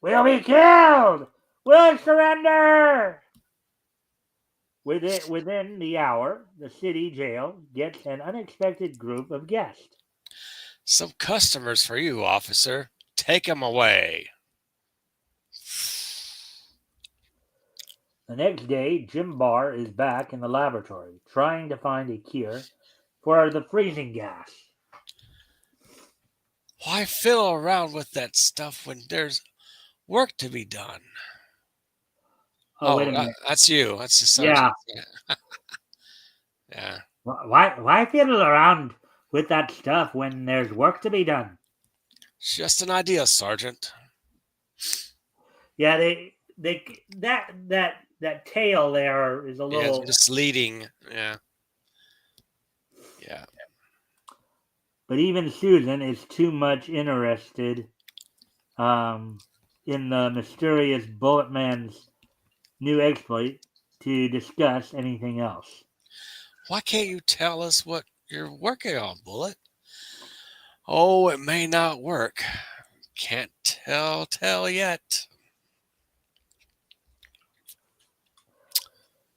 We'll be killed! We'll surrender! Within the hour, the city jail gets an unexpected group of guests. Some customers for you, officer. Take them away. The next day, Jim Barr is back in the laboratory, trying to find a cure for the freezing gas. Why fiddle around with that stuff when there's work to be done? Oh, wait a minute. That's you. That's the sergeant. Yeah. Yeah. Why fiddle around with that stuff when there's work to be done? It's just an idea, Sergeant. Yeah, that tail there is a little misleading. Yeah. Yeah. But even Susan is too much interested in the mysterious Bulletman's new exploit to discuss anything else. Why can't you tell us what you're working on, Bullet? Oh, it may not work. Can't tell yet.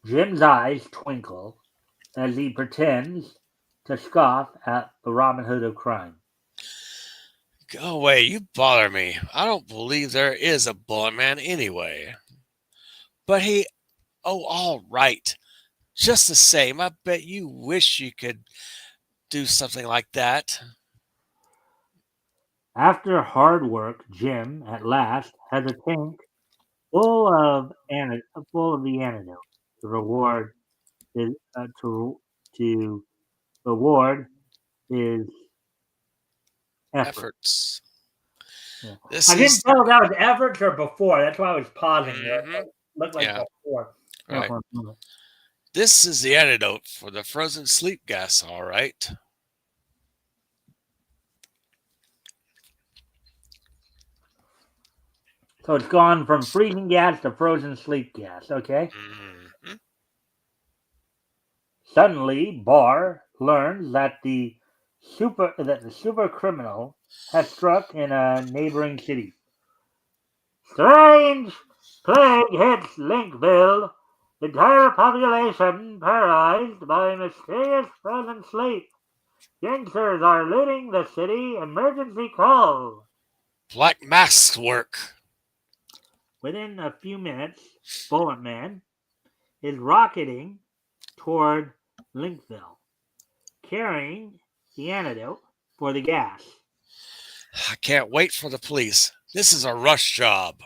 Jim's eyes twinkle as he pretends to scoff at the Robin Hood of crime. Go away, you bother me. I don't believe there is a Bullet Man anyway. But all right. Just the same, I bet you wish you could do something like that. After hard work, Jim at last has a tank full of the antidote to reward his his efforts. Yeah. I didn't tell if that was efforts or before. That's why I was pausing there. It looked like before. Right. This is the antidote for the frozen sleep gas, all right. So it's gone from freezing gas to frozen sleep gas, okay? Mm-hmm. Suddenly, Barr learns that the super criminal has struck in a neighboring city. Strange plague hits Linkville. Entire population paralyzed by mysterious frozen sleep. Gangsters are looting the city. Emergency call. Black mask work. Within a few minutes, Bulletman is rocketing toward Linkville, carrying the antidote for the gas. I can't wait for the police. This is a rush job.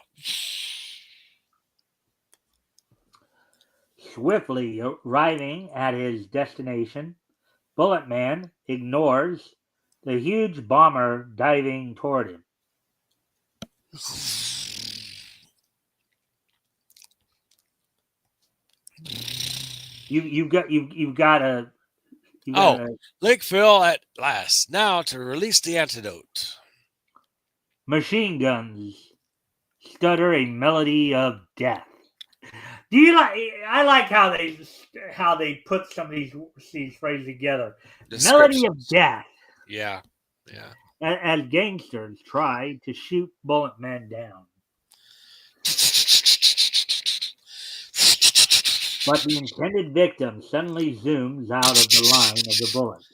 Swiftly arriving at his destination, Bulletman ignores the huge bomber diving toward him. You've got to. Lakeville at last. Now to release the antidote. Machine guns stutter a melody of death. Do you like? I like how they put some of these phrases together. Melody of death. Yeah. As gangsters try to shoot Bulletman down. But the intended victim suddenly zooms out of the line of the bullets.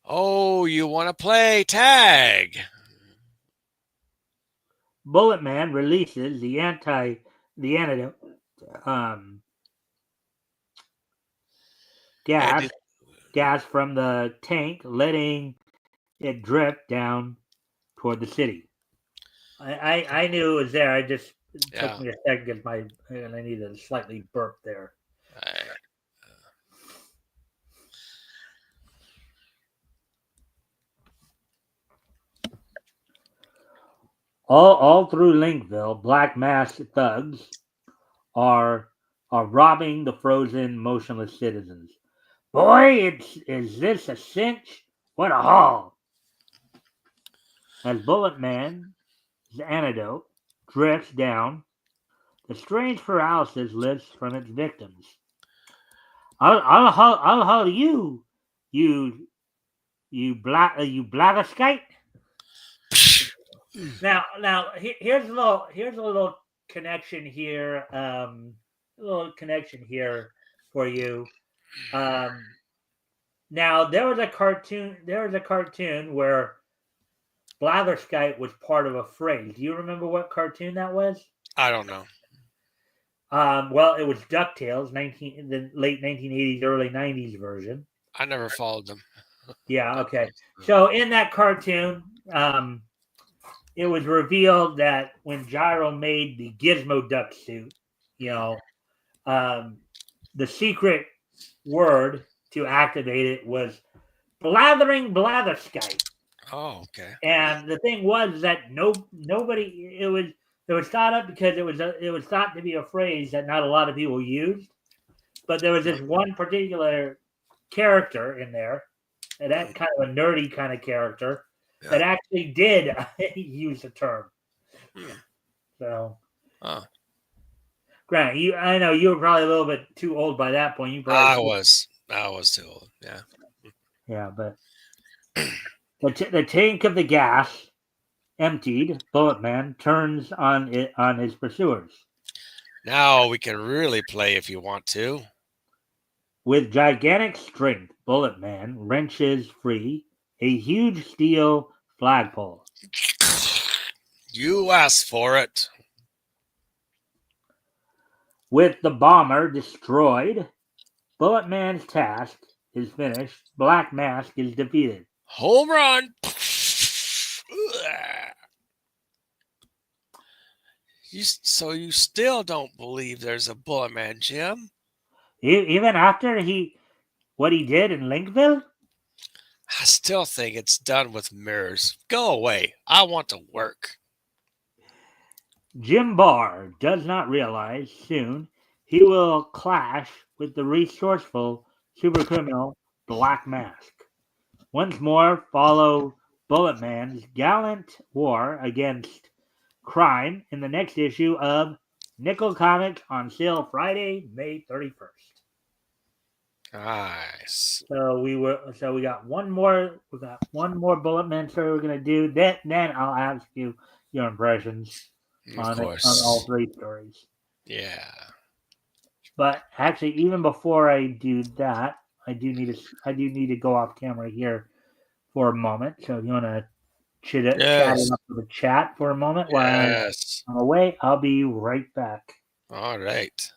Oh, you want to play tag? Bullet Man releases the antidote um, And gas from the tank, letting it drip down toward the city. I knew it was there. It took yeah. me a second because I needed a slightly burp there. I, All through Linkville, black masked thugs are robbing the frozen, motionless citizens. Boy, is this a cinch? What a haul! As Bullet Man's antidote drifts down, the strange paralysis lifts from its victims. I'll haul you, you you blatherskite. Now here's a little connection here. A little connection here for you. Um, Now there was a cartoon. There was a cartoon where blatherskite was part of a phrase. Do you remember what cartoon that was? I don't know. Well, it was DuckTales, the late 1980s, early 90s version. I never followed them. Yeah, okay. So in that cartoon, it was revealed that when Gyro made the Gizmo Duck suit, you know, the secret word to activate it was blathering blatherskite. Oh, okay. And the thing was that nobody it was thought up because it was thought to be a phrase that not a lot of people used, but there was this one particular character in there, and that kind of a nerdy kind of character that actually did use the term. So, Grant, I know you were probably a little bit too old by that point. You probably I was too old. Yeah. yeah, but the tank of the gas emptied, Bullet Man turns on his pursuers. Now we can really play if you want to. With gigantic strength, Bullet Man wrenches free a huge steel flagpole. You asked for it. With the bomber destroyed, Bullet Man's task is finished. Black Mask is defeated. Home run. So you still don't believe there's a Bullet Man, Jim? Even after what he did in Linkville? I still think it's done with mirrors. Go away. I want to work. Jim Barr does not realize soon he will clash with the resourceful supercriminal Black Mask. Once more, follow Bullet Man's gallant war against crime in the next issue of Nickel Comics, on sale Friday, May 31st. Nice. So we got one more Bullet Man story we're gonna do. Then I'll ask you your impressions on all three stories. Yeah. But actually, even before I do that, I do need to go off camera here for a moment. So if you want to chat it up with the chat for a moment while I'm away, I'll be right back. All right.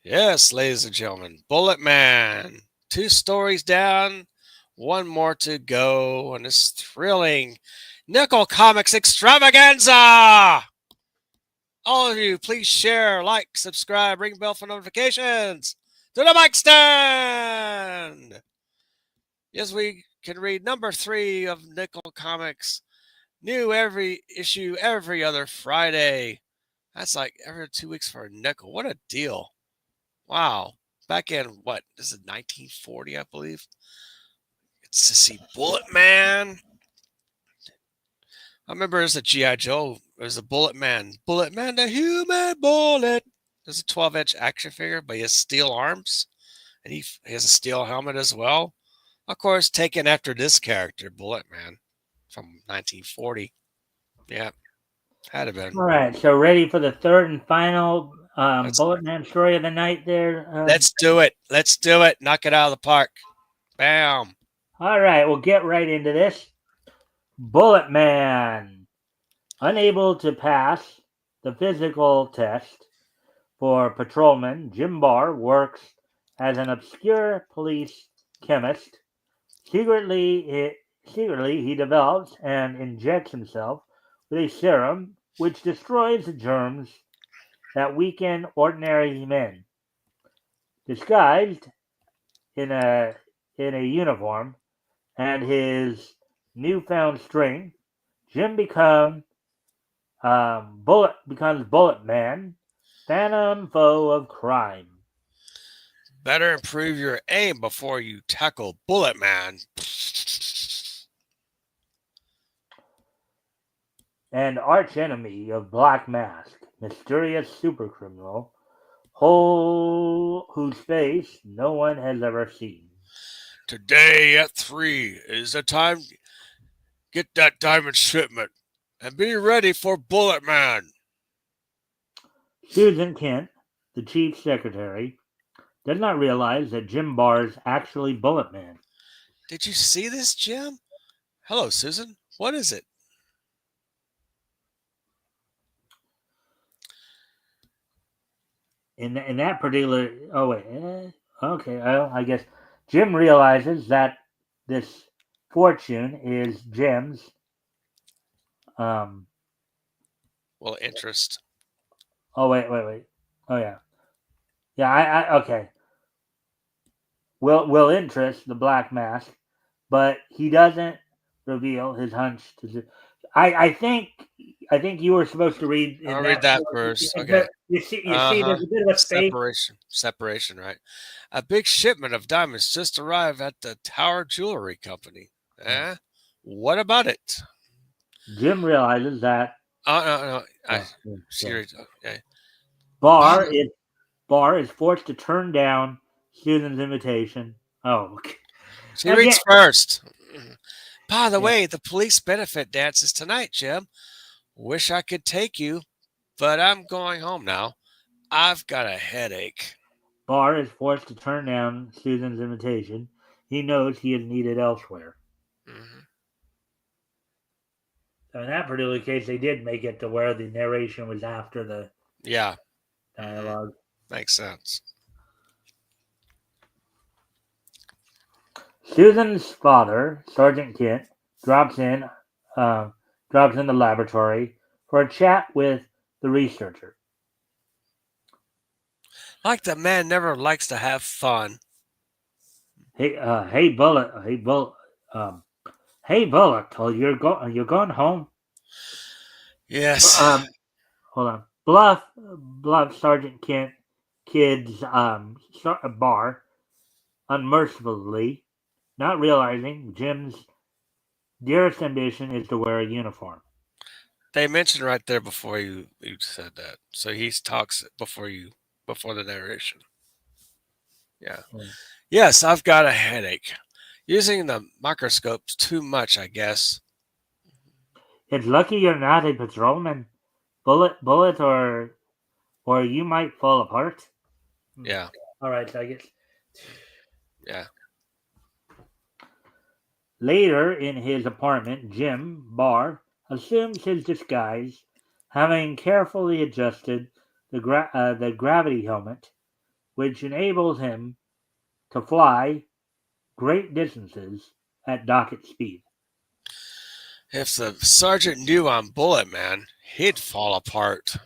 Yes, ladies and gentlemen, Bullet Man. 2 stories down, 1 more to go on this thrilling Nickel Comics extravaganza. All of you, please share, like, subscribe, ring bell for notifications to the Mikestand. Yes, we can read number 3 of Nickel Comics. New every issue, every other Friday. That's like every 2 weeks for a nickel. What a deal. Wow. Back in, what, this is 1940, I believe. It's to see Bullet Man. I remember as a G.I. Joe, there's a Bullet Man. Bullet Man, the human bullet. There's a 12-inch action figure, but he has steel arms. And he has a steel helmet as well. Of course, taken after this character, Bullet Man, from 1940. Yeah, had to been. All right, so ready for the third and final Bullet Man story of the night there? Let's do it. Let's do it. Knock it out of the park. Bam. All right, we'll get right into this. Bullet Man. Unable to pass the physical test for patrolman, Jim Barr works as an obscure police chemist. Secretly, he develops and injects himself with a serum which destroys the germs that weaken ordinary men. Disguised in a uniform and his newfound strength, Jim becomes Bullet Man, phantom foe of crime. Better improve your aim before you tackle Bullet Man. And archenemy of Black Mask, mysterious supercriminal, whose face no one has ever seen. Today at 3 is the time. Get that diamond shipment and be ready for Bullet Man. Susan Kent, the chief secretary, does not realize that Jim Barr's actually Bullet Man. Did you see this, Jim? Hello, Susan. What is it? In that particular, oh wait, okay, I guess Jim realizes that this fortune is Jim's. Um, Well, interest. oh wait, oh yeah, I okay. Will interest the Black Mask, but he doesn't reveal his hunch to. I think you were supposed to read in I'll read that. that first. Okay. You see, Uh-huh. there's a bit of a space. Separation, right? A big shipment of diamonds just arrived at the Tower Jewelry Company. Eh? What about it? Jim realizes that Oh, no. I uh, see. yeah. Okay. Barr is Barr is forced to turn down Susan's invitation. Oh, okay. She Again, reads first. By the yeah. way, the police benefit dance is tonight, Jim. Wish I could take you, but I'm going home now. I've got a headache. Barr is forced to turn down Susan's invitation. He knows he is needed elsewhere. Hmm. So in that particular case, they did make it to where the narration was after the Yeah. Hmm. dialogue. Makes sense. Susan's father, Sergeant Kent, drops in, uh, drops in the laboratory for a chat with the researcher. Like the man never likes to have fun. Hey, Bullet, um, hey, Bullet, you're going home. Yes. Um, hold on, bluff, Sergeant Kent, kid's bar, unmercifully, not realizing Jim's dearest ambition is to wear a uniform. They mentioned right there before you said that. So he talks before the narration. Yeah. Hmm. Yes, I've got a headache. Using the microscope's too much, I guess. It's lucky you're not a patrolman. Bullet, or you might fall apart. Hmm. Yeah. All right, so I guess Yeah. later in his apartment, Jim Barr assumes his disguise, having carefully adjusted the gravity helmet, which enables him to fly great distances at docket speed. If the sergeant knew I'm Bullet Man, he'd fall apart.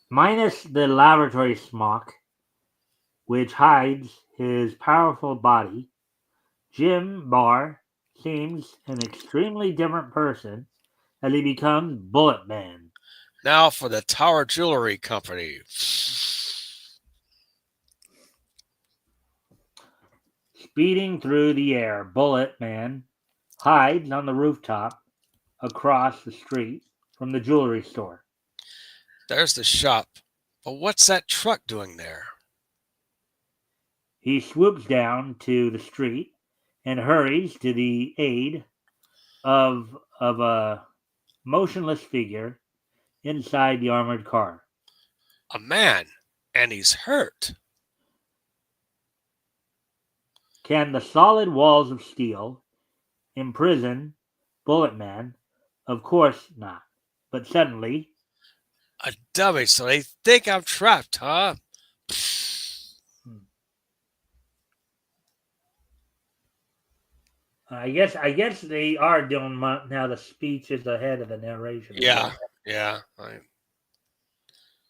Minus the laboratory smock, which hides his powerful body, Jim Barr seems an extremely different person as he becomes Bullet Man. Now for the Tower Jewelry Company. Speeding through the air, Bullet Man hides on the rooftop across the street from the jewelry store. There's the shop. But what's that truck doing there? He swoops down to the street and hurries to the aid of a motionless figure inside the armored car. A man. And he's hurt. Can the solid walls of steel imprison Bullet Man? Of course not. But suddenly, A dummy, so they think I'm trapped, huh? I guess they are doing now. The speech is ahead of the narration. Yeah, yeah. All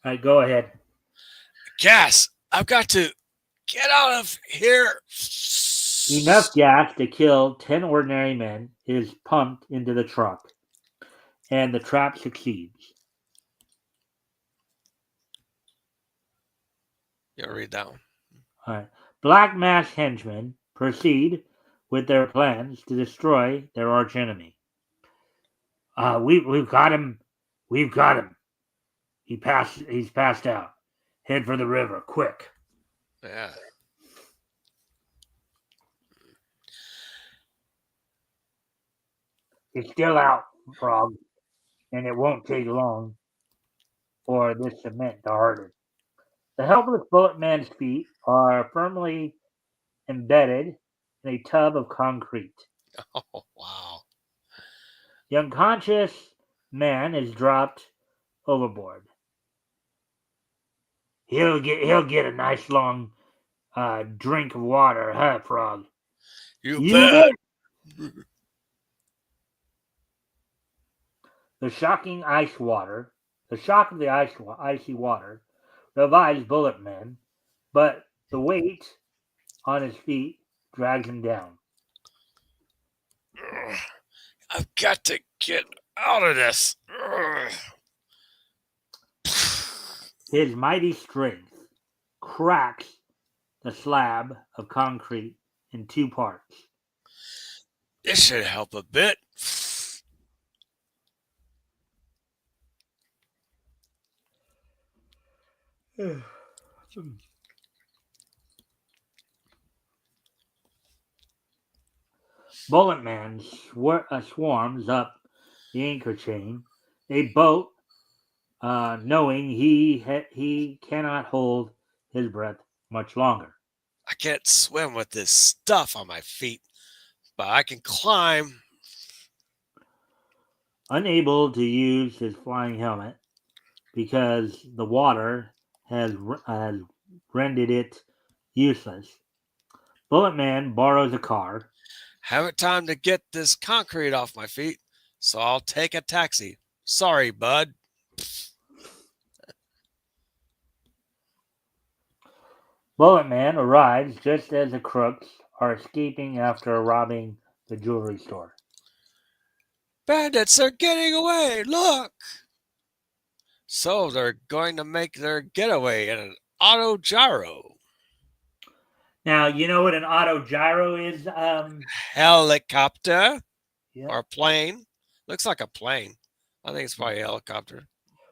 right, go ahead. Gas! I've got to get out of here. Enough gas to kill 10 ordinary men is pumped into the truck, and the trap succeeds. Yeah, read that one. All right. Black Mask henchmen proceed with their plans to destroy their archenemy. We've got him. We've got him. He's passed out. Head for the river, quick. Yeah. He's still out, Frog, and it won't take long for this cement to harden. The helpless Bullet Man's feet are firmly embedded in a tub of concrete. Oh, wow. The unconscious man is dropped overboard. He'll get a nice long drink of water, huh, Frog? You bet. The shock of the icy water revives Bullet Man, but the weight on his feet drags him down. I've got to get out of this. His mighty strength cracks the slab of concrete in two parts. This should help a bit. Bullet Man swarms up the anchor chain, a boat, knowing he cannot hold his breath much longer. I can't swim with this stuff on my feet, but I can climb. Unable to use his flying helmet because the water has rendered it useless, Bullet Man borrows a car. Haven't time to get this concrete off my feet, so I'll take a taxi. Sorry, bud. Bullet Man arrives just as the crooks are escaping after robbing the jewelry store. Bandits are getting away, look! So they're going to make their getaway in an auto gyro. Now, you know what an auto gyro is? Helicopter Yeah. or plane. Looks like a plane. I think it's probably a helicopter.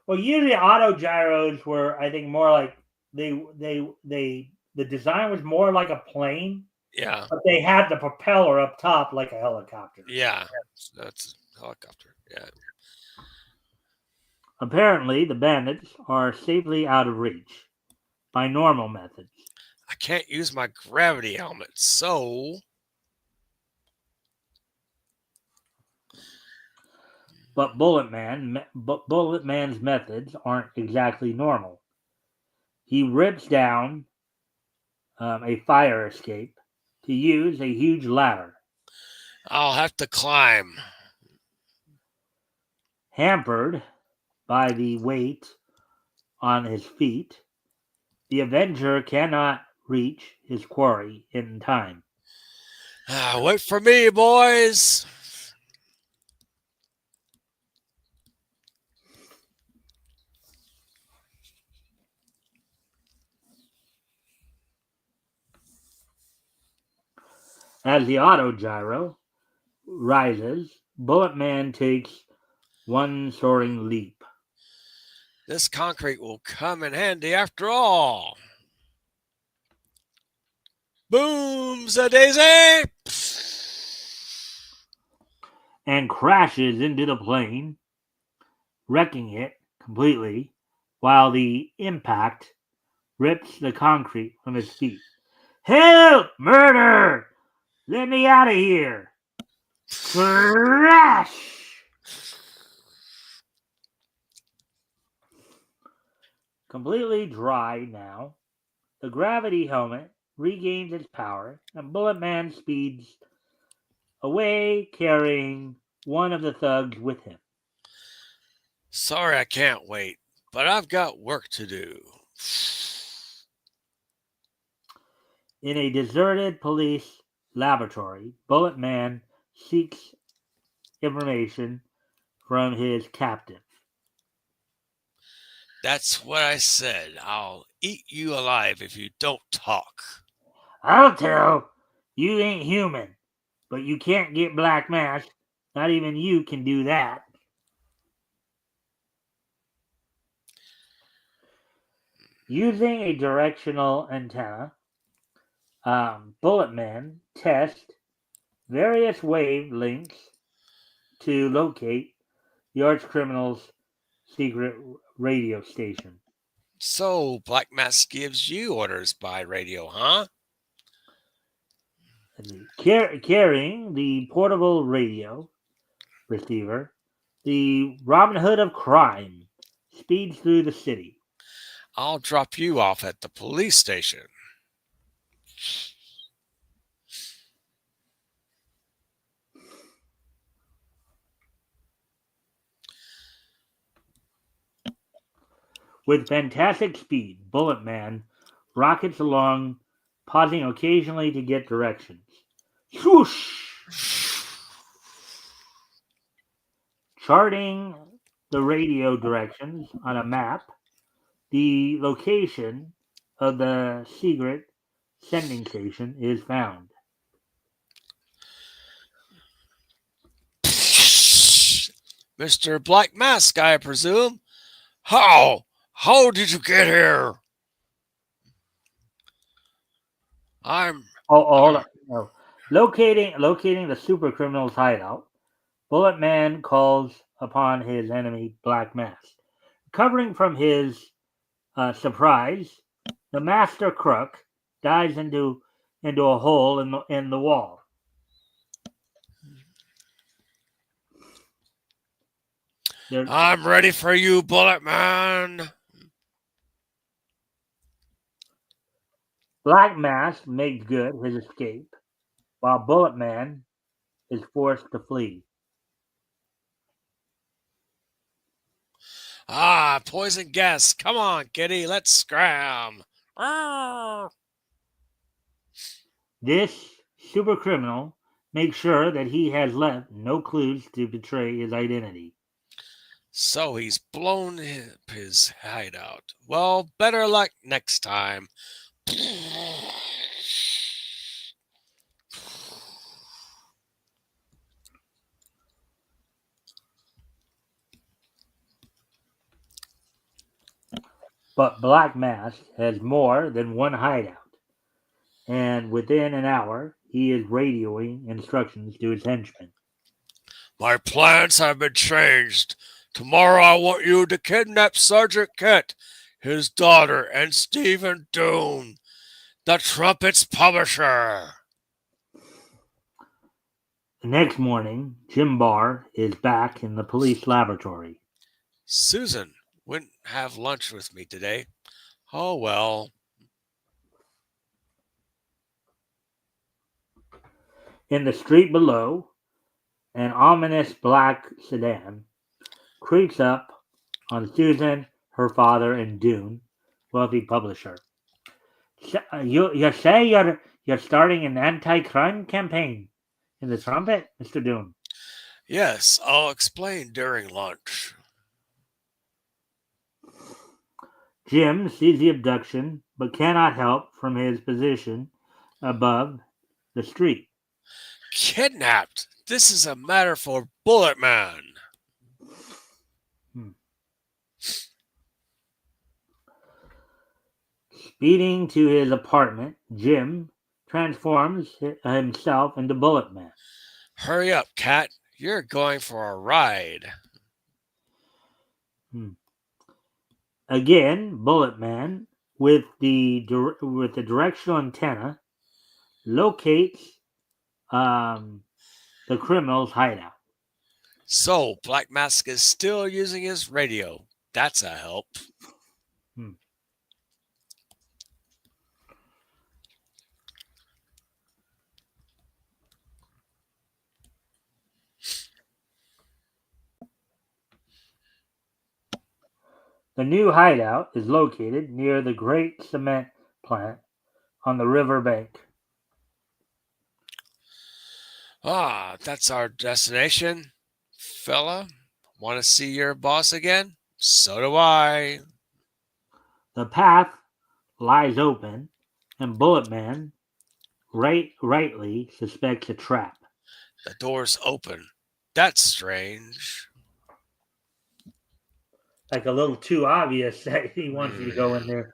Well, usually auto gyros were, I think, more like the design was more like a plane. Yeah. But they had the propeller up top like a helicopter. Yeah. That's a helicopter. Yeah. Apparently, the bandits are safely out of reach by normal methods. I can't use my gravity helmet, so... But Bullet Man's methods aren't exactly normal. He rips down a fire escape to use a huge ladder. I'll have to climb. Hampered by the weight on his feet, the Avenger cannot reach his quarry in time. Wait for me, boys. As the auto gyro rises, Bullet Man takes one soaring leap. This concrete will come in handy after all. Boom-a-daisy! And crashes into the plane, wrecking it completely, while the impact rips the concrete from his feet. Help! Murder! Let me out of here! Crash! Completely dry now, the gravity helmet regains its power, and Bullet Man speeds away carrying one of the thugs with him. Sorry I can't wait, but I've got work to do. In a deserted police laboratory, Bullet Man seeks information from his captive. That's what I said. I'll eat you alive if you don't talk. I'll tell you ain't human, but you can't get Black Mask. Not even you can do that. Using a directional antenna, Bullet Man tests various wavelengths to locate the arch criminal's secret radio station. So, Black Mask gives you orders by radio, huh? Carrying the portable radio receiver, the Robin Hood of crime speeds through the city. I'll drop you off at the police station. With fantastic speed, Bullet Man rockets along, pausing occasionally to get directions. Swoosh! Charting the radio directions on a map, the location of the secret sending station is found. Mr. Black Mask, I presume? How? How did you get here? I'm Hold on. No. Locating the super criminal's hideout, Bullet Man calls upon his enemy Black Mask. Recovering from his surprise, the master crook dives into a hole in the wall. I'm ready for you, Bullet Man. Black Mask makes good his escape, while Bullet Man is forced to flee. Ah, poison gas. Come on, kitty, let's scram. Arr! This super criminal makes sure that he has left no clues to betray his identity. So he's blown his hideout. Well, better luck next time. But Black Mask has more than one hideout, and within an hour he is radioing instructions to his henchmen. My plans have been changed. Tomorrow I want you to kidnap Sergeant Kent, his daughter, and Stephen Doone, the Trumpet's publisher. The next morning, Jim Barr is back in the police laboratory. Susan wouldn't have lunch with me today. Oh well. In the street below, an ominous black sedan creeps up on Susan, her father, and Doone, wealthy publisher. You say you're starting an anti-crime campaign in the Trumpet, Mr. Doone? Yes, I'll explain during lunch. Jim sees the abduction but cannot help from his position above the street. Kidnapped? This is a matter for Bullet Man. Speeding to his apartment, Jim transforms himself into Bullet Man. Hurry up, Cat. You're going for a ride. Again, Bullet Man, with the directional antenna, locates the criminal's hideout. So, Black Mask is still using his radio. That's a help. Hmm. The new hideout is located near the great cement plant on the river bank. Ah, that's our destination. Fella, want to see your boss again? So do I. The path lies open, and Bulletman rightly suspects a trap. The door's open. That's strange. Like a little too obvious that he wants you to go in there.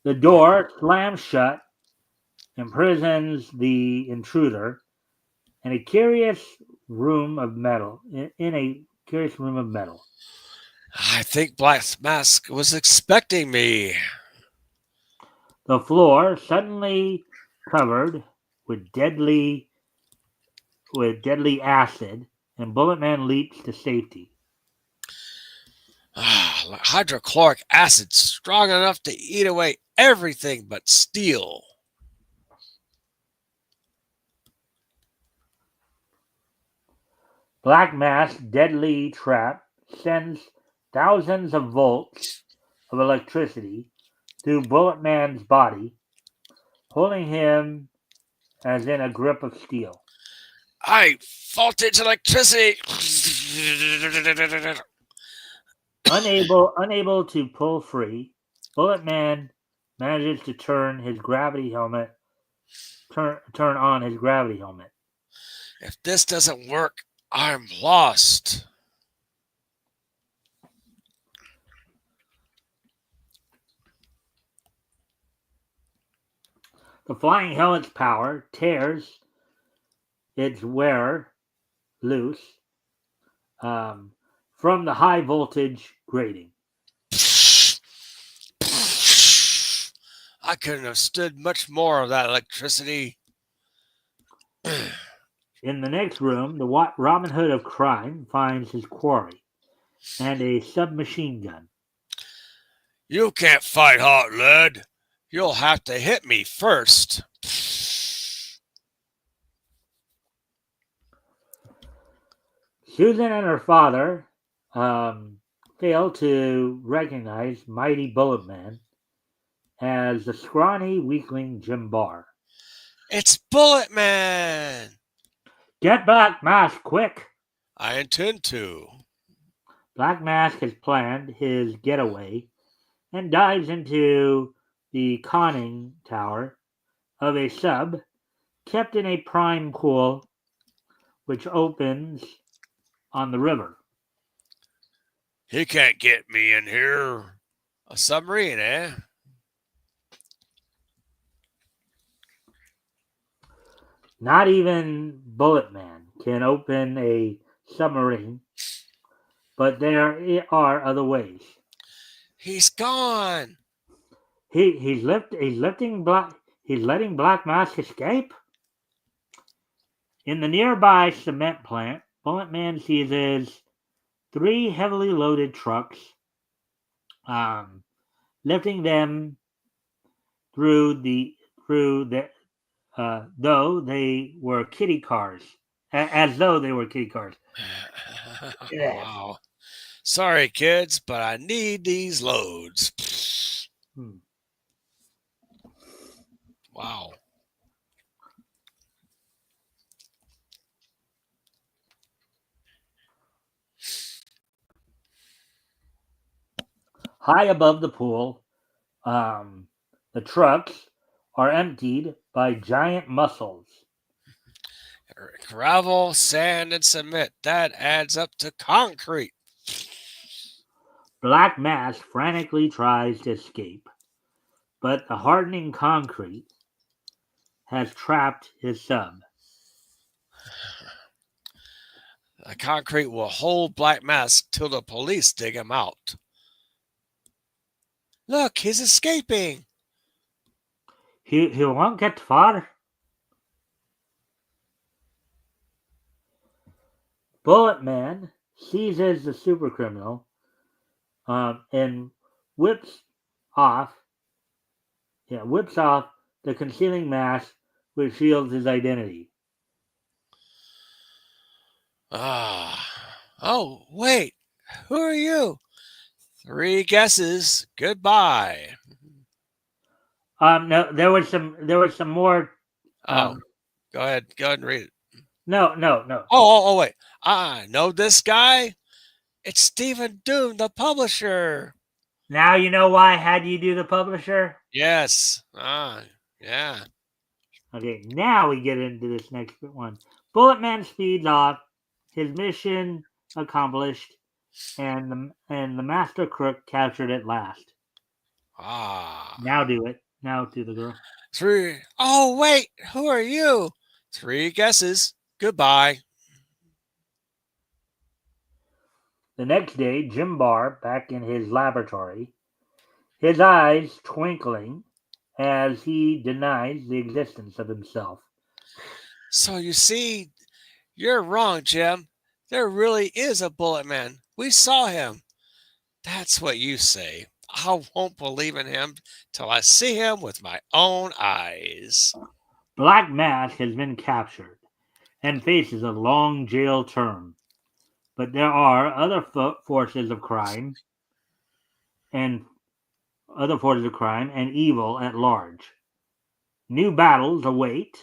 The door slams shut, imprisons the intruder in a curious room of metal. In a curious room of metal. I think Black Mask was expecting me. The floor suddenly covered with deadly acid, and Bulletman leaps to safety. Hydrochloric acid strong enough to eat away everything but steel. Black Mask's deadly trap sends thousands of volts of electricity through Bulletman's body, holding him as in a grip of steel. Voltage electricity. Unable to pull free, Bulletman manages to turn on his gravity helmet. If this doesn't work, I'm lost. The flying helmet's power tears its wearer loose from the high voltage grating. I couldn't have stood much more of that electricity. In the next room, the Robin Hood of crime finds his quarry and a submachine gun. You can't fight hot lead. You'll have to hit me first. Susan and her father fail to recognize Mighty Bulletman as the scrawny weakling Jim Barr. It's Bulletman! Get Black Mask, quick! I intend to. Black Mask has planned his getaway and dives into the conning tower of a sub kept in a prime pool which opens on the river. He can't get me in here. A submarine, eh? Not even Bulletman can open a submarine, but there are other ways. He's gone. He's letting Black Mask escape. In the nearby cement plant, Bulletman seizes 3 heavily loaded trucks, lifting them through the though they were kitty cars, as though they were kitty cars. Yeah. Wow. Sorry, kids, but I need these loads. Wow. High above the pool, the trucks are emptied by giant mussels. Gravel, sand, and cement. That adds up to concrete. Black Mask frantically tries to escape, but the hardening concrete has trapped his sub. The concrete will hold Black Mask till the police dig him out. Look, he's escaping. He won't get far. Bullet Man seizes the super criminal and whips off whips off the concealing mask which shields his identity. Oh, wait. Who are you? 3 guesses. Goodbye. No, there was some more. Oh, Um, go ahead. Go ahead and read it. no. Wait. I know this guy. It's Stephen Doom, the publisher. Now you know why I had you do the publisher. Yes. Yeah. Okay, now we get into this next one. Bullet Man speeds off, his mission accomplished, and the master crook captured at last. Ah. Now do it. Now to the girl. 3. Oh, wait. Who are you? 3 guesses. Goodbye. The next day, Jim Barr, back in his laboratory, his eyes twinkling as he denies the existence of himself. So you see, you're wrong, Jim. There really is a Bullet Man. We saw him. That's what you say. I won't believe in him till I see him with my own eyes. Black Mask has been captured and faces a long jail term. But there are forces of crime and evil at large. New battles await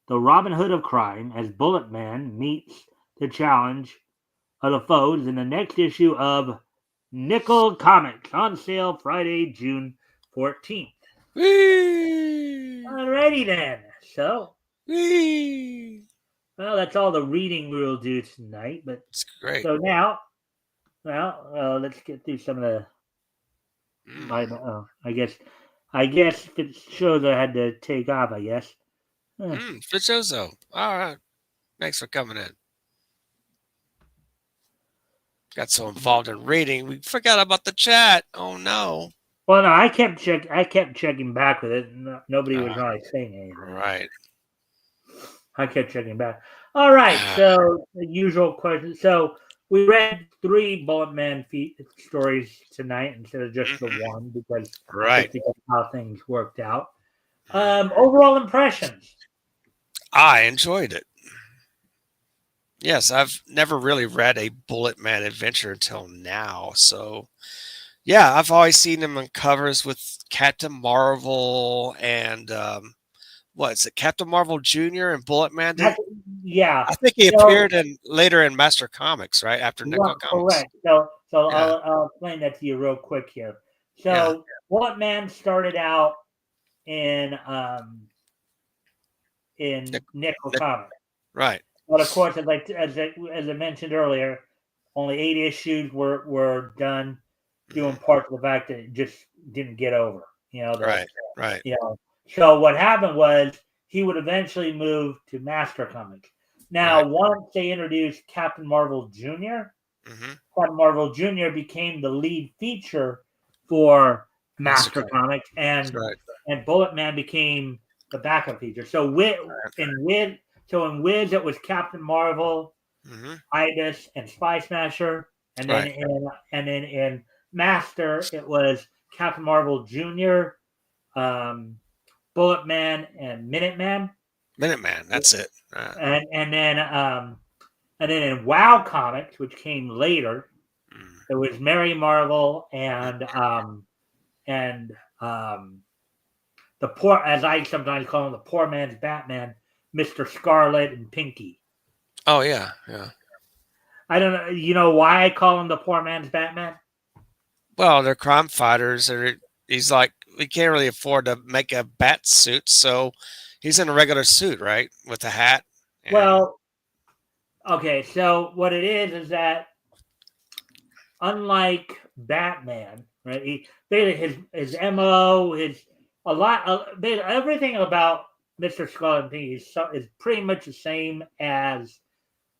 the Robin Hood of crime as Bullet Man meets the challenge of the foes in the next issue of Nickel Comics, on sale Friday, June 14th. Whee! Alrighty then. So, Whee! well, that's all the reading we'll do tonight. But It's great. so now, let's get through some of the. I guess if it shows I had to take off. I guess. Fitchozo. All right. Thanks for coming in. Got so involved in reading, we forgot about the chat. Oh no. Well, no, I kept checking back with it. Nobody was really saying anything. Right. I kept checking back. All right, so the usual question. So we read 3 Bullet Man stories tonight instead of just the one because how things worked out. Overall impressions. I enjoyed it. Yes, I've never really read a Bullet Man adventure until now. So, yeah, I've always seen him on covers with Captain Marvel and what is it, Captain Marvel Jr. and Bullet Man? Yeah, I think he appeared later in Master Comics, right after Nickel Comics. Correct. So I'll explain that to you real quick here. So Bullet Man started out in Nickel Comics, right? But of course, as I mentioned earlier, only 8 issues were done, due in part to the fact that it just didn't get over. Right. So what happened was he would eventually move to Master Comics. Now, once they introduced Captain Marvel Jr., Captain Marvel Jr. became the lead feature for Master Comics, and Bullet Man became the backup feature. So in Wiz, it was Captain Marvel, Ibis, and Spy Smasher, and then in Master it was Captain Marvel Jr., Bullet Man, and Minuteman. That's it. And then in WoW Comics, which came later, it was Mary Marvel and the poor, as I sometimes call him, the poor man's Batman, Mr. Scarlet and Pinky. Oh yeah. I don't know. You know why I call him the poor man's Batman? Well, they're crime fighters. He's like, we can't really afford to make a bat suit, so he's in a regular suit, right, with a hat. Well, okay. So what it is that unlike Batman, right? His MO, everything about Mr. Scarlet and Pinky is pretty much the same as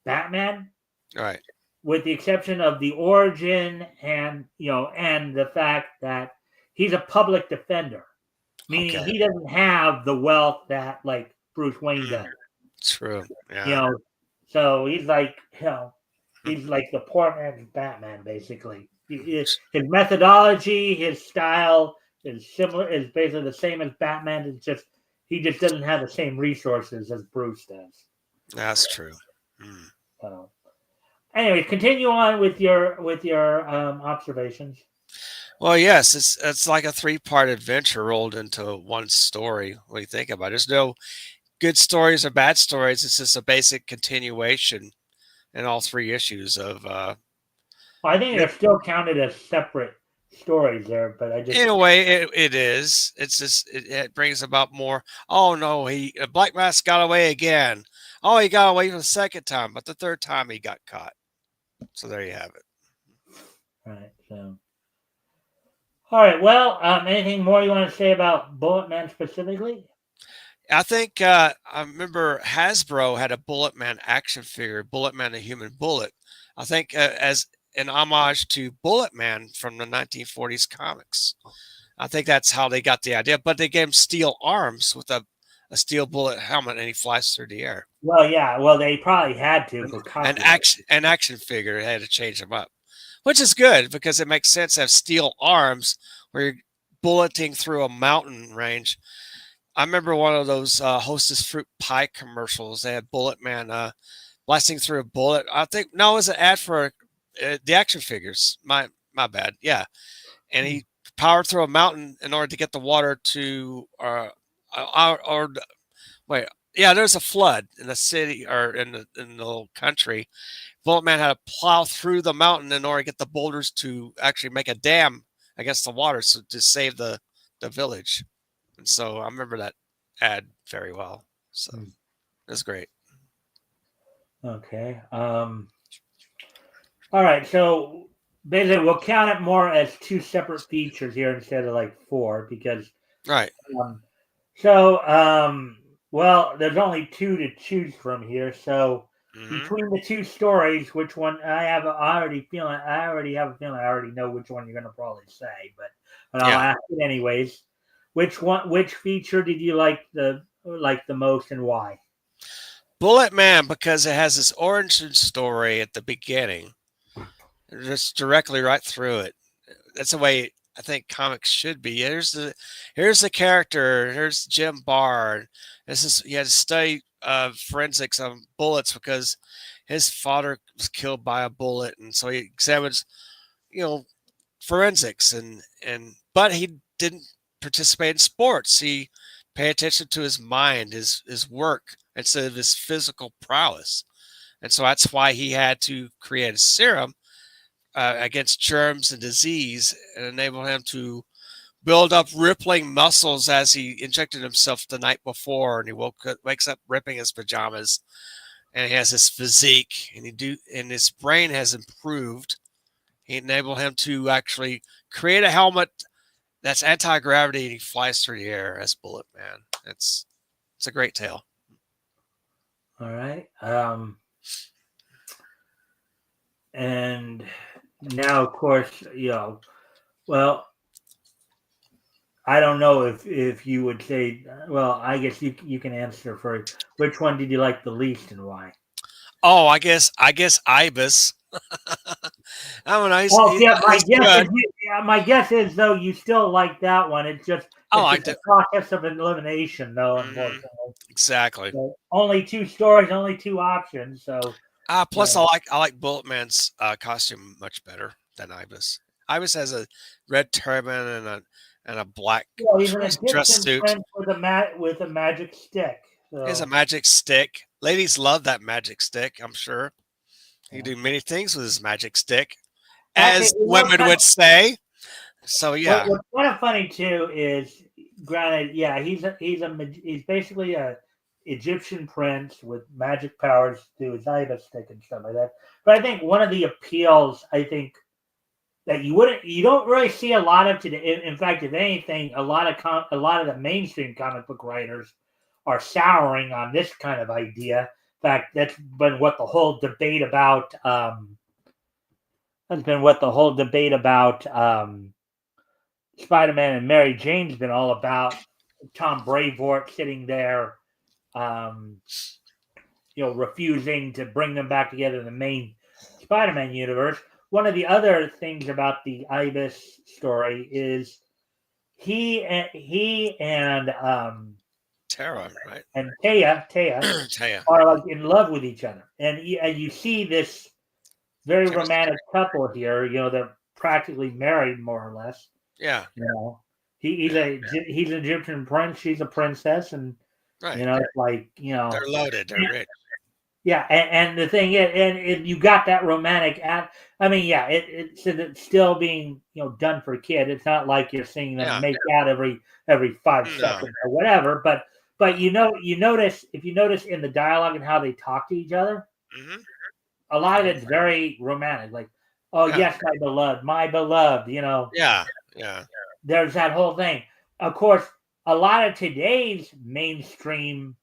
Batman, right? With the exception of the origin and the fact that he's a public defender, meaning he doesn't have the wealth that like Bruce Wayne does. True. Yeah. So he's like He's like the poor man's Batman, basically. His methodology, his style is similar. Is basically the same as Batman. It's just he just doesn't have the same resources as Bruce does. That's true. So, anyway, continue on with your observations. Well, yes, it's like a 3-part adventure rolled into one story. What do you think about it? There's no good stories or bad stories. It's just a basic continuation in all 3 issues of. Well, I think they're still counted as separate stories there, but I just In a way, it is. It's just it brings about more. Oh no, Black Mask got away again. Oh, he got away for the second time, but the third time he got caught. So there you have it. right. So, all right. Well, anything more you want to say about Bullet Man specifically? I think I remember Hasbro had a Bullet Man action figure, Bullet Man the Human Bullet. I think as an homage to Bullet Man from the 1940s comics. I think that's how they got the idea. But they gave him steel arms with a steel bullet helmet, and he flies through the air. Well, yeah. Well, they probably had to for copyright. An action figure, they had to change them up, which is good because it makes sense to have steel arms where you're bulleting through a mountain range. I remember one of those Hostess fruit pie commercials. They had Bullet Man blasting through a bullet. I think no, it was an ad for the action figures. My bad. Yeah, and he powered through a mountain in order to get the water to wait. Yeah, there's a flood in the city or in the country. Bullet Man had to plow through the mountain in order to get the boulders to actually make a dam against the water, so to save the village. And so I remember that ad very well. So it's great. Okay. All right. So basically, we'll count it more as 2 separate features here instead of like 4 because. Right. Well, there's only 2 to choose from here. So between the 2 stories, which one I already have a feeling I already know which one you're going to probably say, but I'll ask it anyways. Which feature did you like the most and why? Bullet Man, because it has this origin story at the beginning, just directly right through it. That's the way I think comics should be. Here's the character. Here's Jim Barr. He had to study forensics on bullets because his father was killed by a bullet, and so he examines, forensics but he didn't participate in sports. He paid attention to his mind, his work, instead of his physical prowess. And so that's why he had to create a serum against germs and disease and enable him to build up rippling muscles as he injected himself the night before, and he wakes up ripping his pajamas, and he has his physique, and his brain has improved. He enabled him to actually create a helmet that's anti-gravity, and he flies through the air as Bullet Man. It's a great tale. All right. And now, of course, well, I don't know if you would say, well, I guess you can answer first. Which one did you like the least and why? Oh, I guess Ibis. My guess is though you still like that one. It's just a process of elimination, though. Unfortunately, exactly. So only 2 stories, only 2 options. So plus, I like Bullet Man's costume much better than Ibis. Ibis has a red turban and a black dress suit with a magic stick. So. He has a magic stick. Ladies love that magic stick, I'm sure. He can do many things with his magic stick, as women would say. So yeah. What's kind of funny too is, granted, yeah, he's basically a Egyptian prince with magic powers through his Ibis stick and stuff like that. But I think one of the appeals, that you don't really see a lot of today. In fact, if anything, a lot of the mainstream comic book writers are souring on this kind of idea. In fact, that's been what the whole debate about. Spider-Man and Mary Jane's been all about. Tom Brevoort sitting there, refusing to bring them back together in the Spider-Man universe. One of the other things about the Ibis story is he and Tara, right? and Taya Taya. are like in love with each other, and you see this very Chemistry. romantic couple here. You know, they're practically married more or less. Yeah. You know, he's an Egyptian prince, she's a princess, and Right. you know, it's like They're loaded. They're rich. yeah, and the thing is, and you got that romantic I mean, yeah, it's still being done for a kid. It's not like you're seeing them Yeah. make out every 5 seconds or whatever. But you notice if you notice in the dialogue and how they talk to each other, a lot of it's very romantic. Like, oh yes, my beloved. Yeah. There's that whole thing. Of course, a lot of today's mainstream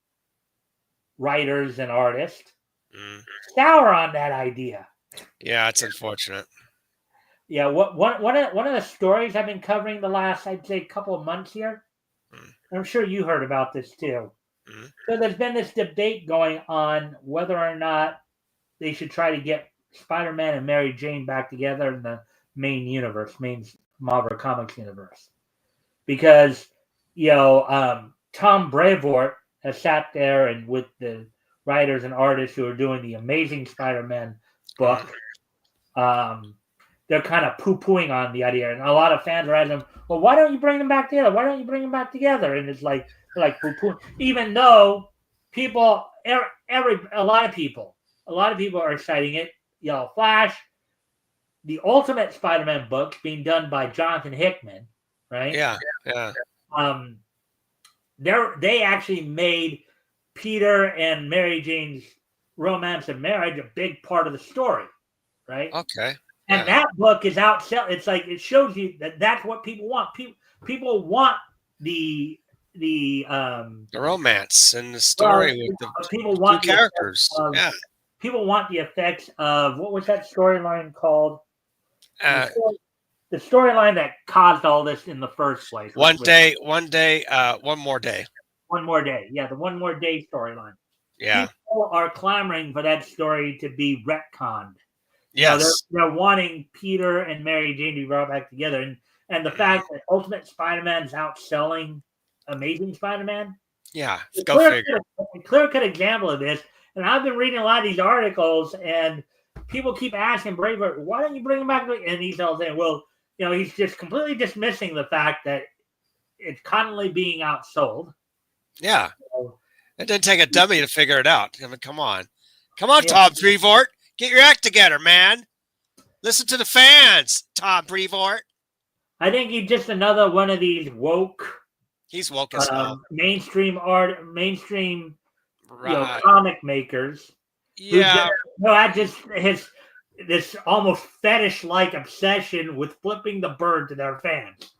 writers and artists sour on that idea. Yeah, it's unfortunate. Yeah, one of the stories I've been covering the last, I'd say, couple of months here. I'm sure you heard about this too. So there's been this debate going on whether or not they should try to get Spider-Man and Mary Jane back together in the main Marvel Comics universe, because Tom Brevoort has sat there and with the writers and artists who are doing the Amazing Spider-Man book, they're kind of poo-pooing on the idea, and a lot of fans are asking, well, why don't you bring them back together? Why don't you bring them back together? And it's like they're like poo-pooing, even though a lot of people are citing it. Flash, the Ultimate Spider-Man book being done by Jonathan Hickman, right? Yeah. They actually made Peter and Mary Jane's romance and marriage a big part of the story, right? Okay. And that book is outsell. It's like it shows you that that's what people want. People want the romance and the story with the people want two characters. People want the effects of what was that storyline called? The storyline that caused all this in the first place. One more day. One more day. Yeah, the one more day storyline. Yeah. People are clamoring for that story to be retconned. Yes. They're wanting Peter and Mary Jane to be brought back together. And the fact that Ultimate Spider-Man is outselling Amazing Spider-Man. Yeah, go figure. A clear-cut example of this. And I've been reading a lot of these articles, and people keep asking Braveheart, why don't you bring him back? And he's all saying, well, he's just completely dismissing the fact that it's constantly being outsold. Yeah. It didn't take a dummy to figure it out. I mean, come on. Tom Brevoort. Get your act together, man. Listen to the fans, Tom Brevoort. I think he's just another one of these woke. He's woke as hell. Mainstream right. Comic makers. Yeah. This almost fetish-like obsession with flipping the bird to their fans.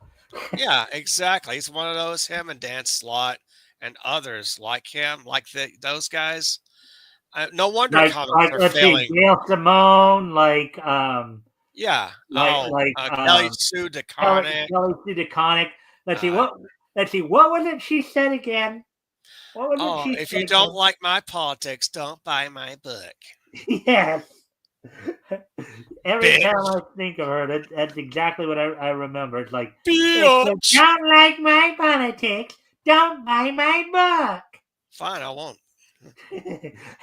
Yeah, exactly. He's one of those, him and Dan Slott and others like him, like those guys. No wonder comics are failing. Gail Simone, Kelly Sue DeConnick. Kelly Sue DeConnick. Let's see what was it she said again? What was it she if said you don't like my politics, don't buy my book. Yes. Every time I think of her, that's exactly what I remember. It's like, if you don't like my politics, don't buy my book. Fine, I won't.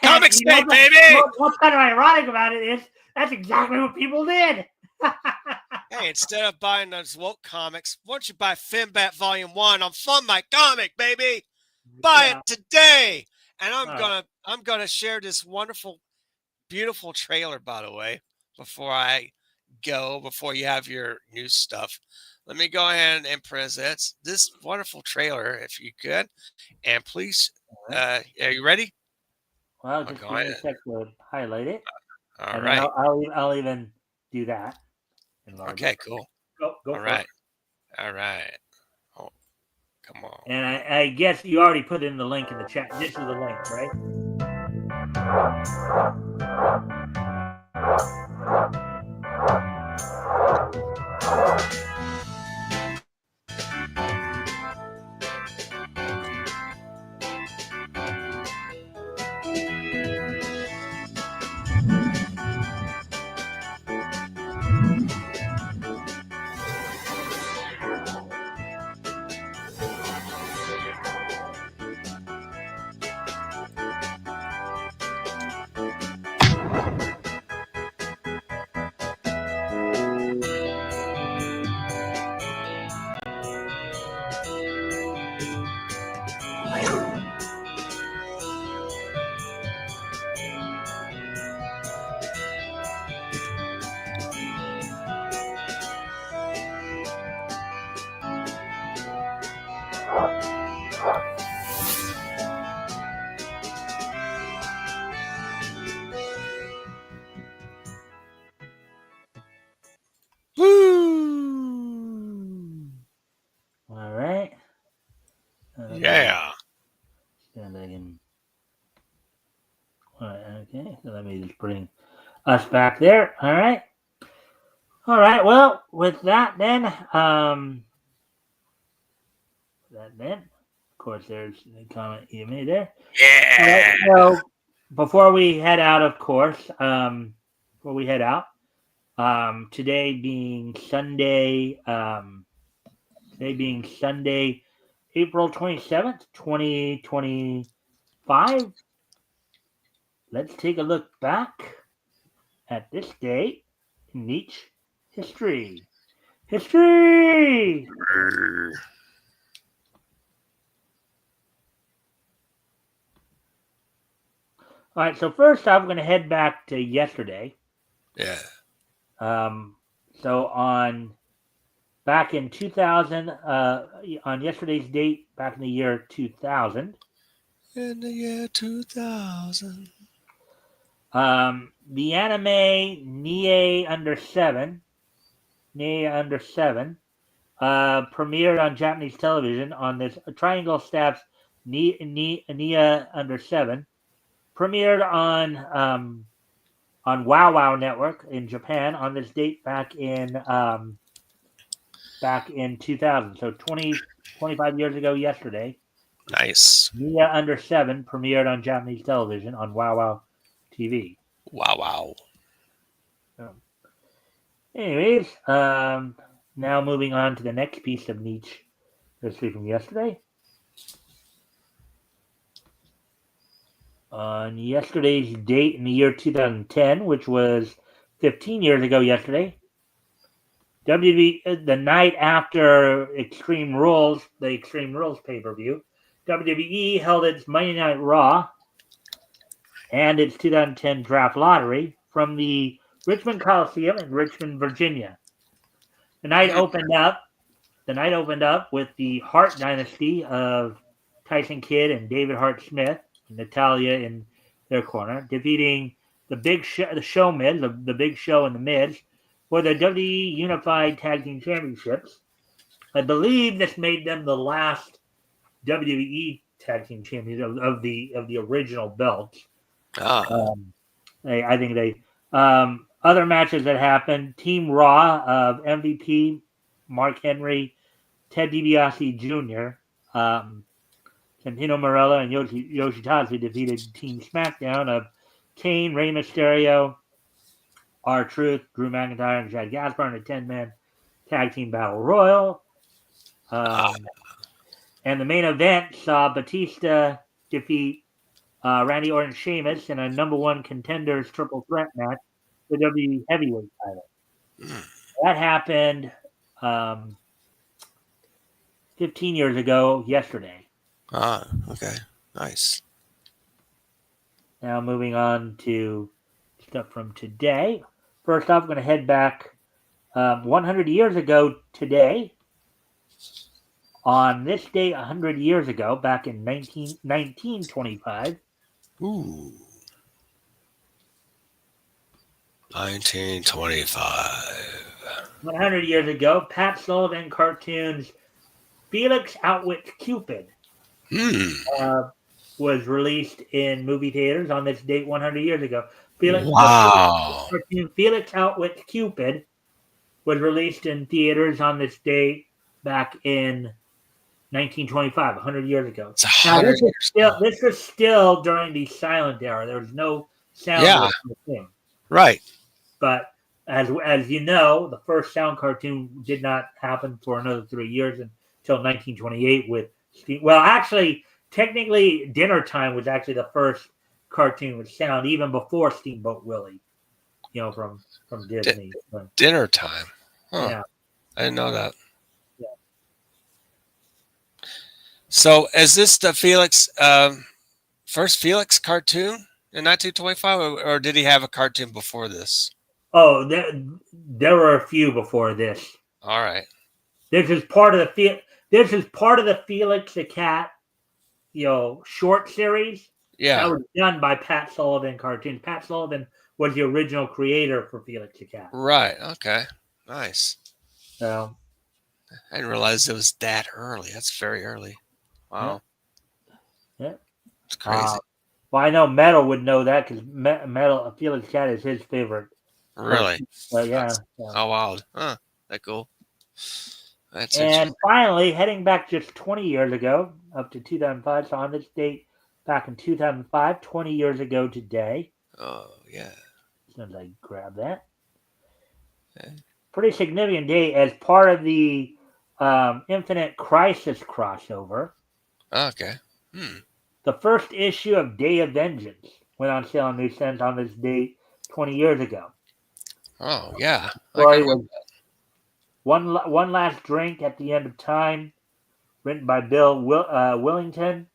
Comic State, baby! What's kind of ironic about it is that's exactly what people did. Hey, instead of buying those woke comics, why don't you buy Finbat Volume 1 on Fun My Comic, baby? Buy it today! And I'm gonna share this wonderful, beautiful trailer, by the way, before you have your new stuff. Let me go ahead and present this wonderful trailer, if you could. And please, are you ready? Well, just give me a sec to highlight it. All right. I'll even do that. Okay, cool. Go All right. All right. Oh, come on. And I guess you already put in the link in the chat. This is the link, right? us back there. All right. All right. Well, with that then, of course, there's the comment you made there. All right. Yeah. So before we head out, of course, before we head out, today being Sunday, April 27th, 2025. Let's take a look back at this day in Nietzsche history. History! All right, so first off, I'm going to head back to yesterday. Yeah. So back in 2000, on yesterday's date, back in the year 2000, In the year 2000. the anime Nie Under 7, premiered on Japanese television on this Triangle Staff's Nia Under 7, premiered on Wow Wow Network in Japan on this date back in 2000. So 25 years ago yesterday, Nice. Nia Under 7 premiered on Japanese television on Wow Wow TV. Wow, wow. Anyways, now moving on to the next piece of Nietzsche history from yesterday. On yesterday's date in the year 2010, which was 15 years ago yesterday, WWE, the night after the Extreme Rules pay-per-view, WWE held its Monday Night Raw and its 2010 draft lottery from the Richmond Coliseum in Richmond, Virginia. The night opened up with the Hart dynasty of Tyson Kidd and David Hart Smith, and Natalia in their corner, defeating the Big Show and the Miz for the WWE Unified Tag Team Championships. I believe this made them the last WWE Tag Team Champions of the original belts. I think they other matches that happened: Team Raw of MVP Mark Henry, Ted DiBiase Jr., Santino Marella, and Yoshitatsu defeated Team SmackDown of Kane, Rey Mysterio, R-Truth, Drew McIntyre, and Chad Gaspar in a 10-man tag team battle royal. And the main event saw Batista defeat Randy Orton Sheamus in a number one contenders triple threat match for the WWE Heavyweight title. That happened 15 years ago yesterday. Okay. Nice. Now moving on to stuff from today. First off, I'm going to head back 100 years ago today. On this day, 100 years ago, back in 1925. Ooh. 1925. 100 years ago, Pat Sullivan cartoons Felix Outwits Cupid was released in movie theaters on this date 100 years ago. Cartoon Felix Outwits Cupid was released in theaters on this date back in 1925, 100 years ago. Now, this was still during the silent era. There was no sound thing. Right. But as you know, the first sound cartoon did not happen for another 3 years until 1928 with well, actually, technically, Dinner Time was actually the first cartoon with sound, even before Steamboat Willie, from Disney. Dinner Time. Huh. Yeah. I didn't know that. Yeah. So, is this the first Felix cartoon in 1925, or did he have a cartoon before this? Oh, there were a few before this. All right. This is part of the Felix the Cat, short series. Yeah. That was done by Pat Sullivan Cartoons. Pat Sullivan was the original creator for Felix the Cat. Right. Okay. Nice. So, I didn't realize it was that early. That's very early. Wow. Yeah. It's crazy. Well, I know Metal would know that because Metal Felix Cat is his favorite Really? cartoon. But yeah. That's So. oh wild. Huh. That cool. That's And interesting. finally, heading back just 20 years ago, up to 2005. So on this date, back in 2005, 20 years ago today. Oh yeah. As soon as I grab that, Okay. pretty significant day as part of the Infinite Crisis crossover. Okay. Hmm. The first issue of Day of Vengeance went on sale on newsstands on this date 20 years ago. Oh yeah. I can Story remember. was one last drink at the end of time, written by Bill Willington,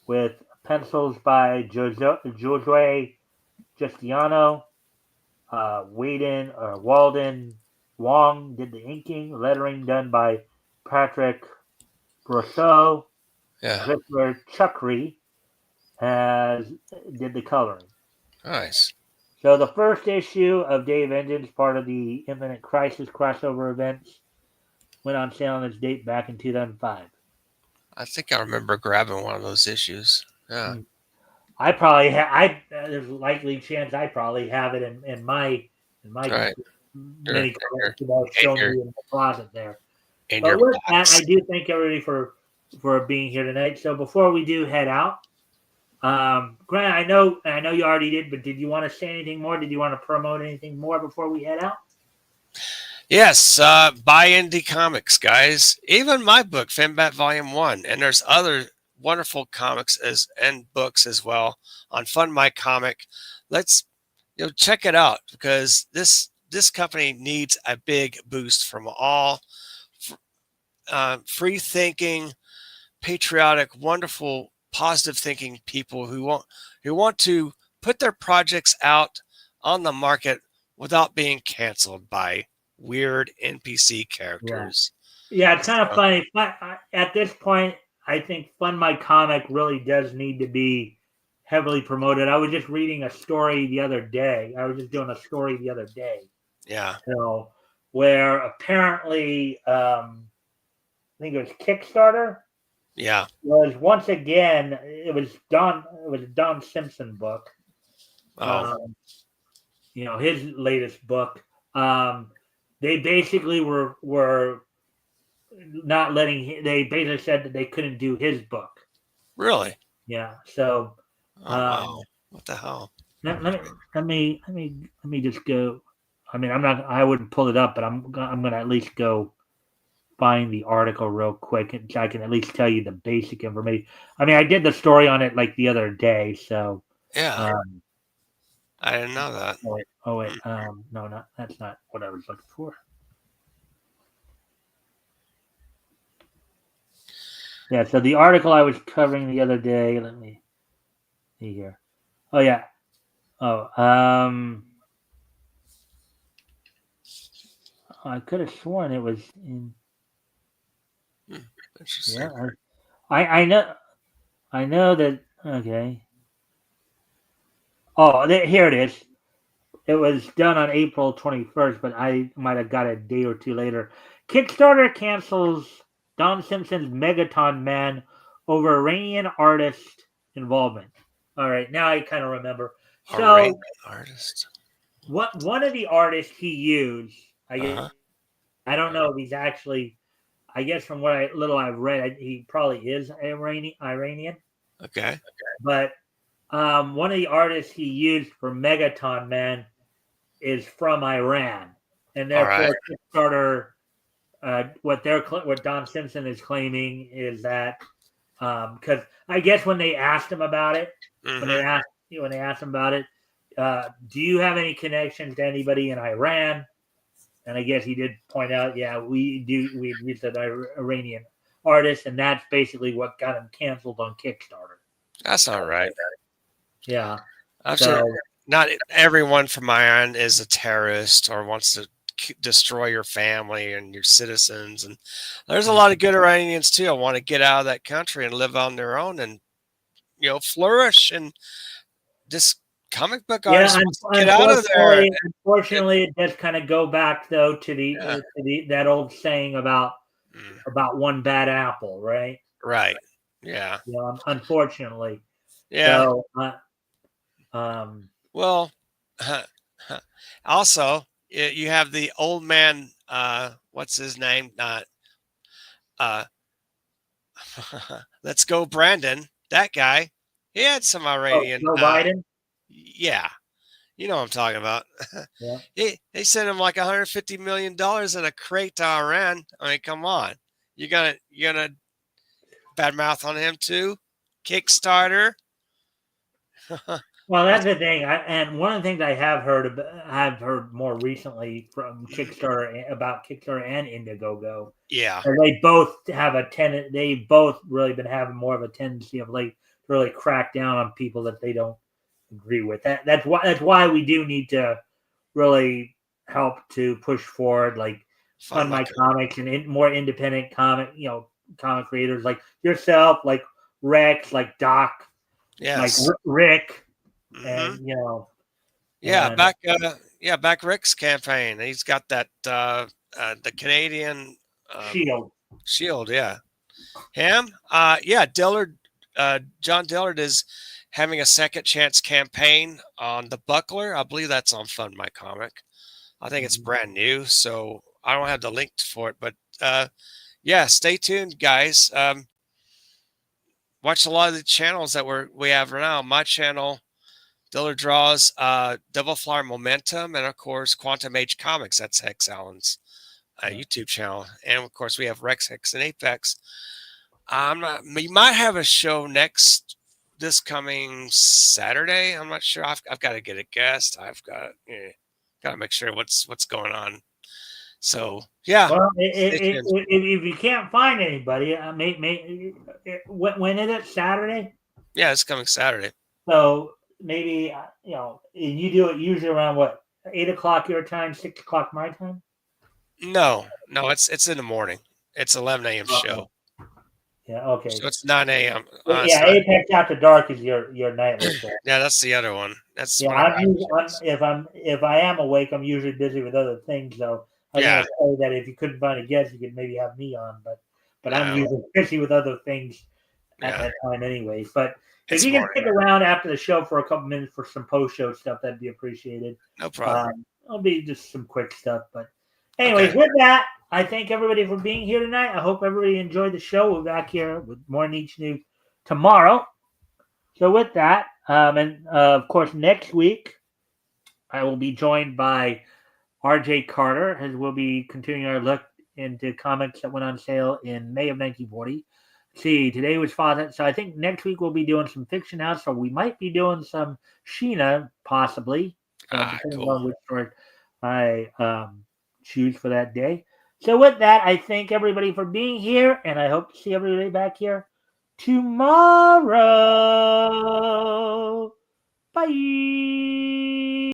with pencils by Josue Justiano. Walden Wong did the inking, lettering done by Patrick Brosseau, and Yeah. Christopher Chuckry has did the coloring. Nice. So the first issue of Day of Vengeance, part of the Infinite Crisis crossover events, went on sale on its date back in 2005. I think I remember grabbing one of those issues. Yeah. I probably there's a likely chance I probably have it in my Right. Sure. mini collection I've In shown your you in the closet there. in But your with that, I box. do thank everybody for being here tonight. So before we do head out, Grant, I know you already did, but did you want to say anything more? Did you want to promote anything more before we head out? Yes, buy indie comics, guys. Even my book, Finbat Volume 1, and there's other wonderful comics and books as well on Fund My Comic. Let's check it out because this company needs a big boost from all free thinking, patriotic, wonderful, positive thinking people who want to put their projects out on the market without being canceled by weird NPC Yeah. characters. Yeah, it's kind of So, funny. At this point, I think Fund My Comic really does need to be heavily promoted. I was just reading a story the other day. I was just doing a story the other day. yeah, So, where apparently, I think it was Kickstarter yeah. was once again it was a Don Simpson book. Oh, Um, his latest book. Um, they basically were not letting. They basically said that they couldn't do his book. really? Yeah. So Oh, wow. um, What the hell? let me just go. I mean, I wouldn't pull it up, but I'm gonna at least go find the article real quick, and so I can at least tell you the basic information. I mean, I did the story on it like the other day, so. Yeah, Um, I didn't know that. oh wait, no, not that's not what I was looking for. Yeah, so the article I was covering the other day. Let me see here. Oh yeah. Oh, I could have sworn it was in. Hmm, Yeah, interesting. I know that. Okay. Oh, here it is. It was done on April 21st, but I might have got it a day or two later. Kickstarter cancels Don Simpson's Megaton Man over Iranian artist involvement. All right, now I kind of remember. Iranian So, artist. what one of the artists he used, Uh-huh. I don't know if he's actually. I guess from what I've read, he probably is Iranian. Okay. But one of the artists he used for Megaton Man is from Iran, and All right. therefore Kickstarter, what Don Simpson is claiming is that because I guess when they asked him about it, Mm-hmm. when they asked him about it, do you have any connections to anybody in Iran? And I guess he did point out, yeah, we do. We used an Iranian artist, and that's basically what got him canceled on Kickstarter. That's all right. Yeah. I'm sure So not everyone from Iran is a terrorist or wants to destroy your family and your citizens. And there's a lot of good Iranians too. I want to get out of that country and live on their own and flourish. And this comic book yeah, artist wants to get out of there. And unfortunately, it does kind of go back though to yeah, that old saying about mm, one bad apple, right? right. Yeah, Unfortunately. Yeah. So, um, Well, also you have the old man. What's his name? Uh, let's go, Brandon. That guy. He had some oh, Iranian. Joe Biden. Yeah, you know what I'm talking about. Yeah. They sent him like $150 million in a crate to Iran. I mean, come on. You gonna badmouth on him too? Kickstarter. Well, that's the thing. And one of the things have heard more recently from Kickstarter about Kickstarter and Indiegogo, Yeah. they both have a tendency. They both really been having more of a tendency of late to really crack down on people that they don't agree with. That's why we do need to really help to push forward, like Fun Fund my My Comics and more independent comic creators like yourself, like Rex, like Doc, like Yes. Rick, Hmm. and Yeah, and back Rick's campaign. He's got that the Canadian Shield. shield. Yeah, him. Yeah, Dillard. John Dillard is having a second chance campaign on the Buckler. I believe that's on Fund My Comic. I think it's brand new, so I don't have the link for it. But yeah, stay tuned, guys. Watch a lot of the channels that we have right now. My channel, Diller Draws, Devil Flower Momentum, and of course Quantum Age Comics. That's Hex Allen's YouTube channel, and of course we have Rex, Hex, and Apex. I'm not. We might have a show this coming Saturday. I'm not sure. I've got to get a guest. I've got to make sure what's going on. So yeah, Well, stay tuned. if you can't find anybody, when is it? Saturday? Yeah, it's coming Saturday. So maybe you do it usually around what, 8 o'clock your time, 6 o'clock my time. No, it's in the morning. It's 11 a.m. show. Yeah. Okay. So it's 9 a.m. It's Yeah, not. Apex After Dark is your nightly show. Yeah, that's the other one. That's Yeah, one of our. if I am awake, I'm usually busy with other things. So I was Yeah. gonna say that if you couldn't find a guest, you could maybe have me on, but I'm No. usually busy with other things at Yeah. that time, anyways. But if It's you can morning. stick around after the show for a couple minutes for some post-show stuff, that'd be appreciated. No problem. It'll be just some quick stuff. But anyways, Okay. with that, I thank everybody for being here tonight. I hope everybody enjoyed the show. We're back here with more Niche News tomorrow. So with that, and of course next week, I will be joined by R.J. Carter, as we'll be continuing our look into comics that went on sale in May of 1940. See, today was Fawcett, so I think next week we'll be doing some fiction out, so we might be doing some Sheena, possibly, depending Cool. on which story I choose for that day. So with that, I thank everybody for being here, and I hope to see everybody back here tomorrow. Bye.